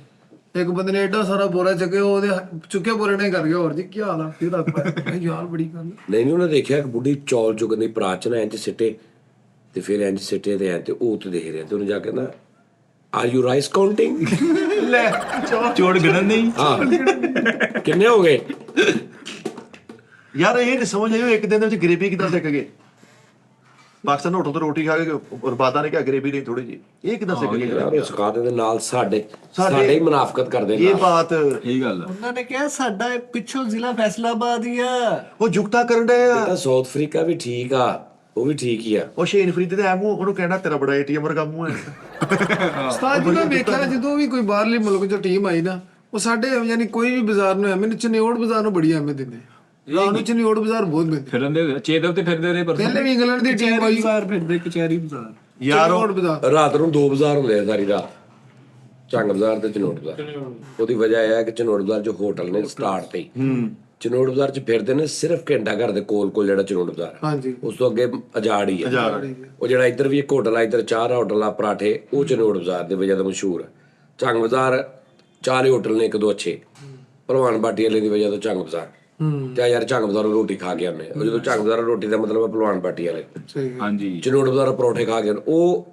ਇੱਕ ਬੰਦੇ ਨੇ ਐਡਾ ਸਾਰਾ ਬੋਰਾ ਚੱਕਿਆ, ਉਹਦੇ ਚੁੱਕੇ ਬੋਰੇ ਨੇ ਕਰ ਗਿਆ, ਹੋਰ ਜੀ ਕੀ ਹਾਲ ਆ, ਫਿਰ ਆਪਾਂ ਯਾਰ ਬੜੀ ਗੱਲ। ਨਹੀਂ ਉਹਨੇ ਦੇਖਿਆ ਕਿ ਬੁੱਢੀ ਚੌਲ ਚੁਗਣ ਦੀ ਪ੍ਰਾਚਨਾ ਇੰਜ ਸਿੱਟੇ ਤੇ ਫਿਰ ਇੰਜ ਸਿੱਟੇ ਤੇ ਐ ਤੇ ਉਹ ਤੇ ਦੇਖ ਰਿਹਾ ਤੇ ਉਹਨੇ ਜਾ ਕੇ ਕਹਿੰਦਾ ਆਰ ਯੂ ਰਾਈਸ ਕਾਊਂਟਿੰਗ, ਲੈ ਚੋੜ ਗਣਨ ਨਹੀਂ। ਹਾਂ ਕਿੰਨੇ ਹੋ ਗਏ ਯਾਰ, ਇਹ ਨਹੀਂ ਸਮਝ ਆਇਓ ਇੱਕ ਦਿਨ ਦੇ ਵਿੱਚ ਗਰੀਬੀ ਕਿੱਦਾਂ ਸਿੱਖ ਗਏ। ਪਾਕਿਸਤਾਨ ਹੋਟਲ ਤੋਂ ਰੋਟੀ ਖਾ ਕੇ ਬਰਬਾਦਾਂ ਨੇ ਕਿਹਾ ਗਰੀਬੀ ਨਹੀਂ ਥੋੜੀ ਜੀ, ਇਹ ਕਿੱਦਾਂ ਸਿੱਖ ਗਏ। ਯਾਰ ਉਹ ਸਿਖਾਦੇ ਦੇ ਨਾਲ ਸਾਡੇ ਹੀ ਮੁਨਾਫਕਤ ਕਰਦੇ ਨੇ। ਇਹ ਬਾਤ ਇਹ ਗੱਲ ਆ। ਉਹਨਾਂ ਨੇ ਕਿਹਾ ਸਾਡਾ ਪਿੱਛੋਂ ਜ਼ਿਲ੍ਹਾ ਫੈਸਲਾਬਾਦ ਹੀ ਆ। ਉਹ ਜੁਗਤਾ ਕਰਨ ਡਏ ਆ। ਤਾਂ ਸਾਊਥ ਅਫਰੀਕਾ ਵੀ ਠੀਕ ਆ, ਉਹ ਵੀ ਠੀਕ ਹੀ ਆ। ਉਹ ਸ਼ੇਨ ਫਰੀਦ ਦੇ ਐਮੂ ਉਹਨੂੰ ਕਹਿਣਾ ਤੇਰਾ ਬੜਾ ਏਟੀਐਮ ਵਰਗਾ ਮੂੰਹ ਹੈ। ਉਸਤਾਦ ਜੀ ਮੈਂ ਵੇਖਿਆ ਜਦੋਂ ਵੀ ਕੋਈ ਬਾਹਰਲੇ ਮੁਲਕ ਚੋਂ ਟੀਮ ਆਈ ਨਾ, ਉਹ ਸਾਡੇ ਯਾਨੀ ਕੋਈ ਵੀ ਬਾਜ਼ਾਰ ਨੂੰ ਐਵੇਂ ਚਨਿਓੜ ਬਾਜ਼ਾਰ ਨੂੰ ਬੜੀ ਐਵੇਂ ਦਿੰਦੇ, ਰਾਣੂ ਚਨਿਓੜ ਬਾਜ਼ਾਰ ਬਹੁਤ ਮਿਲਦੇ। ਫਿਰਨ ਦੇ ਚੇਤਵ ਤੇ ਫਿਰਦੇ ਰਹੇ ਪਰਸੋਂ। ਪਹਿਲੇ ਵੀ ਇੰਗਲੈਂਡ ਦੀ ਟੀਮ ਆਈ ਬਾਜ਼ਾਰ ਫਿਰਦੇ, ਕਚਹਿਰੀ ਬਾਜ਼ਾਰ। ਯਾਰ ਚਨਿਓੜ ਬਾਜ਼ਾਰ ਰਾਤ ਨੂੰ 2 ਬਾਜ਼ਾਰ ਹੁੰਦੇ ਆ ਸਾਰੀ ਰਾਤ, ਝੰਗ ਬਾਜ਼ਾਰ ਤੇ ਚਨੋੜ ਬਾਜ਼ਾਰ। ਉਹਦੀ ਵਜ੍ਹਾ ਇਹ ਹੈ ਕਿ ਚਨੋੜ ਬਾਜ਼ਾਰ ਜੋ ਹੋਟਲ ਨੇ ਸਟਾਰਟ ਤੇ ਚਨੋੜ ਬਾਜ਼ਾਰ ਚ ਫਿਰਦੇ ਨੇ ਸਿਰਫ ਘੰਟਾ ਘਰ ਦੇ ਕੋਲ ਜਿਹੜਾ ਚਨੋੜ ਬਾਜ਼ਾਰ, ਹਾਂਜੀ ਉਸ ਤੋਂ ਅੱਗੇ ਆਜ਼ਾਦ ਹੀ ਆ। ਉਹ ਜਿਹੜਾ ਇੱਧਰ ਵੀ ਇੱਕ ਹੋਟਲ ਆ, ਇੱਧਰ ਚਾਰ ਹੋਟਲ ਆ ਪਰਾਠੇ, ਉਹ ਚਨੋੜ ਬਾਜ਼ਾਰ ਦੇ ਵਜ੍ਹਾ ਤੋਂ ਮਸ਼ਹੂਰ ਆ। ਝੰਗ ਬਾਜ਼ਾਰ 4 ਹੀ ਹੋਟਲ ਨੇ, 1-2 ਅੱਛੇ, ਭਲਵਾਨ ਬਾਟੀ ਵਾਲੇ ਦੀ ਵਜ੍ਹਾ ਤੋਂ ਝੰਗ ਬਾਜ਼ਾਰ। ਤੇ ਯਾਰ ਝੰਗ ਬਾਜ਼ਾਰੋਂ ਰੋਟੀ ਖਾ ਕੇ ਆਉਂਦੇ, ਉਹ ਜਦੋਂ ਝੰਗ ਬਾਜ਼ਾਰ ਰੋਟੀ ਦਾ ਮਤਲਬ ਹੈ ਭਲਵਾਨ ਬਾਟੀ ਵਾਲੇ, ਸਹੀ ਹਾਂਜੀ ਚਨੋੜ ਬਾਜ਼ਾਰ ਪਰੌਂਠੇ ਖਾ ਕੇ ਉਹ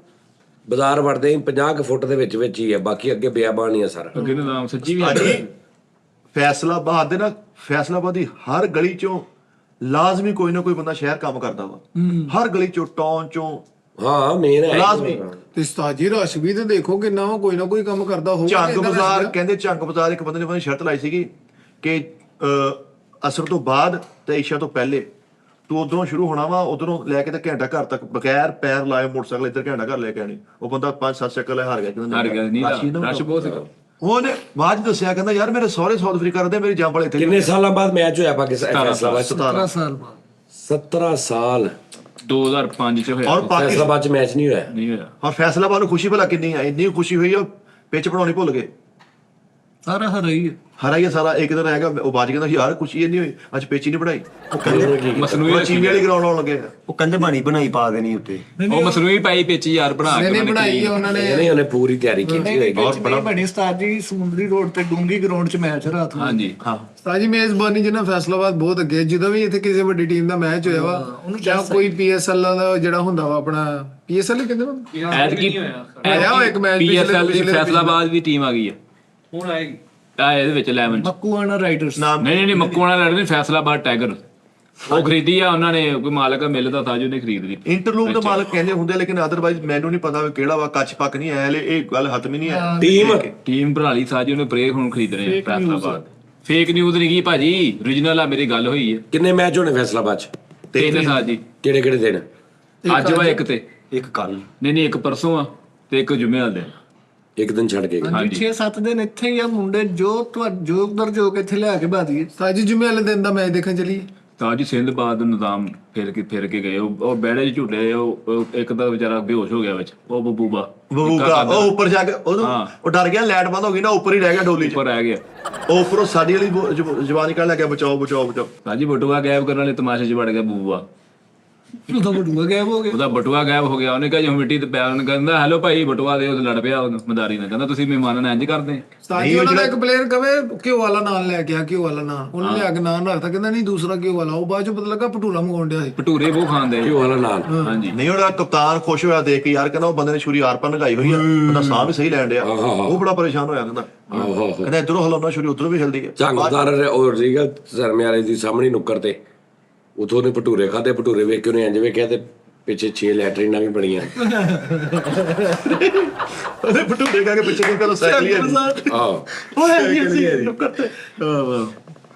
ਬਾਜ਼ਾਰ ਵੜਦੇ ਹੀ 50 ਫੁੱਟ ਦੇ ਵਿੱਚ ਹੀ ਆ, ਬਾਕੀ ਅੱਗੇ ਬਿਆਬਾਨ ਹੀ ਆ ਸਾਰਾ। ਅੱਗੇ ਦਾ ਨਾਮ ਸੱਚੀ ਵੀ ਭਾਜੀ ਫੈਸਲਾਬਾਦ ਦੇ ਨਾ, ਫੈਸਲਾਬਾਦ ਦੀ ਹਰ ਗਲੀ ਚੋਂ ਲਾਜ਼ਮੀ ਕੋਈ ਨਾ ਕੋਈ ਬੰਦਾ ਸ਼ਹਿਰ ਕੰਮ ਕਰਦਾ ਵਾ, ਹਰ ਗਲੀ ਚੋਂ, ਟਾਊਨ ਚੋਂ ਹਾਂ ਮੇਨ ਹੈ ਲਾਜ਼ਮੀ। ਤੇ ਉਸਤਾਦ ਜੀ ਰਸ਼ ਵੀ ਤੇ ਦੇਖੋ ਕਿੰਨਾ ਵਾ, ਕੋਈ ਨਾ ਕੋਈ ਕੰਮ ਕਰਦਾ ਹੋਊਗਾ। ਝੰਗ ਬਾਜ਼ਾਰ ਕਹਿੰਦੇ, ਝੰਗ ਬਾਜ਼ਾਰ ਇੱਕ ਬੰਦੇ ਨੇ ਬੰਦੇ ਸ਼ਰਤ ਲਾਈ ਸੀਗੀ ਕਿ ਅਸਰ ਤੋਂ ਬਾਅਦ ਤੇ ਇਸ਼ਾ ਤੋਂ ਪਹਿਲੇ ਤੂੰ ਉਧਰੋਂ ਸ਼ੁਰੂ ਹੋਣਾ ਵਾ, ਉਧਰੋਂ ਲੈ ਕੇ ਤੇ ਘੰਟਾ ਘਰ ਤੱਕ ਬਗੈਰ ਪੈਰ ਲਾਏ ਮੋਟਰਸਾਈਕਲ ਇੱਧਰ ਘੰਟਾ ਘਰ ਲੈ ਕੇ ਆਣੀ। ਉਹ ਬੰਦਾ 5-7 ਚੱਕਰ ਲੈ ਹਾਰ ਗਿਆ ਕਹਿੰਦਾ ਹਰ ਗਿਆ ਨਹੀਂ ਰਸ਼ ਬਹੁਤ ਸੀਗਾ। ਉਹਨੇ ਬਾਅਦ 'ਚ ਦੱਸਿਆ, ਕਹਿੰਦਾ ਯਾਰ ਮੇਰੇ ਸਹੁਰੇ ਸਾਊਥ ਅਫਰੀਕਾ ਰਹਿੰਦੇ, ਮੇਰੀ ਜੰਮ ਵਾਲੇ ਇੱਥੇ ਕਿੰਨੇ ਸਾਲਾਂ ਬਾਅਦ ਮੈਚ ਹੋਇਆ ਪਾਕਿਸਤਾਨ ਫੈਸਲਾਬਾਦ 'ਚ? 17 ਸਾਲ ਬਾਅਦ। 17 ਸਾਲ 2005 ਚ ਹੋਇਆ। ਔਰ ਪਾਕਿਸਤਾਨ ਫੈਸਲਾਬਾਦ 'ਚ ਮੈਚ ਨਹੀਂ ਹੋਇਆ। ਨਹੀਂ ਹੋਇਆ। ਔਰ ਫੈਸਲਾਬਾਦ ਨੂੰ ਖੁਸ਼ੀ ਭਲਾ ਕਿੰਨੀ ਆ, ਇੰਨੀ ਖੁਸ਼ੀ ਹੋਈ, ਉਹ ਪਿੱਚ ਬਣਾਉਣੀ ਭੁੱਲ ਗਏ, ਸਾਰਾ ਹਰਾ ਹੀ ਹੈ। ਹਰਾ ਹੀ ਸਾਰਾ। ਇੱਕ ਦਿਨ ਹੈਗਾ ਉਹ ਬਾਜ ਕਹਿੰਦਾ ਯਾਰ ਖੁਸ਼ੀ ਇਹ ਨਹੀਂ ਹੋਈ, ਅੱਜ ਪਿੱਚ ਹੀ ਨਹੀਂ ਬਣਾਈ। ਉਹ ਕਹਿੰਦੇ ਮਸਨੂਈ ਚੀਨੀ ਵਾਲੀ ਗਰਾਊਂਡ ਆਉਣ ਲੱਗੇ। ਉਹ ਕਹਿੰਦੇ ਬਣਾਈ ਪਾ ਦੇਣੀ ਉੱਤੇ। ਉਹ ਮਸਨੂਈ ਪਾਈ ਪਿੱਚ ਯਾਰ ਬਣਾ ਕੇ ਨਹੀਂ ਬਣਾਈ ਹੈ ਉਹਨਾਂ ਨੇ। ਨਹੀਂ ਉਹਨੇ ਪੂਰੀ ਤਿਆਰੀ ਕੀਤੀ ਹੋਏਗੀ। ਔਰ ਬੜਾ ਬਣੀ ਉਸਤਾਦ ਜੀ, ਸਮੁੰਦਰੀ ਰੋਡ ਤੇ ਡੂੰਗੀ ਗਰਾਊਂਡ 'ਚ ਮੈਚ ਰਾਤ ਨੂੰ। ਹਾਂਜੀ ਉਸਤਾਦ ਜੀ ਮੇਜ਼ਬਾਨੀ ਜਿਹਨਾਂ ਫੈਸਲਾਬਾਦ ਬਹੁਤ ਅੱਗੇ, ਜਦੋਂ ਵੀ ਇੱਥੇ ਕਿਸੇ ਵੱਡੀ ਟੀਮ ਦਾ ਮੈਚ ਹੋਇਆ ਵਾ, ਜਾਂ ਕੋਈ ਪੀਐਸਐਲ ਦਾ ਜਿਹੜਾ ਹੁੰਦਾ ਵਾ ਆਪਣਾ ਪੀਐਸਐਲ ਕਹਿੰਦੇ ਵਾ, ਐਤਕੀ ਆਇਆ ਇੱਕ ਮੈਚ ਪੀਐਸਐਲ ਦੀ ਫੈਸਲਾਬਾਦ ਦੀ ਟੀਮ ਆ ਗਈ ਹੈ ਹੁਣ, ਆਏਗੀ ਆ ਇਹਦੇ ਵਿੱਚ 11 ਚ। ਮੱਕੂਆਣਾ ਰਾਈਡਰਸ। ਨਹੀਂ ਮੱਕੂਆਣਾ ਲੜਦੇ ਫੈਸਲਾਬਾਦ ਟਾਈਗਰ, ਉਹ ਖਰੀਦੀ ਆ ਉਹਨਾਂ ਨੇ, ਕੋਈ ਮਾਲਕ ਮਿਲਦਾ ਤਾਂ ਜੋ ਨੇ ਖਰੀਦ ਲਈ। ਇੰਟਰਲੂਪ ਦੇ ਮਾਲਕ ਕਹਿੰਦੇ ਹੁੰਦੇ, ਲੇਕਿਨ ਅਦਰਵਾਈਜ਼ ਮੈਨੂੰ ਨਹੀਂ ਪਤਾ ਵੀ ਕਿਹੜਾ ਵਾ। ਕੱਚ ਪੱਕ ਨਹੀਂ ਆਇਆ ਹਲੇ, ਇਹ ਗੱਲ ਹੱਥ ਵੀ ਨਹੀਂ ਹੈ। ਟੀਮ ਬਣਾ ਲਈ ਸਾਜੋ ਨੇ, ਬ੍ਰੇਕ ਹੁਣ ਖਰੀਦ ਰਹੇ ਆ ਫੈਸਲਾਬਾਦ। ਫੇਕ ਨਿਊਜ਼ ਨਹੀਂ ਗਈ ਭਾਜੀ, ਓਰੀਜਨਲ ਆ, ਮੇਰੀ ਗੱਲ ਹੋਈ ਹੈ। ਕਿੰਨੇ ਮੈਚ ਹੋਣੇ ਫੈਸਲਾਬਾਦ 'ਚ? 3 ਸਾਲ ਜੀ। ਕਿਹੜੇ ਦਿਨ? ਅੱਜ ਵਾ ਇੱਕ ਤੇ ਇੱਕ ਕੱਲ ਨਹੀਂ ਇੱਕ ਪਰਸੋਂ ਆ ਤੇ ਇੱਕ ਜੁਮੇ ਵਾਲੇ ਦਿਨ। ਇੱਕ ਦਿਨ ਛੱਡ ਕੇ। ਹਾਂਜੀ 6-7 ਦਿਨ ਇੱਥੇ ਹੀ ਆ ਮੁੰਡੇ, ਜੋ ਉਧਰ ਜੋ ਕੇ ਇੱਥੇ ਲਿਆ ਕੇ ਬਾਦੀਏ। ਉਸਤਾਦ ਜੀ ਜੁਮੇ ਵਾਲੇ ਦਿਨ ਦਾ ਮੈਚ ਦੇਖਣ ਚਲੀਏ। ਤਾਂ ਜੀ ਸਿੰਧਬਾਦ ਨਿਜ਼ਾਮ ਫਿਰ ਕੇ ਗਏ, ਉਹ ਬੈੜੇ 'ਚ ਝੂਟੇ, ਉਹ ਇੱਕ ਤਾਂ ਵਿਚਾਰਾ ਬੇਹੋਸ਼ ਹੋ ਗਿਆ ਵਿੱਚ, ਉਹ ਬਬੂਬਾ ਉਹ ਉੱਪਰ ਜਾ ਕੇ ਉਹ ਡਰ ਗਿਆ, ਲਾਈਟ ਬੰਦ ਹੋ ਗਈ ਨਾ, ਉੱਪਰ ਹੀ ਰਹਿ ਗਿਆ ਡੋਲੀ 'ਚ। ਉੱਪਰ ਰਹਿ ਗਿਆ, ਉਹ ਉੱਪਰੋਂ ਸਾਡੀ ਵਾਲੀ ਜਵਾਨੀ ਕੱਢ ਲੱਗ ਗਿਆ, ਬਚਾਓ। ਸਾਜੀ ਬਟੂਆ ਗਾਇਬ ਕਰਨ ਵਾਲੇ ਤਮਾਸ਼ੇ 'ਚ ਵੜ ਗਿਆ ਬਬੂਆ। ਉਹਦਾ ਬਟੂਆ ਗਾਇਬ ਹੋ ਗਿਆ। ਉਹਦਾ ਬਟੂਆ ਗਾਇਬ ਹੋ ਗਿਆ। ਉਹਨੇ ਕਿਹਾ ਜਿਵੇਂ ਮਿੱਟੀ ਤੇ ਪਿਆ, ਉਹਨੇ ਕਹਿੰਦਾ ਹੈਲੋ ਭਾਈ ਬਟੂਆ ਦੇ, ਉਹ ਲੜ ਪਿਆ ਮਦਾਰੀ ਨੇ, ਕਹਿੰਦਾ ਤੁਸੀਂ ਮਹਿਮਾਨਾਂ ਨਾਲ ਇੰਜ ਕਰਦੇ। ਉਸਤਾਦ ਜੀ ਉਹਨਾਂ ਦਾ ਇੱਕ ਪਲੇਅਰ ਕਵੇ ਘਿਓ ਵਾਲਾ ਨਾਂ ਲੈ ਕੇ ਆ, ਘਿਓ ਵਾਲਾ ਨਾਂ, ਉਹਨੇ ਲਿਆ ਕੇ ਨਾਂ ਰੱਖਤਾ, ਕਹਿੰਦਾ ਨਹੀਂ ਦੂਸਰਾ ਘਿਓ ਵਾਲਾ। ਉਹ ਬਾਅਦ 'ਚ ਪਤਾ ਲੱਗਾ ਭਟੂਰਾ ਮੰਗਾਉਣ ਡਿਆ ਸੀ। ਭਟੂਰੇ ਬਹੁਤ ਖਾਂਦੇ ਘਿਓ ਵਾਲਾ ਨਾਲ। ਹਾਂਜੀ। ਨਹੀਂ ਉਹਦਾ ਕਪਤਾਨ ਖੁਸ਼ ਹੋਇਆ ਦੇਖ ਕੇ, ਯਾਰ ਕਹਿੰਦਾ ਉਹ ਬੰਦੇ ਨੇ ਛੁਰੀ ਆਰ ਪਰ ਲਗਾਈ ਹੋਈ ਆ, ਉਹਦਾ ਸਾਹ ਵੀ ਸਹੀ ਲੈਣ ਡਿਆ। ਉਹ ਬੜਾ ਪਰੇਸ਼ਾਨ ਹੋਇਆ, ਕਹਿੰਦਾ ਇਧਰੋਂ ਹਲਾਉਣਾ ਛੁਰੀ ਉਧਰੋਂ ਵੀ ਹਿਲਦੀ ਹੈ। ਝੰਗਦਾਰ ਉਹ ਸੀਗਾ ਸਰਮੇ ਵਾਲੇ ਦੀ ਸਾਹਮਣੇ ਨੁੱਕਰ ਤੇ, ਉਥੋਂ ਨੇ ਭਟੂਰੇ ਖਾਦੇ, ਭਟੂਰੇ ਵੇਖ ਕੇ ਉਹਨੇ ਇੰਜ ਵੇਖਿਆ ਤੇ ਪਿੱਛੇ 6 ਲੈਟਰੀਨਾਂ ਵੀ ਬਣੀਆਂ। ਉਹਦੇ ਭਟੂਰੇ ਖਾ ਕੇ ਪਿੱਛੇ ਕਿਉਂ ਕਹਿੰਦਾ ਸਾਈਕਲ ਹੀ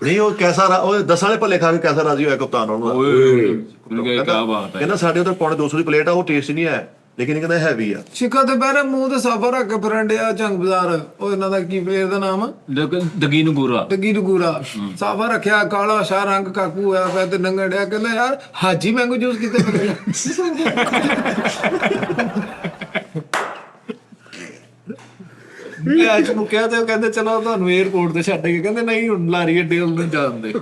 ਨਹੀਂ। ਉਹ ਕੈਸਾ ਉਹ 10 ਵਾਲੇ ਭੱਲੇ ਖਾ ਕੇ ਕੈਸਾ ਰਾਜੀ ਹੋਇਆ ਕਪਤਾਨ ਉਹਨੂੰ। ਓਏ ਕੀ ਬਾਤ ਹੈ। ਕਹਿੰਦਾ ਸਾਡੇ ਉਧਰ 250 ਦੀ ਪਲੇਟ ਆ, ਉਹ ਟੇਸਟ ਨਹੀਂ ਹੈ, ਲੇਕਿਨ ਇਹ ਕਹਿੰਦਾ ਹੈਵੀ ਆ। ਸ਼ਿਕਾ ਤੇ ਬਹਿਰੇ ਮੂੰਹ ਤੇ ਸਾਫਾ ਰੱਖ ਕੇ ਫਿਰਨ ਡਿਆ ਝੰਗ ਬਾਜ਼ਾਰ। ਉਹ ਇਹਨਾਂ ਦਾ ਕੀ ਪਲੇਅਰ ਦਾ ਨਾਮ ਆ? ਦਗੀ ਨੂੰ ਗੋਰਾ ਟੱਗੀ ਟਗੂਰਾ। ਸਾਫਾ ਰੱਖਿਆ, ਕਾਲਾ ਸ਼ਾਹ ਰੰਗ ਕਾਕੂ ਹੋਇਆ ਪਿਆ ਤੇ ਨੰਗਣ ਡਿਆ। ਕਹਿੰਦਾ ਯਾਰ ਹਾਜੀ ਮੈਂਗੋ ਜੂਸ ਕਿਤੇ ਮਿਲੇਗਾ? ਮੈਚ ਮੁੱਕਿਆ ਤੇ ਉਹ ਕਹਿੰਦੇ ਚਲੋ ਤੁਹਾਨੂੰ 에어ਪੋਰਟ ਤੇ ਛੱਡ ਕੇ, ਕਹਿੰਦੇ ਨਹੀਂ ਹੁਣ ਲਾਰੀ ਅੱਡੇ ਵੱਲ ਨੂੰ ਜਾਂਦੇ।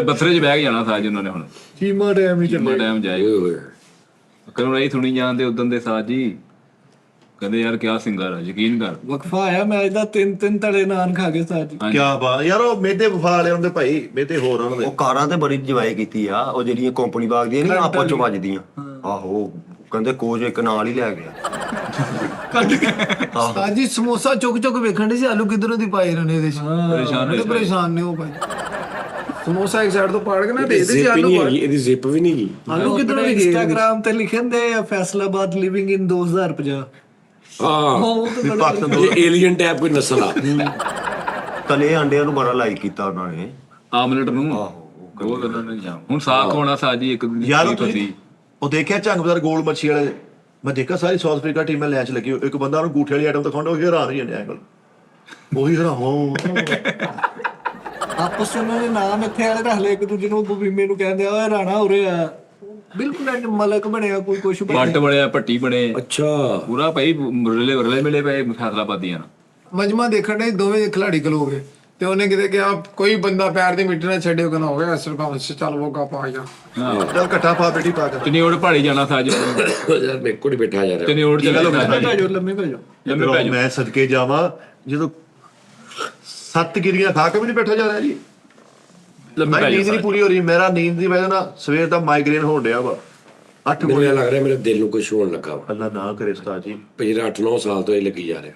ਬਥਰੇ 'ਚ ਬਹਿ ਕੇ ਜਾਣਾ ਸਾਜ ਉਹਨਾਂ ਨੇ ਹੁਣ ਚੀਮਾ ਡੈਮ ਹੀ ਚੱਲੇ। ਟਾਈਮ ਜਾਏ ਕਰੋ ਨਹੀਂ ਸੁਣੀ ਜਾਂਦੇ ਉਦੋਂ ਦੇ ਸਾਜ ਜੀ। ਕਹਿੰਦੇ ਯਾਰ ਕਿਆ ਸਿੰਗਰ ਆ, ਯਕੀਨ ਕਰ। ਵਕਫਾ ਆਇਆ ਮੈਚ ਦਾ 3-3 ਤੜੇ ਨਾਨ ਖਾ ਕੇ ਸਾਜ। ਕਿਆ ਬਾਤ ਯਾਰ, ਉਹ ਮੇਦੇ ਵਫਾ ਵਾਲੇ ਹੁੰਦੇ ਭਾਈ, ਮੇਦੇ ਹੋਰ ਉਹਨਾਂ ਦੇ। ਉਹ ਕਾਰਾਂ ਤੇ ਬੜੀ ਇੰਜੋਏ ਕੀਤੀ ਆ, ਉਹ ਜਿਹੜੀਆਂ ਕੰਪਨੀ ਬਾਗ ਦੀਆਂ ਨਹੀਂ ਆਪਸ ਚ ਵੱਜਦੀਆਂ। ਆਹੋ ਕਹਿੰਦੇ ਕੋਚ ਇੱਕ ਨਾਲ ਹੀ ਲੈ ਗਿਆ। ਹਾਜੀ ਸਮੋਸਾ ਚੁੱਕ ਚੁੱਕ ਵੇਖਣ ਦੇ ਸੀ ਆਲੂ ਕਿਧਰੋਂ ਦੀ ਪਾਏ ਰਹੇ ਨੇ ਇਹਦੇ ਚ। ਬੜੇ ਪਰੇਸ਼ਾਨ ਨੇ ਉਹ ਭਾਈ। ਸਮੋਸਾ ਇੱਕ ਸਾਈਡ ਤੋਂ ਪਾੜ ਕੇ ਨਾ ਦੇ ਦੇ ਸੀ ਜ਼ਿਪ ਆਲੂ ਨਹੀਂ ਹੈਗੀ, ਇਹਦੀ ਜ਼ਿਪ ਵੀ ਨਹੀਂ ਗਈ। ਆਲੂ ਕਿਧਰੋਂ ਦੀ ਗਏ? ਇੰਸਟਾਗ੍ਰਾਮ ਤੇ ਲਿਖਦੇ ਆ ਫੈਸਲਾਬਾਦ ਲਿਵਿੰਗ ਇਨ 2050। ਹਾਂ, ਉਹ ਤੇ ਬੜਾ ਇਹ ਏਲੀਅਨ ਟਾਈਪ ਕੋਈ ਨਸਲ ਆ। ਤਲੇ ਆਂਡਿਆਂ ਨੂੰ ਬੜਾ ਲਾਈਕ ਕੀਤਾ ਉਹਨਾਂ ਨੇ। ਆਮਲੇਟ ਨੂੰ ਉਹ ਉਹਨਾਂ ਨੇ ਜਾਮ ਹੁਣ ਸਾਖ ਹੋਣਾ ਸਾਜੀ ਇੱਕ ਦਿਨ ਯਾਰ ਉਹ ਦੇਖਿਆ ਝੰਗ ਬਾਜ਼ਾਰ ਗੋਲ ਮੱਛੀ ਵਾਲੇ, ਮੈਂ ਦੇਖਿਆ ਸਾਰੀ ਸਾਊਥ ਅਫਰੀਕਾ ਟੀਮ ਲੈਚ ਲੱਗੀ। ਇੱਕ ਬੰਦਾ ਉਹਨੂੰ ਗੂਠੇ ਵਾਲੀ ਆਈਟਮ ਦਿਖਾਉਂਦਾ, ਉਹ ਹੈਰਾਨ ਹੀ ਜਾਂਦੇ ਐਂਗਲ ਉਹੀ ਹੈਰਾਨ ਹੋ। ਆਪਸ ਵਿੱਚ ਉਹਨਾਂ ਨੇ ਨਾਮ ਇੱਥੇ ਵਾਲੇ ਰੱਖ ਲਏ, ਇੱਕ ਦੂਜੇ ਨੂੰ ਬੀਮੇ ਨੂੰ ਕਹਿੰਦੇ ਓਏ ਰਾਣਾ ਉਰੇ ਆ। ਬਿਲਕੁਲ ਐਂ ਮਲਕ ਬਣਿਆ, ਕੋਈ ਕੁਛ ਪੱਟ ਬਣਿਆ, ਭੱਟੀ ਬਣੇ, ਅੱਛਾ ਪੂਰਾ ਭਾਈ ਰਲੇ ਮਿਲੇ ਪਏ ਫੈਸਲਾਬਾਦੀਆਂ ਨਾਲ। ਮਜਮਾ ਦੇਖਣ ਦੇ ਦੋਵੇਂ ਖਿਲਾੜੀ ਖਲੋ ਗਏ ਤੇ ਉਹਨੇ ਕਿਤੇ ਕਿਹਾ ਕੋਈ ਬੰਦਾ ਪੈਰ ਦੀ ਮਿੱਟੀ ਨਾ ਛੱਡਿਓ, ਕਹਿੰਦਾ ਹੋ ਗਿਆ ਅਸਰ ਕੰਮ ਚੱਲ ਉਹ ਕਾ ਪਾ ਗਿਆ। ਚੱਲ ਇਕੱਠਾ ਪਾ ਬੇਟੀ ਪਾ ਕੇ। ਚਨਿਓੜ ਪਹਾੜੀ ਜਾਣਾ ਸਾਜ, ਯਾਰ ਮੇਰੇ ਕੋਲ ਹੀ ਬੈਠਾ ਜਾ ਰਿਹਾ। ਚਨਿਓੜ ਚੱਲ ਲੰਮੇ ਭੇਜੋ। ਮੈਂ ਸਦਕੇ ਜਾਵਾਂ ਜਦੋਂ 7 ਗਿਰੀਆਂ ਖਾ ਕੇ ਵੀ ਨਹੀਂ ਬੈਠਾ ਜਾ ਰਿਹਾ ਜੀ। ਮੈਂ ਨੀਂਦ ਨਹੀਂ ਪੂਰੀ ਹੋ ਰਹੀ, ਮੇਰਾ ਨੀਂਦ ਦੀ ਵਜ੍ਹਾ ਨਾਲ ਸਵੇਰ ਦਾ ਮਾਈਗ੍ਰੇਨ ਹੋਣ ਡਿਆ ਵਾ। 8 ਮੈਨੂੰ ਇਹ ਲੱਗ ਰਿਹਾ ਮੇਰੇ ਦਿਲ ਨੂੰ ਕੁਝ ਹੋਣ ਲੱਗਾ ਵਾ। ਅੱਲਾ ਨਾ ਕਰੇ ਉਸਤਾਦ ਜੀ। ਪਿਛਲੇ 8-9 ਸਾਲ ਤੋਂ ਇਹ ਲੱਗੀ ਜਾ ਰਿਹਾ।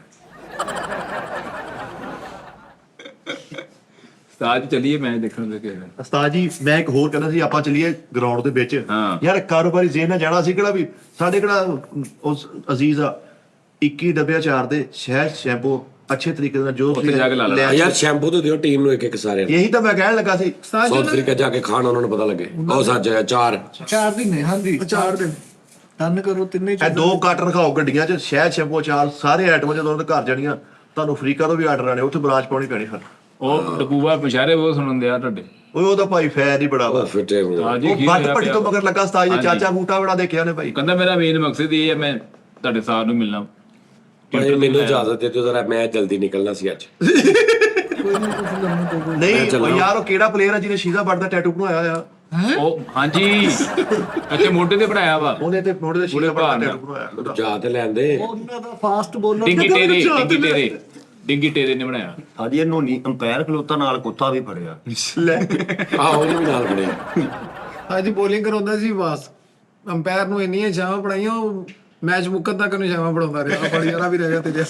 ਸਾਜ ਚੱਲੀਏ ਮੈਚ ਦੇਖਣ ਦੇ ਕੇ। ਉਸਤਾਦ ਜੀ ਮੈਂ ਇੱਕ ਹੋਰ ਕਹਿੰਦਾ ਸੀ, ਆਪਾਂ ਚੱਲੀਏ ਗਰਾਊਂਡ ਦੇ ਵਿੱਚ। ਹਾਂ। ਯਾਰ ਕਾਰੋਬਾਰੀ ਜ਼ੇਨ ਨਾਲ ਜਾਣਾ ਸੀ ਕਿਹੜਾ ਵੀ, ਸਾਡੇ ਕਿਹੜਾ ਉਸ ਅਜ਼ੀਜ਼ ਆ 21 ਡੱਬੇ ਅਚਾਰ ਦੇ ਸ਼ਹਿਦ ਸ਼ੈਂਪੂ ਅੱਛੇ ਤਰੀਕੇ ਨਾਲ ਜੋ ਉੱਥੇ ਜਾ ਕੇ ਲਾ ਲੈਣਾ। ਯਾਰ ਸ਼ੈਂਪੂ ਤਾਂ ਦਿਓ ਟੀਮ ਨੂੰ ਇੱਕ ਇੱਕ ਸਾਰੇ। ਇਹੀ ਤਾਂ ਮੈਂ ਕਹਿਣ ਲੱਗਾ ਸੀ। ਸਾਊਥ ਅਫਰੀਕਾ ਜਾ ਕੇ ਖਾਣ ਉਹਨਾਂ ਨੂੰ ਪਤਾ ਲੱਗੇ। ਉਹ ਸੱਚ ਹੈ 4 ਦਿਨ ਨੇ। ਹਾਂਜੀ 4 ਦਿਨ ਡਨ ਕਰੋ ਤਿੰਨੇ। ਇਹ 2 ਕਾਰਟਨ ਖਾਓ ਗੱਡੀਆਂ 'ਚ ਸ਼ਹਿਦ ਸ਼ੈਂਪੂ ਅਚਾਰ ਸਾਰੇ ਆਈਟਮਾਂ ਜਦੋਂ ਉਹਨਾਂ ਦੇ ਘਰ ਜਾਣੀਆਂ, ਤੁਹਾਨੂੰ ਅਫਰੀਕਾ ਤੋਂ ਵੀ ਆਰਡਰ ਆਣੇ, ਉੱਥੇ ਬ੍ਰਾਂਚ ਪਾਉਣੀ ਪੈਣੀ ਫਿਰ। ਉਹ ਡਕੂਆ ਪਛਾਰੇ ਉਹ ਸੁਣਨ ਦਿਆ ਤੁਹਾਡੇ। ਓਏ ਉਹਦਾ ਭਾਈ ਫੈਨ ਹੀ ਬੜਾ ਵਾ। ਉਹ ਫਿੱਟੇ ਹੋਏ। ਸਾਜ ਉਹ ਜੀ ਬੱਟ ਪੱਟੀ ਤੋਂ ਮਗਰ ਲੱਗਾ ਉਸਤਾਦ ਜੀ, ਚਾਚਾ ਬੂਟਾ ਬੜਾ ਦੇਖਿਆ ਨੇ ਭਾਈ। ਕਹਿੰਦਾ ਮੇਰਾ ਮੇਨ ਮਕਸਦ ਇਹ ਹੈ ਮੈਂ ਤੁਹਾਡੇ ਸਾਥ ਨੂੰ ਮਿਲਣਾ। ਭਾਈ ਮੈਨੂੰ ਇਜਾਜ਼ਤ ਦੇ ਦਿਓ ਜ਼ਰਾ, ਮੈਂ ਜਲਦੀ ਨਿਕਲਣਾ ਸੀ ਅੱਜ। ਨਹੀਂ ਉਹ ਯਾਰ ਉਹ ਕਿਹੜਾ ਪਲੇਅਰ ਆ ਜਿਹਨੇ ਸ਼ੀਜ਼ਾ ਬੱਟ ਦਾ ਟੈਟੂ ਬਣਾਇਆ ਆ? ਉਹ ਹਾਂਜੀ ਅੱਛੇ ਮੋਢੇ ਤੇ ਬਣਾਇਆ ਵਾ। ਉਹਨੇ ਤੇ ਮੋਢੇ ਤੇ ਸ਼ੀਜ਼ਾ ਬੱਟ ਦਾ ਟੈਟੂ ਬਣਾਇਆ। ਜਾ ਤੇ ਲੈਂਦੇ। ਉਹਨਾਂ ਦਾ ਫਾਸਟ ਬੋਲਰ ਡਿੰਗੀ ਟੇਰੇ ਨੇ ਬਣਾਇਆ। ਹਾਂਜੀ ਇਹ ਨੋਨੀ ਅੰਪਾਇਰ ਖਲੋਤਾ ਨਾਲ ਕੁੱਤਾ ਵੀ ਫੜਿਆ। ਲੈ ਆਹੋ ਉਹਨੂੰ ਵੀ ਨਾਲ ਬਣਿਆ। ਅੱਜ ਬੋਲਿੰਗ ਕਰਾਉਂਦਾ ਸੀ ਬਸ, ਅੰਪਾਇਰ ਨੂੰ ਇੰਨੀਆਂ ਛਾਵਾਂ ਪੜਾਈਆਂ, ਉਹ ਮੈਚ ਮੁੱਕਣ ਤੱਕ ਨੂੰ ਛਾਵਾਂ ਪੜਾਉਂਦਾ ਰਿਹਾ। ਬੜੀ ਯਾਰਾ ਵੀ ਰਹਿ ਗਿਆ ਤੇਰੇ,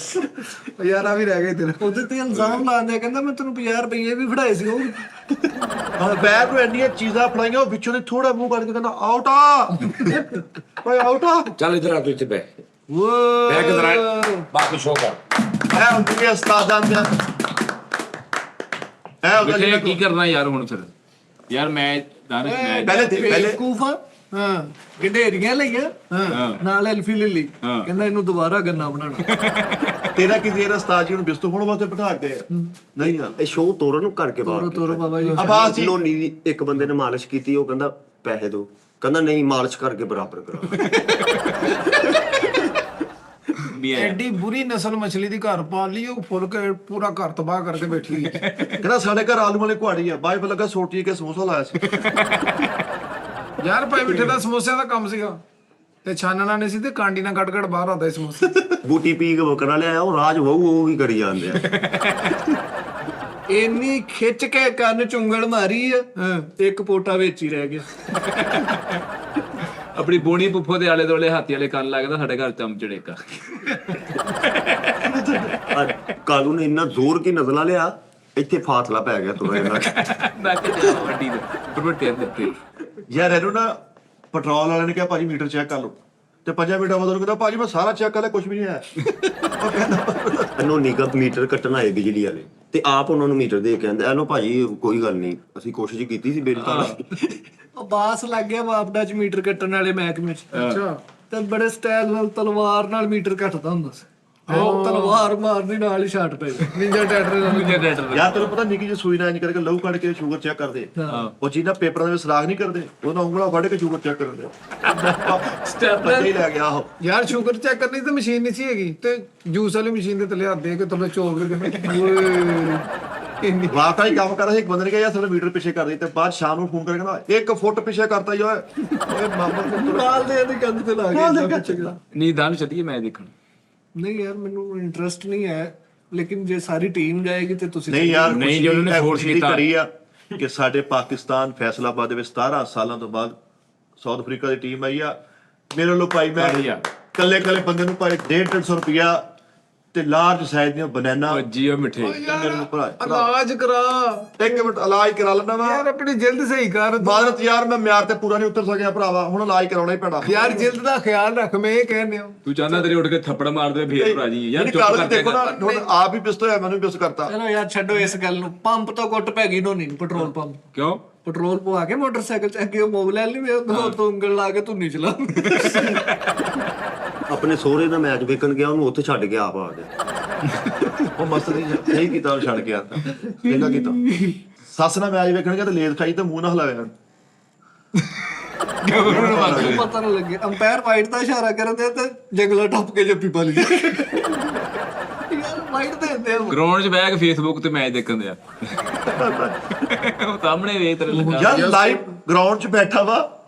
ਯਾਰਾ ਵੀ ਰਹਿ ਗਏ ਤੇਰੇ। ਉਹਦੇ ਤੇ ਇਲਜ਼ਾਮ ਲਾਉਂਦੇ, ਕਹਿੰਦਾ ਮੈਂ ਤੈਨੂੰ 50 ਰੁਪਏ ਵੀ ਫੜਾਏ ਸੀ। ਉਹ ਬੈਟ ਨੂੰ ਇੰਨੀਆਂ ਚੀਜ਼ਾਂ ਫੜਾਈਆਂ, ਉਹ ਵਿੱਚੋਂ ਦੀ ਥੋੜਾ ਮੂੰਹ ਕਰਕੇ ਕਹਿੰਦਾ ਆਊਟ ਆ ਭਾਈ, ਆਊਟ ਆ। ਚੱਲ ਇਧਰ ਆ ਤੂੰ, ਇੱਥੇ ਬੈ ਵੋ ਬੈ ਕੇ ਜ਼ਰਾ ਬਾਕੀ ਸ਼ੋਅ ਕਰ। ਇਹ ਹੁੰਦੀ ਹੈ ਉਸਤਾਦਾਂ ਦੀਆਂ। ਇਹ ਹੁੰਦਾ ਕਿੱਥੇ ਕੀ ਕਰਨਾ ਯਾਰ ਹੁਣ ਫਿਰ? ਯਾਰ ਮੈਂ ਪਹਿਲੇ ਕੂਫਾ ਹਾਂ ਗੰਡੇਰੀਆਂ ਲਈਆਂ ਨਾਲ ਐਲਫੀ ਲੈ ਲਈ। ਕਹਿੰਦਾ ਇਹਨੂੰ ਦੁਬਾਰਾ ਗੰਨਾ ਬਣਾਉਣਾ। ਤੇਰਾ ਕੀ ਦੇਰ ਉਸਤਾਦ ਜੀ ਨੂੰ ਬਿਸਤੂ ਫੋਣ ਵਾਸਤੇ ਬਿਠਾ ਕੇ ਨਹੀਂ ਯਾਰ। ਇਹ ਸ਼ੋਅ ਤੋਰਨ ਨੂੰ ਕਰਕੇ ਬਾਹਰ ਤੋਰੋ ਬਾਬਾ ਜੀ। ਆਵਾਜ਼ ਜੀ ਨੋਨੀ ਦੀ ਇੱਕ ਬੰਦੇ ਨੇ ਮਾਲਿਸ਼ ਕੀਤੀ, ਉਹ ਕਹਿੰਦਾ ਪੈਸੇ ਦਿਓ, ਕਹਿੰਦਾ ਨਹੀਂ ਮਾਲਿਸ਼ ਕਰਕੇ ਬਰਾਬਰ ਕਰਾ। ਐਡੀ ਬੁਰੀ ਨਸਲ ਮਛਲੀ ਦੀ ਘਰ ਪਾਲ ਲਈ, ਉਹ ਫੁੱਲ ਕੇ ਪੂਰਾ ਘਰ ਤਬਾਹ ਕਰਕੇ ਬੈਠੀ ਹੋਈ। ਕਹਿੰਦਾ ਸਾਡੇ ਘਰ ਆਲੂ ਵਾਲੇ ਕੁਹਾੜੀ ਆ, ਬਾਈ ਲੱਗਾ ਸੋਟੀ ਕੇ ਸਮੋਸਾ ਲਾਇਆ ਸੀ। ਯਾਰ ਭਾਈ ਮਿੱਠੇ ਦਾ ਸਮੋਸਿਆਂ ਦਾ ਕੰਮ ਸੀਗਾ ਤੇ ਛਾਨਣਾ ਨਹੀਂ ਸੀ ਤੇ ਕਾਂਡੀ ਨਾਲ ਕੱਢ ਬਾਹਰ ਆਉਂਦਾ ਸਮੋਸੇ। ਬੂਟੀ ਪੀ ਕੇ ਬੱਕਰਾ ਲਿਆ, ਉਹ ਰਾਜ ਉਹ ਵੀ ਕਰੀ ਜਾਂਦੇ ਆ। ਇੰਨੀ ਖਿੱਚ ਕੇ ਕੰਨ ਚੁੰਗਲ ਮਾਰੀ ਆ, ਇੱਕ ਪੋਟਾ ਵਿੱਚ ਹੀ ਰਹਿ ਗਿਆ। ਆਪਣੀ ਬੋਣੀ ਪੁੱਫੋ ਦੇ ਆਲੇ ਦੁਆਲੇ ਹਾਥੀ ਵਾਲੇ ਕੰਨ ਲੱਗਦਾ, ਸਾਡੇ ਘਰ ਚਮਚੜੇਕਾ। ਕਾਲੂ ਨੇ ਇੰਨਾ ਜ਼ੋਰ ਕੀ ਨਜ਼ਲਾ ਲਿਆ, ਇੱਥੇ ਫਾਸਲਾ ਪੈ ਗਿਆ ਤੁਰੇ ਨਾਲ। ਨੱਕ ਚ ਵੱਡੀ ਦੇ ਪਰਵਟਿਆ ਦਿੱਤੇ। ਯਾਰ ਇਹਨੂੰ ਨਾ ਪੈਟਰੋਲ ਵਾਲੇ ਨੇ ਕਿਹਾ ਭਾਜੀ ਮੀਟਰ ਚੈੱਕ ਕਰ ਲਓ, ਤੇ 5 ਮਿੰਟਾਂ ਬਾਅਦ ਉਹਨੂੰ ਕਹਿੰਦਾ ਭਾਜੀ ਮੈਂ ਸਾਰਾ ਚੈੱਕ ਕਰ ਲਿਆ, ਕੁਝ ਵੀ ਨਹੀਂ ਆਇਆ। ਨੋਨੀ ਦਾ ਮੀਟਰ ਕੱਟਣ ਆਏ ਬਿਜਲੀ ਵਾਲੇ, ਤੇ ਆਪ ਉਹਨਾਂ ਨੂੰ ਮੀਟਰ ਦੇ ਕੇ ਕਹਿੰਦੇ ਇਹਨੂੰ ਭਾਜੀ ਕੋਈ ਗੱਲ ਨਹੀਂ, ਅਸੀਂ ਕੋਸ਼ਿਸ਼ ਕੀਤੀ ਸੀ ਬਿੱਲ ਤਾਂ। ਉਹ ਬਾਸ ਲੱਗ ਗਿਆ ਵਾਪਡਾ ਚ ਮੀਟਰ ਕੱਟਣ ਵਾਲੇ ਮਹਿਕਮੇ ਚ। ਅੱਛਾ ਤੇ ਬੜੇ ਸਟਾਈਲ ਨਾਲ ਤਲਵਾਰ ਨਾਲ ਮੀਟਰ ਘਟਦਾ ਹੁੰਦਾ ਸੀ ਉਹ ਤਲਵਾਰ ਮਾਰਦੀ ਨਾਲ ਹੀ ਛੱਡ ਪਏ ਨਿੰਜਾ ਟੈਟਰ ਯਾਰ ਤੈਨੂੰ ਪਤਾ ਨਿੱਕੀ ਜਿਹੀ ਸੂਈ ਨਾਲ ਇੰਜ ਕਰਕੇ ਲਹੂ ਕੱਢ ਕੇ ਸ਼ੂਗਰ ਚੈੱਕ ਕਰਦੇ ਉਹ ਜਿਹਨਾਂ ਪੇਪਰਾਂ ਦੇ ਵਿੱਚ ਸਲਾਖ ਨਹੀਂ ਕਰਦੇ ਉਹਨਾਂ ਉਂਗਲਾਂ ਫੜ ਕੇ ਸ਼ੂਗਰ ਚੈੱਕ ਕਰਦੇ ਸਟੈਪ ਹੀ ਲੈ ਗਿਆ ਉਹ ਯਾਰ ਸ਼ੂਗਰ ਚੈੱਕ ਕਰਨੀ ਤਾਂ ਮਸ਼ੀਨ ਨਹੀਂ ਸੀ ਹੈਗੀ ਤੇ ਜੂਸ ਵਾਲੀ ਮਸ਼ੀਨ ਦੇ ਥੱਲੇ ਹੱਥ ਦੇ ਕੇ ਥੱਲੇ ਚੋਕ ਕੇ ਓਏ ਵਾਕਈ ਕੰਮ ਕਰ ਰਿਹਾ ਇੱਕ ਬੰਦੇ ਨੇ ਕਿਹਾ ਯਾਰ ਸਾਡਾ ਮੀਟਰ ਪਿੱਛੇ ਕਰ ਦੇ ਤੇ ਬਾਅਦ ਸ਼ਾਮ ਨੂੰ ਫੋਨ ਕਰਕੇ ਕਹਿੰਦਾ 1 ਫੁੱਟ ਪਿੱਛੇ ਕਰਤਾ ਹੀ ਓਏ ਮਾਮਾ ਨਾਲ ਦੇ ਇਹਦੀ ਕੰਧ ਤੇ ਲਾ ਕੇ ਨਹੀਂ ਦਾਨ ਚੱਲੀਏ ਮੈਂ ਦੇਖਣ ਨਹੀਂ ਯਾਰ ਮੈਨੂੰ ਇੰਟਰਸਟ ਨਹੀਂ ਹੈ ਲੇਕਿਨ ਜੇ ਸਾਰੀ ਟੀਮ ਜਾਏਗੀ ਤੇ ਤੁਸੀਂ ਨਹੀਂ ਯਾਰ ਨਹੀਂ, ਜੇ ਉਹਨਾਂ ਨੇ force ਕੀਤਾ। ਕਰੀ ਆ ਕਿ ਸਾਡੇ ਪਾਕਿਸਤਾਨ ਫੈਸਲਾਬਾਦ ਦੇ ਵਿੱਚ 17 ਸਾਲਾਂ ਤੋਂ ਬਾਅਦ ਸਾਊਥ ਅਫਰੀਕਾ ਦੀ ਟੀਮ ਆਈ ਆ ਮੇਰੇ ਵੱਲੋਂ ਭਾਈ ਮੈਂ ਕੱਲੇ ਬੰਦੇ ਨੂੰ ਭਾਈ 150 ਰੁਪਿਆ ਤੇ ਲਾਰਜ ਸਾਈਜ਼ ਦੀਆਂ ਬਨਾਨਾ ਜੀਓ ਮਿੱਠੇ ਇਲਾਜ ਕਰਾ ਇੱਕ ਮਿੰਟ ਇਲਾਜ ਕਰਾ ਲੈਣਾ ਵਾ ਯਾਰ ਆਪਣੀ ਜਿਲਦ ਸਹੀ ਕਰ ਮਾਦਰਤ ਯਾਰ ਮੈਂ ਮਿਆਰ ਤੇ ਪੂਰਾ ਨਹੀਂ ਉਤਰ ਸਕਿਆ ਭਰਾਵਾ ਹੁਣ ਇਲਾਜ ਕਰਾਉਣਾ ਹੀ ਪੈਣਾ ਯਾਰ ਜਿਲਦ ਦਾ ਖਿਆਲ ਰੱਖ ਮੈਂ ਇਹ ਕਹਿੰਦੇ ਹਾਂ ਤੂੰ ਚਾਹੁੰਦਾ ਤੇਰੇ ਉੱਠ ਕੇ ਥੱਪੜ ਮਾਰ ਦੇ ਫੇਰ ਭਰਾ ਜੀ ਯਾਰ ਇਹਦੀ ਚੁੱਪ ਕਾਗਜ਼ ਕਰਕੇ ਦੇਖੋ ਨਾ ਹੁਣ ਆਪ ਹੀ ਪਿਸਤ ਹੋਇਆ ਮੈਨੂੰ ਵੀ ਪਿਸਤ ਕਰਤਾ ਚਲੋ ਯਾਰ ਛੱਡੋ ਇਸ ਗੱਲ ਨੂੰ ਪੰਪ ਤੋਂ ਗੁੱਟ ਪੈ ਗਈ ਨੋਨੀ ਨੂੰ ਪੈਟਰੋਲ ਪੰਪ ਕਿਉਂ ਪੈਟਰੋਲ ਪਵਾ ਕੇ ਮੋਟਰਸਾਈਕਲ ਚੱਕ ਕੇ ਉਹ ਮੋਬਾਈਲ ਨਹੀਂ ਵੇ ਤੋਂ ਉਂਗਲ ਲਾ ਕੇ ਤੂੰ ਨਹੀਂ ਚਲਾ ਆਪਣੇ ਸਹੁਰੇ ਦਾ ਮੈਚ ਵੇਖਣ ਗਿਆ ਉਹਨੂੰ ਉੱਥੇ ਛੱਡ ਕੇ ਆਪ ਆ ਗਿਆ ਉਹ ਮਸਤ ਸਹੀ ਕੀਤਾ ਉਹ ਛੱਡ ਕੇ ਆਤਾ ਚੰਗਾ ਕੀਤਾ ਸੱਸ ਨਾਲ ਮੈਚ ਵੇਖਣ ਗਿਆ ਤੇ ਲੇਦ ਖਾਈ ਤੇ ਮੂੰਹ ਨਾ ਹਿਲਾਇਆ ਪਤਾ ਨਾ ਲੱਗੇ ਅੰਪਾਇਰ ਵਾਈਟ ਦਾ ਇਸ਼ਾਰਾ ਕਰਦੇ ਤੇ ਜੰਗਲਾ ਟੱਪ ਕੇ ਜੱਫੀ ਪਾ ਲਈ ਯਾਰ ਵਾਈਟ ਦੇ ਦਿੰਦੇ ਆ ਗਰਾਊਂਡ 'ਚ ਬਹਿ ਕੇ ਫੇਸਬੁੱਕ ਤੇ ਮੈਚ ਦੇਖਣ ਦਿਆ ਉਹ ਸਾਹਮਣੇ ਵੇਖ ਤੇਰੇ ਲੱਗਾ ਯਾਰ ਲਾਈਵ ਗਰਾਊਂਡ 'ਚ ਬੈਠਾ ਵਾ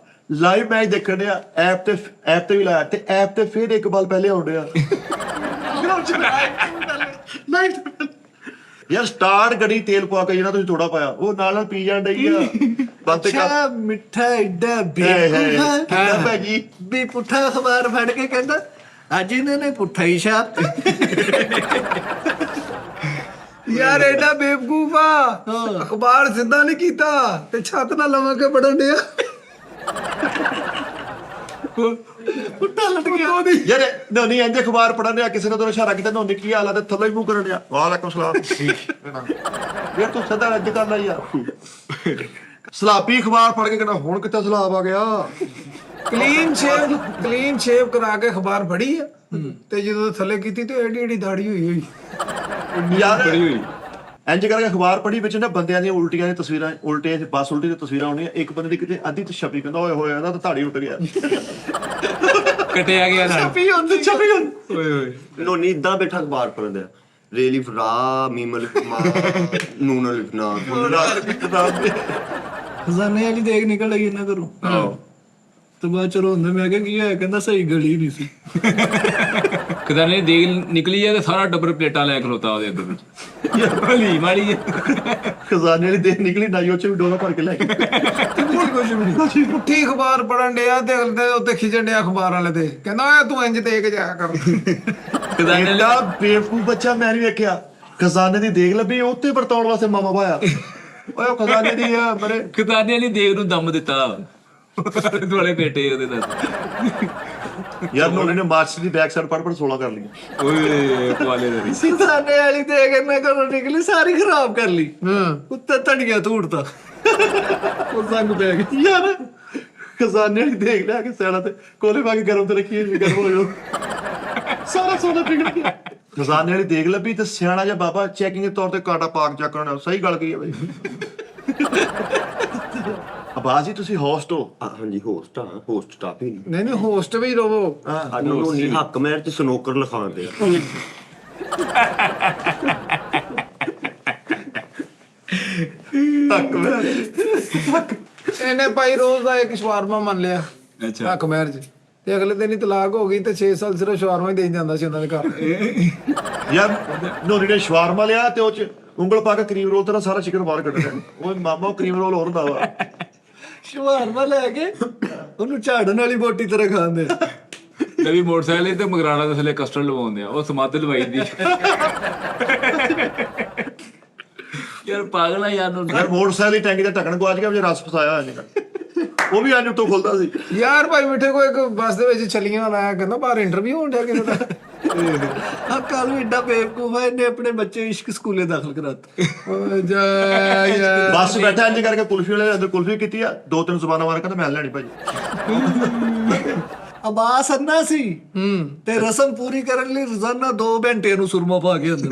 ਲਾਈਵ ਮੈਚ ਦੇਖਣ ਡਿਆ ਐਪ ਤੇ ਵੀ ਲਾਇਆ ਤੇ ਐਪ ਤੇ ਫਿਰ ਇੱਕ ਬਾਲ ਪਹਿਲੇ ਆਉਣ ਡਿਆ ਯਾਰ ਸਟਾਰ ਗੜੀ ਤੇਲ ਪਵਾ ਕੇ ਜਿਹੜਾ ਤੁਸੀਂ ਥੋੜਾ ਪਾਇਆ ਉਹ ਨਾਲ ਪੀ ਜਾਣ ਡਈ ਆ ਬੰਤੇ ਅੱਛਾ ਮਿੱਠਾ ਐਡਾ ਕਿੱਦਾਂ ਭਾਜੀ ਵੀ ਪੁੱਠਾ ਅਖਬਾਰ ਫੜ ਕੇ ਕਹਿੰਦਾ ਅੱਜ ਇਹਨਾਂ ਨੇ ਪੁੱਠਾ ਹੀ ਛਾਪ ਯਾਰ ਐਡਾ ਬੇਵਕੂਫ ਆ ਅਖਬਾਰ ਸਿੱਧਾ ਨਹੀਂ ਕੀਤਾ ਤੇ ਛੱਤ ਨਾਲ ਲਵਾ ਕੇ ਪੜਨ ਡਿਆ ਪੁੱਠਾ ਲਟ ਗਿਆ ਯਾਰ ਨੋਨੀ ਇੰਜ ਅਖਬਾਰ ਪੜਨ ਡਿਆ ਕਿਸੇ ਨੇ ਤੈਨੂੰ ਇਸ਼ਾਰਾ ਕੀਤਾ ਨੋਨੀ ਕੀ ਹਾਲ ਆ ਤੇ ਥੱਲੇ ਹੀ ਮੂੰਹ ਕਰਨ ਡਿਆ ਵਾਲੇਕੁਮ ਸਲਾਮ ਯਾਰ ਤੂੰ ਸਦਾ ਅੱਜ ਕਰ ਲਈ ਯਾਰ ਸਲਾਬੀ ਅਖਬਾਰ ਪੜ ਕੇ ਕਹਿੰਦਾ ਹੁਣ ਕਿੱਥੇ ਸਲਾਬ ਆ ਗਿਆ ਕਲੀਨ ਸ਼ੇਵ ਕਰਾ ਕੇ ਅਖਬਾਰ ਫੜੀ ਆ ਤੇ ਜਦੋਂ ਥੱਲੇ ਕੀਤੀ ਤੇ ਐਡੀ ਐਡੀ ਦਾੜੀ ਹੋਈ ਯਾਰ ਬੜੀ ਹੋਈ ਇੰਜ ਕਰਕੇ ਅਖਬਾਰ ਪੜ੍ਹੀ ਵਿੱਚ ਨਾ ਬੰਦਿਆਂ ਦੀਆਂ ਉਲਟੀਆਂ ਦੀਆਂ ਤਸਵੀਰਾਂ ਉਲਟੇ ਬੱਸ ਉਲਟੀ ਦੀਆਂ ਤਸਵੀਰਾਂ ਆਉਣੀਆਂ ਇੱਕ ਬੰਦੇ ਦੀ ਕਿਤੇ ਅੱਧੀ ਤੇ ਛਪੀ ਕਹਿੰਦਾ ਓਏ ਹੋਏ ਇਹਦਾ ਤਾਂ ਧਾੜੀ ਉੱਟ ਗਿਆ ਕਟਿਆ ਗਿਆ ਨਾਲ ਛਪੀ ਹੁੰਦੀ ਓਏ ਓਏ ਨੋਨੀ ਇਦਾਂ ਬੈਠਾ ਅਖਬਾਰ ਪੜ੍ਹਦਾ ਰੇਲਿਫ ਰਾ ਮੀਮਲ ਨੂਨ ਲਿਖਣਾ ਖਜ਼ਾਨੇ ਵਾਲੀ ਦੇਖ ਨਿਕਲ ਆਈ ਇਹਨਾਂ ਘਰੋਂ ਤੇ ਬਾਅਦ ਚ ਰੋਂਦੇ ਮੈਂ ਕਿਹਾ ਕੀ ਹੋਇਆ ਕਹਿੰਦਾ ਸਹੀ ਗਲੀ ਨਹੀਂ ਸੀ ਖਜ਼ਾਨੇ ਦੀ ਦੇਗ ਨਿਕਲੀ ਆ ਤੇ ਸਾਰਾ ਟੱਬਰ ਪਲੇਟਾਂ ਲੈ ਖਲੋਤਾ ਉਹਦੇ ਅੱਗੇ ਵਿੱਚ ਭਲੀ ਮਾੜੀ ਖਜ਼ਾਨੇ ਵਾਲੀ ਦੇਖ ਨਿਕਲੀ ਨਾਈਓ ਚ ਵੀ ਡੋਲਾ ਭਰ ਕੇ ਲੈ ਕੇ ਕੁਝ ਵੀ ਨਹੀਂ ਪੁੱਠੀ ਅਖਬਾਰ ਪੜਨ ਡਿਆ ਤੇ ਅਗਲੇ ਦੇ ਉੱਤੇ ਖਿਜਣ ਡਿਆ ਅਖਬਾਰ ਵਾਲੇ ਤੇ ਕਹਿੰਦਾ ਓਏ ਤੂੰ ਇੰਜ ਦੇ ਕੇ ਜਾਇਆ ਕਰ ਖਜ਼ਾਨੇ ਐਡਾ ਬੇਵਕੂਫ ਬੱਚਾ ਮੈਂ ਨਹੀਂ ਵੇਖਿਆ ਖਜ਼ਾਨੇ ਦੀ ਦੇਖ ਲੱਭੀ ਉੱਤੇ ਵਰਤਾਉਣ ਵਾਸਤੇ ਮਾਮਾ ਭਾਇਆ ਓਏ ਉਹ ਖਜ਼ਾਨੇ ਦੀ ਆ ਮਰੇ ਖਜ਼ਾਨੇ ਵਾਲੀ ਦੇਗ ਨੂੰ ਦਮ ਦਿੱਤਾ ਦੁਆਲੇ ਬੇਟੇ ਉਹਦੇ ਨਾਲ ਯਾਰ ਨੋਨੀ ਨੇ ਮਾਰਚ ਦੀ ਬੈਕ ਸਾਈਡ ਪੜ 16 ਕਰ ਲਈ ਓਏ ਕੁਆਲੇ ਦੇ ਖਜ਼ਾਨੇ ਵਾਲੀ ਦੇਖ ਇਹਨਾਂ ਘਰੋਂ ਨਿਕਲੀ ਸਾਰੀ ਖਰਾਬ ਕਰ ਲਈ ਉੱਤੇ ਧੜੀਆਂ ਧੂੜਤਾ ਉਹ ਸੰਗ ਪੈ ਗਈ ਯਾਰ ਖਜ਼ਾਨੇ ਵਾਲੀ ਦੇਖ ਲਿਆ ਕੇ ਸੈਣਾ ਤੇ ਕੋਲੇ ਪਾ ਕੇ ਗਰਮ ਤੇ ਰੱਖੀ ਗਰਮ ਹੋ ਜਾਓ ਸਾਰਾ ਸੋਨਾ ਪਿਘਲ ਗਿਆ ਖਜ਼ਾਨੇ ਵਾਲੀ ਦੇਖ ਲੱਭੀ ਤੇ ਸਿਆਣਾ ਜਿਹਾ ਬਾਬਾ ਚੈਕਿੰਗ ਦੇ ਤੌਰ ਤੇ ਕਾਟਾ ਪਾਕ ਚੱਕਣ ਸਹੀ ਗੱਲ ਕੀ ਹੈ ਬਈ ਆਬਾਜ਼ ਜੀ ਤੁਸੀਂ ਹੋਸਟ ਹੋ ਹਾਂਜੀ ਹੋਸਟ ਸਟਾਫ ਹੀ ਨਹੀਂ ਨਹੀਂ ਹੋਸਟ ਵੀ ਰੋਵੋ ਨੋਨੀ ਹੱਕ ਮੈਚ ਤੇ ਸਨੋਕਰ ਲਿਖਾਉਂਦੇ ਆ ਇਹਨੇ ਭਾਈ ਰੋਜ਼ ਦਾ ਇੱਕ ਸ਼ਵਾਰਮਾ ਮੰਨ ਲਿਆ ਅੱਛਾ ਹੱਕ ਮੈਰਜ ਤੇ ਅਗਲੇ ਦਿਨ ਹੀ ਤਲਾਕ ਹੋ ਗਈ ਤੇ 6 ਸਾਲ ਸਿਰਫ ਸ਼ਵਾਰਮਾ ਹੀ ਦੇਈ ਜਾਂਦਾ ਸੀ ਉਹਨਾਂ ਦੇ ਘਰ ਯਾਰ ਨੋਨੀ ਨੇ ਸ਼ਵਾਰਮਾ ਲਿਆ ਤੇ ਉਹ ਚ ਉਂਗਲ ਪਾ ਕੇ ਕਰੀਮ ਰੋਲ ਤੇਰਾ ਸਾਰਾ ਚਿਕਨ ਬਾਹਰ ਕੱਢ ਰਿਹਾ ਓਏ ਮਾਮਾ ਉਹ ਕਰੀਮ ਰੋਲ ਹੋਰ ਹੁੰਦਾ ਵਾ ਸ਼ਵਾਰਮਾ ਲੈ ਕੇ ਉਹਨੂੰ ਝਾੜਨ ਵਾਲੀ ਬੋਟੀ ਤਰ੍ਹਾਂ ਖਾਂਦੇ ਨਵੀਂ ਮੋਟਰਸਾਈਕਲ ਤੇ ਮਗਰਾਣਾ ਦੇ ਥੱਲੇ ਕਸਟਰਡ ਲਵਾਉਂਦੇ ਆ ਉਹ ਸਮਾਧ ਲਵਾਈ ਦੀ ਯਾਰ ਪਾਗਲ ਆ ਯਾਰ ਨੂੰ ਯਾਰ ਮੋਟਰਸਾਈਕਲ ਦੀ ਟੈਂਕੀ ਦਾ ਢੱਕਣ ਗਵਾਚ ਗਿਆ ਜੇ ਰਸ ਫਸਾਇਆ ਹੋਇਆ ਨਹੀਂ ਉਹ ਵੀ ਅੱਜ ਉੱਤੋਂ ਖੁੱਲਦਾ ਸੀ ਯਾਰ ਭਾਈ ਮਿੱਠੇ ਕੋ ਇੱਕ ਬੱਸ ਦੇ ਵਿੱਚ ਛਲੀਆਂ ਲਾਇਆ ਕਹਿੰਦਾ ਬਾਹਰ ਇੰਟਰਵਿਊ ਹੋਣ ਡਿਆ ਕਿਸੇ ਦਾ ਆ ਕੱਲ ਏਡਾ ਬੇਵਕੂਫ ਹੈ ਇਹਨੇ ਆਪਣੇ ਬੱਚੇ ਇਸ਼ਕ ਸਕੂਲੇ ਦਾਖਲ ਕਰਾਤੇ ਓ ਜਾ ਯਾਰ ਬੱਸ ਬੈਠਾ ਇੰਜ ਕਰਕੇ ਕੁਲਫੀ ਵਾਲੇ ਅੰਦਰ ਕੁਲਫੀ ਕੀਤੀ ਆ 2-3 ਜ਼ੁਬਾਨਾਂ ਮਾਰ ਕਹਿੰਦਾ ਮੈਂ ਲੈਣੀ ਭਾਜੀ ਅਬਾਸ ਅੰਨਾ ਸੀ ਤੇ ਰਸਮ ਪੂਰੀ ਕਰਨ ਲਈ ਰੋਜ਼ਾਨਾ 2 ਘੰਟੇ ਨੂੰ ਸੁਰਮਾ ਪਾ ਕੇ ਅੰਦਰ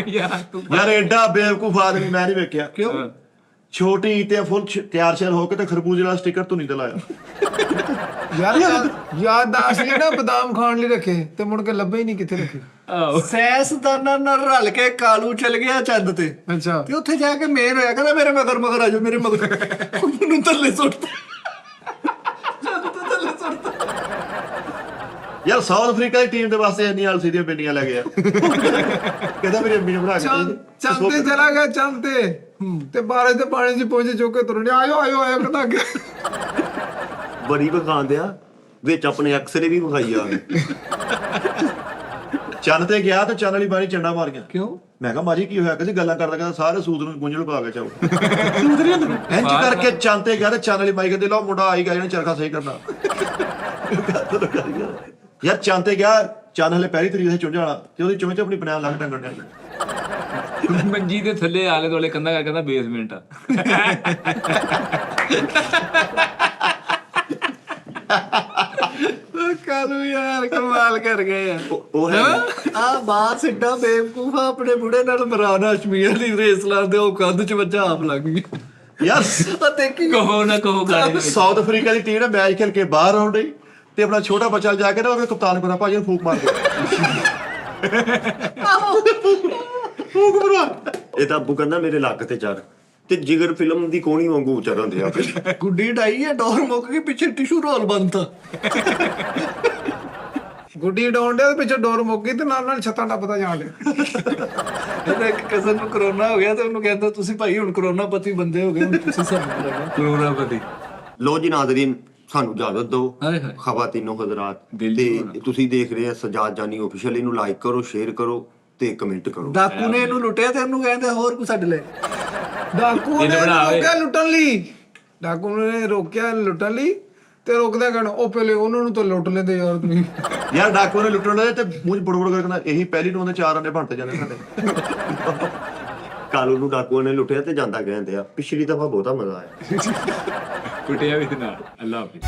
ਯਾਰ ਐਡਾ ਬੇਵਕੂਫ ਆਦਮੀ ਮੈਂ ਨਹੀਂ ਵੇਖਿਆ। ਕਿਉਂ? ਛੋਟੀ ਤੇ ਫੁੱਲ ਤਿਆਰ ਸ਼ਿਆਰ ਹੋ ਕੇ ਤੇ ਖਰਬੂਜੇ ਵਾਲਾ ਸਟicker ਤੋਂ ਨਹੀਂ ਤੇ ਲਾਇਆ। ਯਾਰ ਯਾਦਦਾਸ਼ਤ ਲਈ ਨਾ ਬਦਾਮ ਖਾਣ ਲਈ ਰੱਖੇ ਤੇ ਮੁੜ ਕੇ ਲੱਭੇ ਹੀ ਨਹੀਂ ਕਿੱਥੇ ਰੱਖੇ। ਸੈਂਸਦਾਨਾਂ ਨਾਲ ਰਲ ਕੇ ਕਾਲੂ ਚਲ ਗਿਆ ਚੰਦ ਤੇ ਅੱਛਾ ਤੇ ਉੱਥੇ ਜਾ ਕੇ ਮੇਨ ਹੋਇਆ ਕਹਿੰਦਾ ਮੇਰੇ ਮਗਰ ਮਗਰ ਆ ਜਾਓ ਮੇਰੇ ਮਗਰ ਉਹਨੂੰ ਥੱਲੇ ਸੁੱਟਤਾ ਯਾਰ ਸਾਊਥ ਅਫਰੀਕਾ ਦੀ ਟੀਮ ਦੇ ਵਾਸਤੇ ਇੰਨੀ ਆਲਸੀ ਦੀਆਂ ਪਿੰਡੀਆਂ ਲੈ ਗਿਆ। ਕਹਿੰਦਾ ਮੇਰੀ ਅੰਮੀ ਨੇ ਬਣਾ ਕੇ ਚੰਦ ਤੇ ਚਲਾ ਗਿਆ ਚੰਦ ਤੇ ਬਾਰਿਸ਼ ਦੇ ਪਾਣੀ 'ਚ ਪਹੁੰਚੇ ਚੁੱਕ ਕੇ ਤੁਰਨ ਆਇਓ ਆਇਓ ਆਇਓ ਕਹਿੰਦਾ ਅੱਗੇ ਬੜੀ ਵਿਖਾਉਂਦੇ ਆ ਵਿੱਚ ਆਪਣੇ ਐਕਸਰੇ ਵੀ ਵਿਖਾਈ ਆ ਚੰਨ ਤੇ ਗਿਆ ਤੇ ਚੰਨ ਵਾਲੀ ਬਾਣੀ ਚੰਡਾ ਮਾਰ ਗਿਆ। ਕਿਉਂ? ਮੈਂ ਕਿਹਾ ਮਾਜੀ ਕੀ ਹੋਇਆ? ਕਹਿੰਦੀ ਗੱਲਾਂ ਕਰਦਾ ਕਹਿੰਦਾ ਸਾਰੇ ਸੂਤ ਨੂੰ ਗੁੰਝਲ ਪਾ ਕੇ ਚਾਓ ਇੰਜ ਕਰਕੇ ਚੰਨ ਤੇ ਗਿਆ ਤੇ ਚੰਨ ਵਾਲੀ ਮਾਈ ਕਹਿੰਦੇ ਲਓ ਮੁੰਡਾ ਆਈ ਗਿਆ ਇਹਨੇ ਚਰਖਾ ਸਹੀ ਕਰਨਾ। ਯਾਰ ਚੰਨ ਤੇ ਗਿਆ, ਚੰਨ ਹਲੇ ਪਹਿਲੀ ਤਰੀਕ ਤੇ ਚੁੰਝ ਵਾਲਾ ਤੇ ਉਹਦੀ ਚੁੰਝ ਤੇ ਆਪਣੀ ਬਨਾਨ ਲੱਗ ਟੰਗਣ ਡਿਆ। ਮੰਜੀ ਦੇ ਥੱਲੇ ਆਲੇ ਦੁਆਲੇ ਕੰਧਾਂ ਕਰ ਕਹਿੰਦਾ ਬੇਸਮੈਂਟ ਆ। ਕਾਲੂ ਯਾਰ ਕਮਾਲ ਕਰ ਗਏ ਆ ਉਹ ਹੈ ਆ ਬਾਤ ਏਡਾ ਬੇਵਕੂਫ ਆ ਆਪਣੇ ਬੁੜੇ ਨਾਲ ਮਰਾਨ ਹਾਸ਼ਮੀਆ ਦੀ ਰੇਸ ਲਾਉਂਦੇ ਉਹ ਕੰਧ 'ਚ ਬੱਚਾ ਆਪ ਲੱਗ ਗਿਆ। ਯਾਰ ਉਹ ਦੇਖੀ ਕਹੋ ਨਾ ਕਹੋ ਗਾਣੇ ਸਾਊਥ ਅਫਰੀਕਾ ਦੀ ਟੀਮ ਨੇ ਮੈਚ ਖੇਲ ਕੇ ਬਾਹਰ ਆਉਣ ਡਈ ਤੇ ਆਪਣਾ ਛੋਟਾ ਬੱਚਾ ਜਾ ਕੇ ਨਾ ਉਹਦੇ ਕਪਤਾਨ ਕੋਲ ਭਾਜੀ ਨੂੰ ਫੂਕ ਮਾਰ ਦੇ। ਫੂਕ ਮਾਰ। ਇਹ ਤਾਂ ਅੱਬੂ ਕਹਿੰਦਾ ਮੇਰੇ ਲੱਕ ਤੇ ਚੜ ਤੇ ਜਿਗਰ ਫਿਲਮ ਦੀ ਕੋਣੀ ਵਾਂਗੂ ਚੜਾਉਂਦੇ ਆ ਗੁੱਡੀ ਡਾਈ ਹੈ ਡੋਰ ਮੁੱਕ ਗਈ ਪਿੱਛੇ ਟਿਸ਼ੂ ਰੋਲ ਬੰਨਤਾ ਗੁੱਡੀ ਡਾਉਣ ਡਿਆ ਤੇ ਪਿੱਛੇ ਡੋਰ ਮੁੱਕ ਗਈ ਤੇ ਨਾਲ ਨਾਲ ਛੱਤਾਂ ਟੱਪਦਾ ਜਾਣ ਡਿਆ। ਇਹਦਾ ਇੱਕ ਕਜ਼ਨ ਨੂੰ ਕਰੋਨਾ ਹੋ ਗਿਆ ਤੇ ਉਹਨੂੰ ਕਹਿੰਦਾ ਤੁਸੀਂ ਭਾਈ ਹੁਣ ਕਰੋਨਾ ਪਤੀ ਬੰਦੇ ਹੋ ਗਏ ਹੁਣ ਤੁਸੀਂ ਸਾਨੂੰ ਲੱਗਣਾ ਕਰੋਨਾ ਪਤੀ। ਲੋ ਜੀ ਨਾਜ਼ਰੀਨ ਸਾਨੂੰ ਇਜਾਜ਼ਤ ਦਿਓ। ਹਾਏ ਹਾਏ ਖਵਾਤੀਨੋ ਹਜ਼ਰਾਤ ਦਿਲ ਤੇ ਤੁਸੀਂ ਦੇਖ ਰਹੇ ਆ ਸਜਾਦ ਜਾਨੀ ਆਫੀਸ਼ੀਅਲ, ਇਹਨੂੰ ਲਾਈਕ ਕਰੋ, ਸ਼ੇਅਰ ਕਰੋ ਤੇ ਕਮੈਂਟ ਕਰੋ। ਡਾਕੂ ਨੇ ਇਹਨੂੰ ਲੁੱਟਿਆ ਤੇ ਉਹਨੂੰ ਕਹਿੰਦੇ ਹੋਰ ਕੁ ਛੱਡ ਲੈ ਡਾਕੂ ਨੇ ਇਹਨੇ ਬਣਾਵੇ। ਰੋਕਿਆ ਲੁੱਟਣ ਲਈ, ਡਾਕੂ ਨੇ ਰੋਕਿਆ ਲੁੱਟਣ ਲਈ ਤੇ ਰੋਕਦਾ ਕਹਿਣਾ ਉਹ ਪਹਿਲੇ ਉਹਨਾਂ ਨੂੰ ਤਾਂ ਲੁੱਟ ਲੈਂਦੇ ਯਾਰ ਤੁਸੀਂ। ਯਾਰ ਡਾਕੂ ਨੇ ਲੁੱਟਣ ਦੇ ਤੇ ਮੂੰਹ 'ਚ ਬੜਬੜ ਕਰਕੇ ਕਹਿੰਦਾ ਇਹੀ ਪਹਿਲੀ ਨੂੰ ਉਹਦੇ 4 ਅੰਡੇ ਬਣਤੇ ਜਾਂਦੇ ਸਾਡੇ। ਕਾਲੂ ਨੂੰ ਡਾਕੂਆਂ ਨੇ ਲੁੱਟਿਆ ਤੇ ਜਾਂਦਾ ਕਹਿੰਦੇ ਆ ਪਿਛਲੀ ਦਫਾ ਬਹੁਤਾ ਮਜ਼ਾ ਆਇਆ। ਕੁੱਟਿਆ ਵੀ ਤੇ ਨਾਲ। ਅੱਲਾ ਹਾਫਿਜ਼।